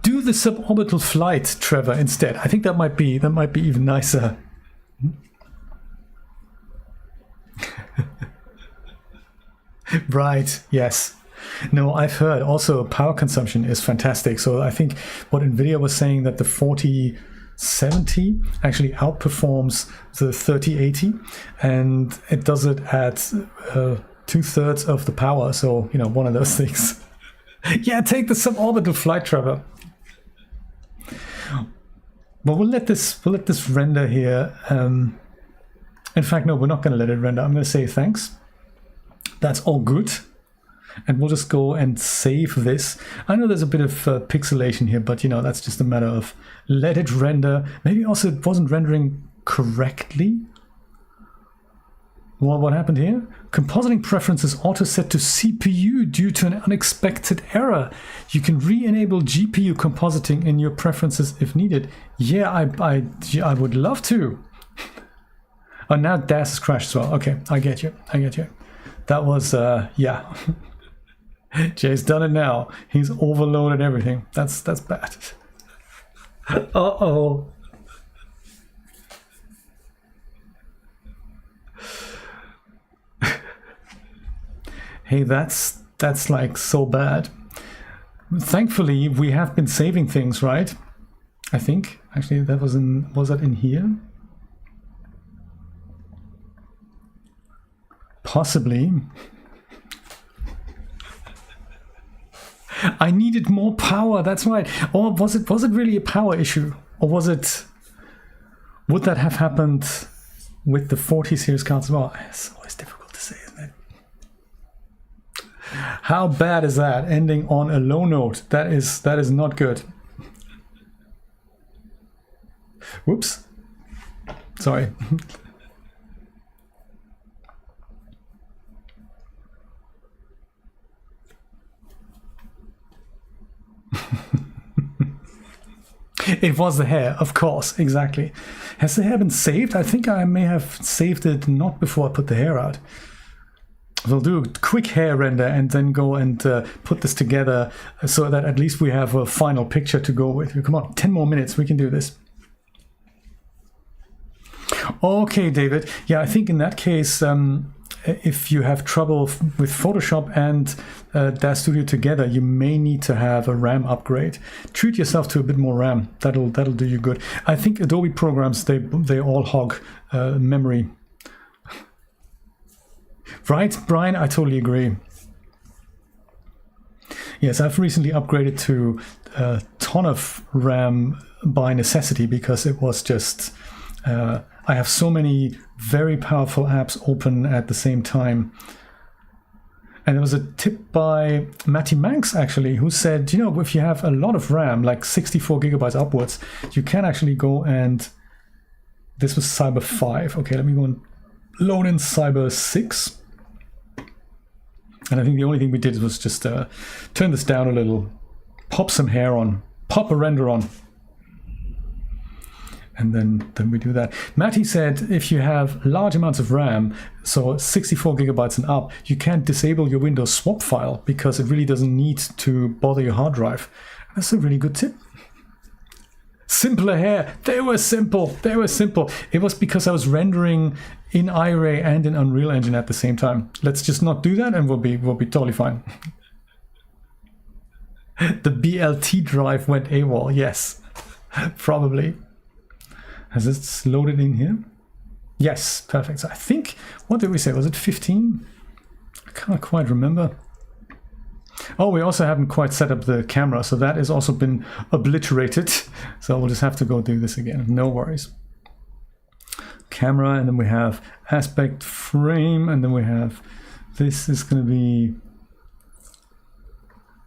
Do the suborbital flight, Trevor, instead. I think that might be even nicer. Right, yes. No, I've heard also power consumption is fantastic. So I think what NVIDIA was saying, that the 4070 actually outperforms the 3080, and it does it at 2/3 of the power. So, you know, one of those things. Yeah, take the suborbital flight, Trevor. Well, we'll let this render here. In fact, no, we're not going to let it render. I'm going to say thanks. That's all good. And we'll just go and save this. I know there's a bit of pixelation here, but, you know, that's just a matter of let it render. Maybe also it wasn't rendering correctly. Well, what happened here? Compositing preferences auto set to CPU due to an unexpected error. You can re-enable GPU compositing in your preferences if needed. Yeah, I would love to. Oh, now Daz has crashed as well. Okay, I get you. That was, yeah. Jay's done it now. He's overloaded everything. That's bad. Uh-oh. Hey, that's like so bad. Thankfully, we have been saving things, right? I think actually that was that in here. Possibly. I needed more power, that's right. Or was it really a power issue? Or would that have happened with the 40 series cards as well? It's always difficult to say, isn't it? How bad is that? Ending on a low note. That is not good. Whoops. Sorry. It was the hair, of course, exactly. Has the hair been saved? I think I may have saved it not before I put the hair out. We'll do a quick hair render and then go and put this together so that at least we have a final picture to go with. Come on, 10 more minutes, we can do this. Okay, David. Yeah, I think in that case, if you have trouble with Photoshop and Daz Studio together, you may need to have a RAM upgrade. Treat yourself to a bit more RAM. That'll do you good. I think Adobe programs, they all hog memory. Right, Brian? I totally agree. Yes, I've recently upgraded to a ton of RAM by necessity because it was just... I have so many very powerful apps open at the same time. And there was a tip by Matty Manx, actually, who said, you know, if you have a lot of RAM, like 64 gigabytes upwards, you can actually go and... This was Cyber 5. Okay, let me go and load in Cyber 6. And I think the only thing we did was just turn this down a little, pop some hair on, pop a render on. And then we do that. Matty said if you have large amounts of RAM, so 64 gigabytes and up, you can't disable your Windows swap file because it really doesn't need to bother your hard drive. That's a really good tip. Simpler hair. They were simple. They were simple. It was because I was rendering in iRay and in Unreal Engine at the same time. Let's just not do that and we'll be totally fine. The BLT drive went AWOL. Yes, probably. Has this loaded in here? Yes, perfect. So I think, what did we say? Was it 15? I can't quite remember. Oh, we also haven't quite set up the camera, so that has also been obliterated. So we'll just have to go do this again. No worries. Camera, and then we have aspect frame, and then we have, this is going to be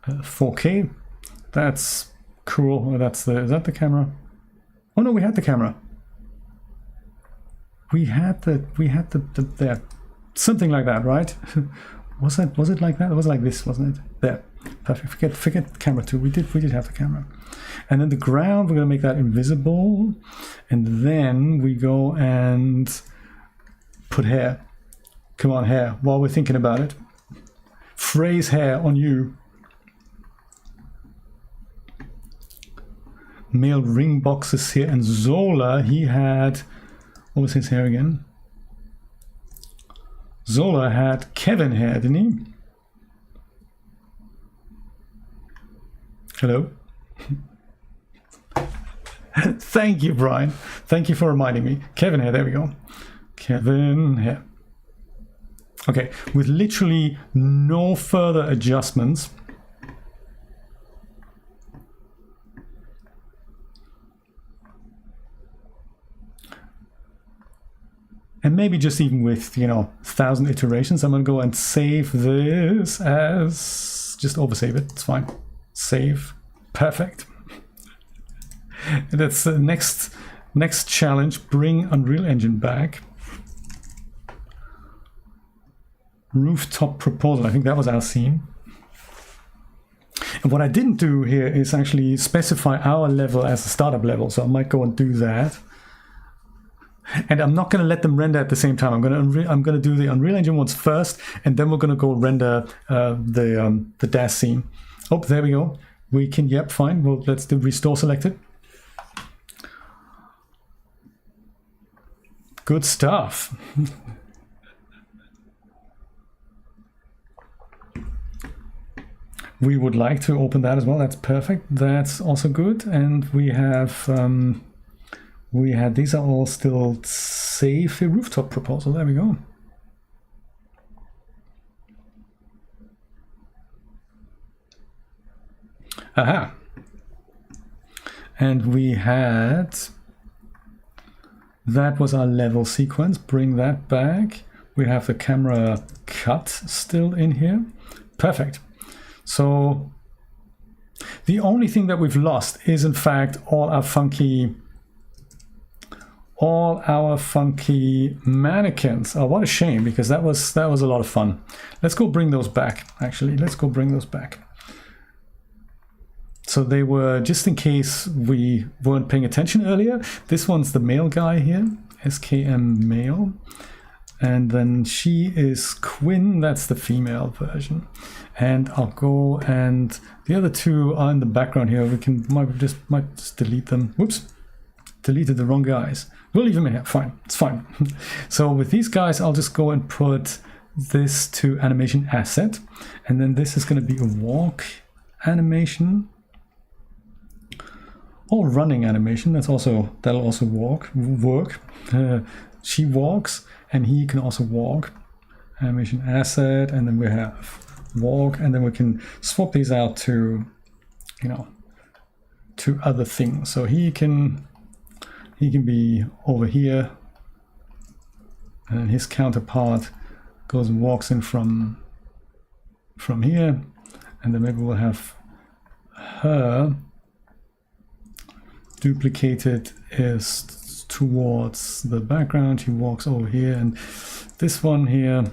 4K. That's cool. Is that the camera? Oh no, we had the camera. We had the there, something like that, right? Was it like that? It was like this, wasn't it? There, perfect. Forget camera 2. We did have the camera, and then the ground we're gonna make that invisible, and then we go and put hair. Come on, hair. While we're thinking about it, phrase hair on you. Male ring boxes here, and Xola, he had, what was his hair again? Xola had Kevin hair, didn't he? Hello? Thank you, Brian. Thank you for reminding me. Kevin hair, there we go. Kevin hair. Okay, with literally no further adjustments. And maybe just even with, 1,000 iterations, I'm going to go and save this as, just oversave it, it's fine. Save, perfect. That's the next challenge, bring Unreal Engine back. Rooftop proposal, I think that was our scene. And what I didn't do here is actually specify our level as a startup level, so I might go and do that. And I'm not going to let them render at the same time. I'm going to do the Unreal Engine ones first, and then we're going to go render the Daz scene. Oh, there we go. We can, yep, fine. Well, let's do restore selected. Good stuff. We would like to open that as well. That's perfect. That's also good. And we have... these are all still save the rooftop proposal. There we go. Aha. And we had, that was our level sequence. Bring that back. We have the camera cut still in here. Perfect. So the only thing that we've lost is in fact all our funky mannequins. Oh, what a shame, because that was a lot of fun. Let's go bring those back. Actually, let's go bring those back. So they were, just in case we weren't paying attention earlier, this one's the male guy here, SKM male. And then she is Quinn, that's the female version. And I'll go, and the other two are in the background here. We can might just delete them. Whoops, deleted the wrong guys. We'll leave them in here, fine, it's fine. So with these guys, I'll just go and put this to animation asset. And then this is gonna be a walk animation. Or running animation, that'll also work. She walks and he can also walk. Animation asset, and then we have walk, and then we can swap these out to, you know, to other things. So he can be over here, and his counterpart goes and walks in from here, and then maybe we'll have her duplicated is towards the background. She walks over here, and this one here,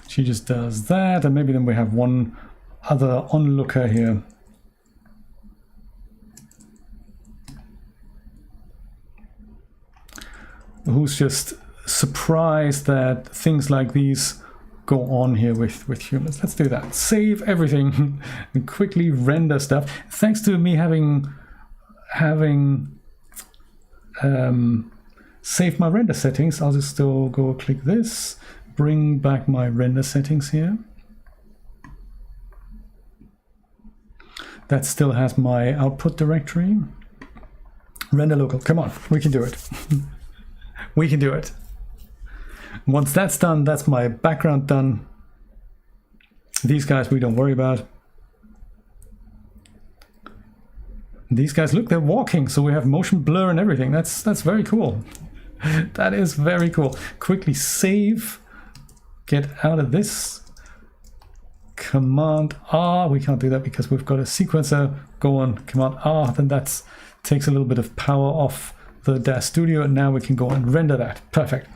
she just does that, and maybe then we have one other onlooker here. Who's just surprised that things like these go on here with humans. Let's do that. Save everything and quickly render stuff. Thanks to me having saved my render settings, I'll just still go click this, bring back my render settings here. That still has my output directory. Render local, come on, we can do it. We can do it. Once that's done, that's my background done. These guys we don't worry about. These guys, look, they're walking, so we have motion blur and everything. That's very cool. That is very cool. Quickly save, get out of this. Command R, we can't do that because we've got a sequencer. Go on, Command R, then that takes a little bit of power off the Daz Studio, and now we can go and render that. Perfect.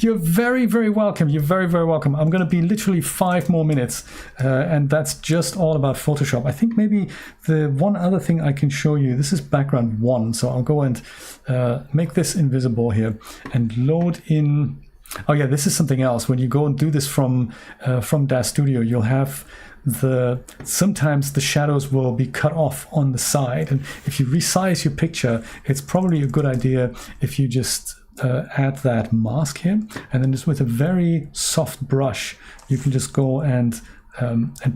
You're very, very welcome. You're very, very welcome. I'm going to be literally 5 more minutes, and that's just all about Photoshop. I think maybe the one other thing I can show you, this is background 1, so I'll go and make this invisible here and load in. Oh yeah, this is something else. When you go and do this from Daz Studio, you'll have sometimes the shadows will be cut off on the side, and if you resize your picture, it's probably a good idea if you just add that mask here, and then just with a very soft brush you can just go and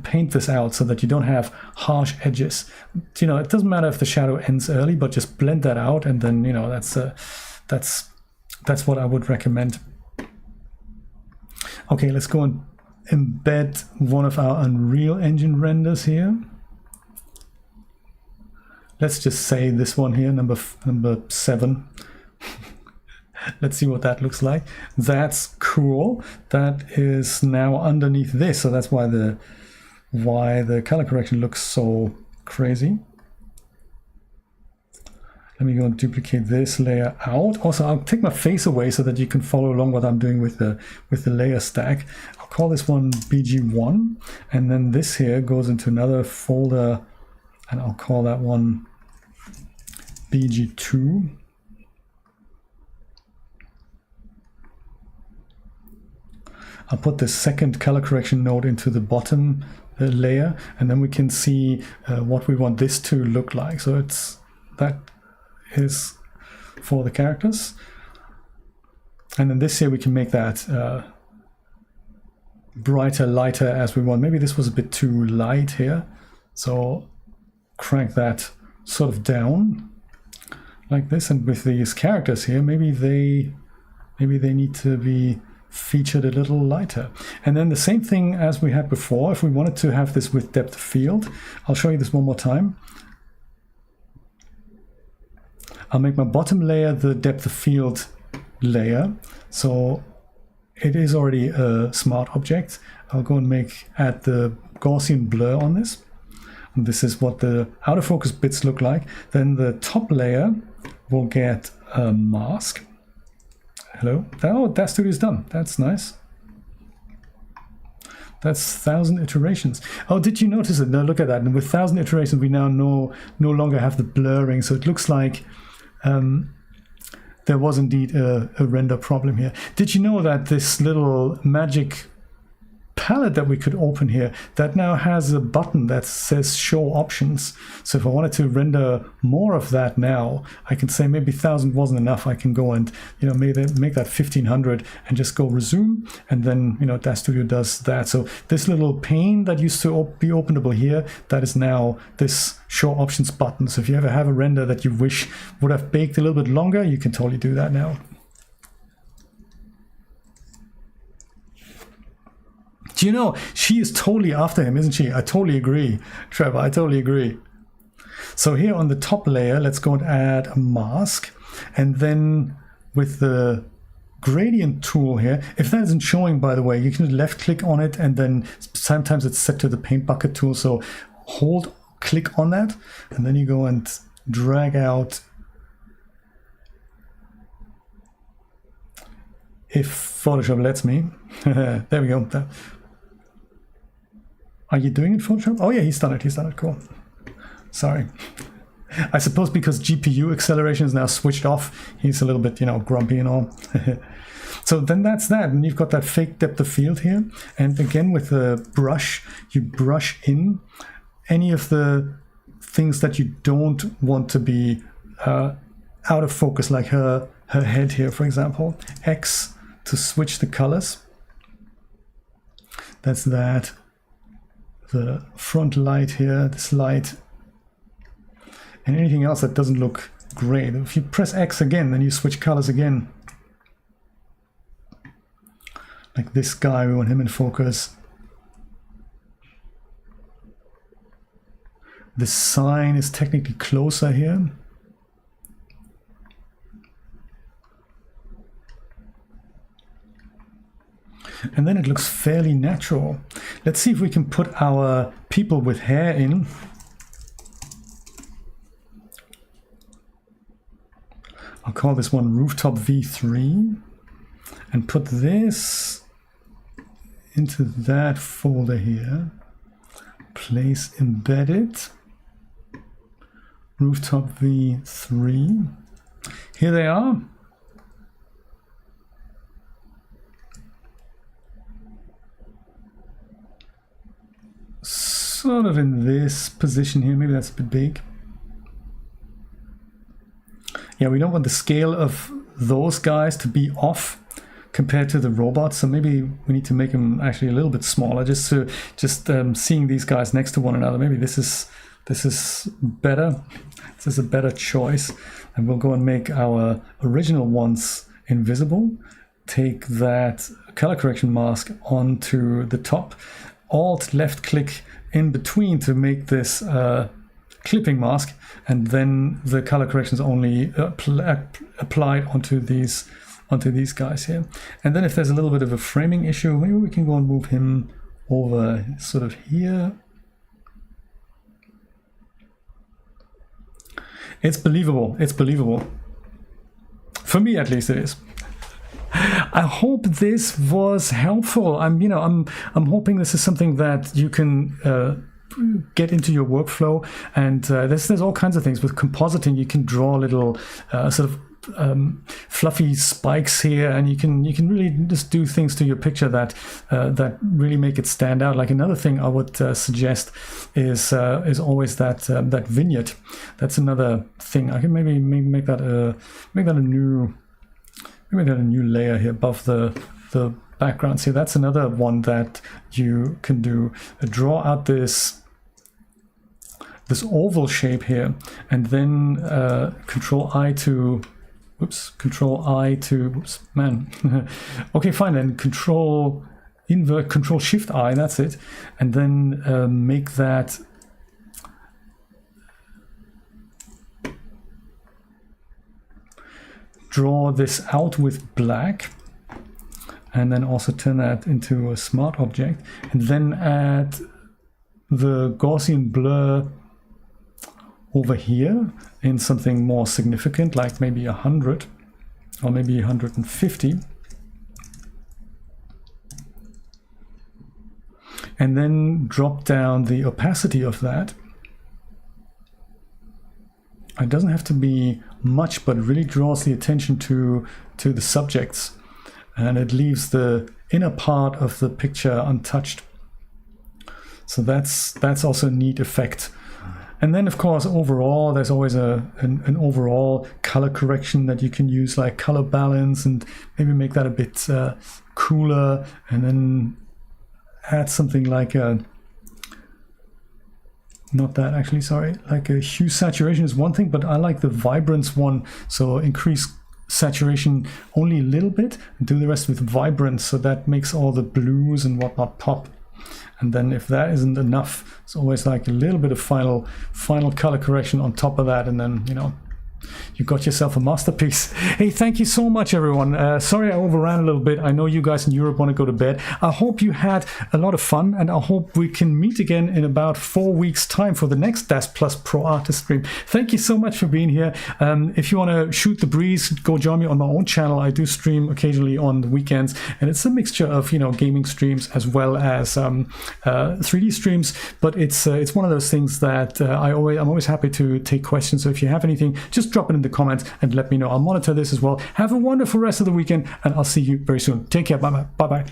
paint this out so that you don't have harsh edges. You know, it doesn't matter if the shadow ends early, but just blend that out, and then, you know, that's what I would recommend. Okay, let's go and embed one of our Unreal Engine renders here. Let's just say this one here, number 7. Let's see what that looks like. That's cool. That is now underneath this, so that's why the color correction looks so crazy. Let me go and duplicate this layer out. Also, I'll take my face away so that you can follow along what I'm doing with the layer stack. I'll call this one BG1, and then this here goes into another folder, and I'll call that one BG2. I'll put the second color correction node into the bottom layer, and then we can see what we want this to look like. So that is for the characters, and then this here we can make that brighter, lighter as we want. Maybe this was a bit too light here, so crank that sort of down like this. And with these characters here, maybe they need to be featured a little lighter. And then the same thing as we had before, if we wanted to have this with depth of field, I'll show you this one more time. I'll make my bottom layer the depth of field layer. So it is already a smart object. I'll go and add the Gaussian blur on this. And this is what the out of focus bits look like. Then the top layer will get a mask. Hello. Oh, Daz Studio is done. That's nice. That's 1,000 iterations. Oh, did you notice it? No, look at that. And with 1,000 iterations, we now no longer have the blurring. So it looks like there was indeed a render problem here. Did you know that this little magic palette that we could open here, that now has a button that says show options? So if I wanted to render more of that now, I can say maybe 1,000 wasn't enough. I can go and, you know, make that 1,500 and just go resume, and then, you know, Daz Studio does that. So this little pane that used to be openable here, that is now this show options button. So if you ever have a render that you wish would have baked a little bit longer, you can totally do that now. Do you know, she is totally after him, isn't she? I totally agree, Trevor, I totally agree. So here on the top layer, let's go and add a mask. And then with the gradient tool here, if that isn't showing, by the way, you can left click on it, and then sometimes it's set to the paint bucket tool. So click on that, and then you go and drag out. If Photoshop lets me. There we go. Are you doing it, Photoshop? Oh yeah, he's done it. He's done it. Cool. Sorry. I suppose because GPU acceleration is now switched off, he's a little bit, you know, grumpy and all. So then that's that. And you've got that fake depth of field here. And again, with the brush, you brush in any of the things that you don't want to be out of focus, like her head here, for example. X to switch the colors. That's that. The front light here, this light, and anything else that doesn't look great. If you press X again, then you switch colors again. Like this guy, we want him in focus. The sign is technically closer here. And then it looks fairly natural. Let's see if we can put our people with hair in. I'll call this one Rooftop V3 and put this into that folder here. Place embedded. Rooftop V3. Here they are. Sort of in this position here. Maybe that's a bit big. Yeah, we don't want the scale of those guys to be off compared to the robots, so maybe we need to make them actually a little bit smaller, just seeing these guys next to one another. Maybe this is better. This is a better choice. And we'll go and make our original ones invisible. Take that color correction mask onto the top. Alt left click in between to make this clipping mask, and then the color corrections only applied onto these guys here. And then if there's a little bit of a framing issue, maybe we can go and move him over sort of here. It's believable. It's believable. For me, at least, it is. I hope this was helpful. I'm hoping this is something that you can get into your workflow. And there's all kinds of things with compositing. You can draw little sort of fluffy spikes here, and you can really just do things to your picture that really make it stand out. Like another thing I would suggest is always that vignette. That's another thing. I can maybe make that a new layer here above the background. See, that's another one that you can do. Draw out this oval shape here, and then Control I to Oops, Control I to, whoops, man. Okay, fine then, invert Control Shift I, that's it. And then make that draw this out with black, and then also turn that into a smart object, and then add the Gaussian blur over here in something more significant, like maybe 100 or maybe 150. And then drop down the opacity of that. It doesn't have to be much, but it really draws the attention to the subjects, and it leaves the inner part of the picture untouched. So that's also a neat effect. And then, of course, overall, there's always an overall color correction that you can use, like color balance, and maybe make that a bit cooler, and then add something like not that actually, sorry, like a hue saturation is one thing, but I like the vibrance one. So increase saturation only a little bit and do the rest with vibrance, so that makes all the blues and whatnot pop. And then if that isn't enough, it's always like a little bit of final color correction on top of that, and then, you know, you got yourself a masterpiece. Hey, thank you so much, everyone. Sorry I overran a little bit. I know you guys in Europe want to go to bed. I hope you had a lot of fun, and I hope we can meet again in about 4 weeks' time for the next Daz Plus Pro Artist stream. Thank you so much for being here. If you want to shoot the breeze, go join me on my own channel. I do stream occasionally on the weekends, and it's a mixture of, you know, gaming streams as well as 3D streams. But it's one of those things that I'm always happy to take questions. So if you have anything, just drop it in the comments and let me know. I'll monitor this as well. Have a wonderful rest of the weekend, and I'll see you very soon. Take care. Bye bye.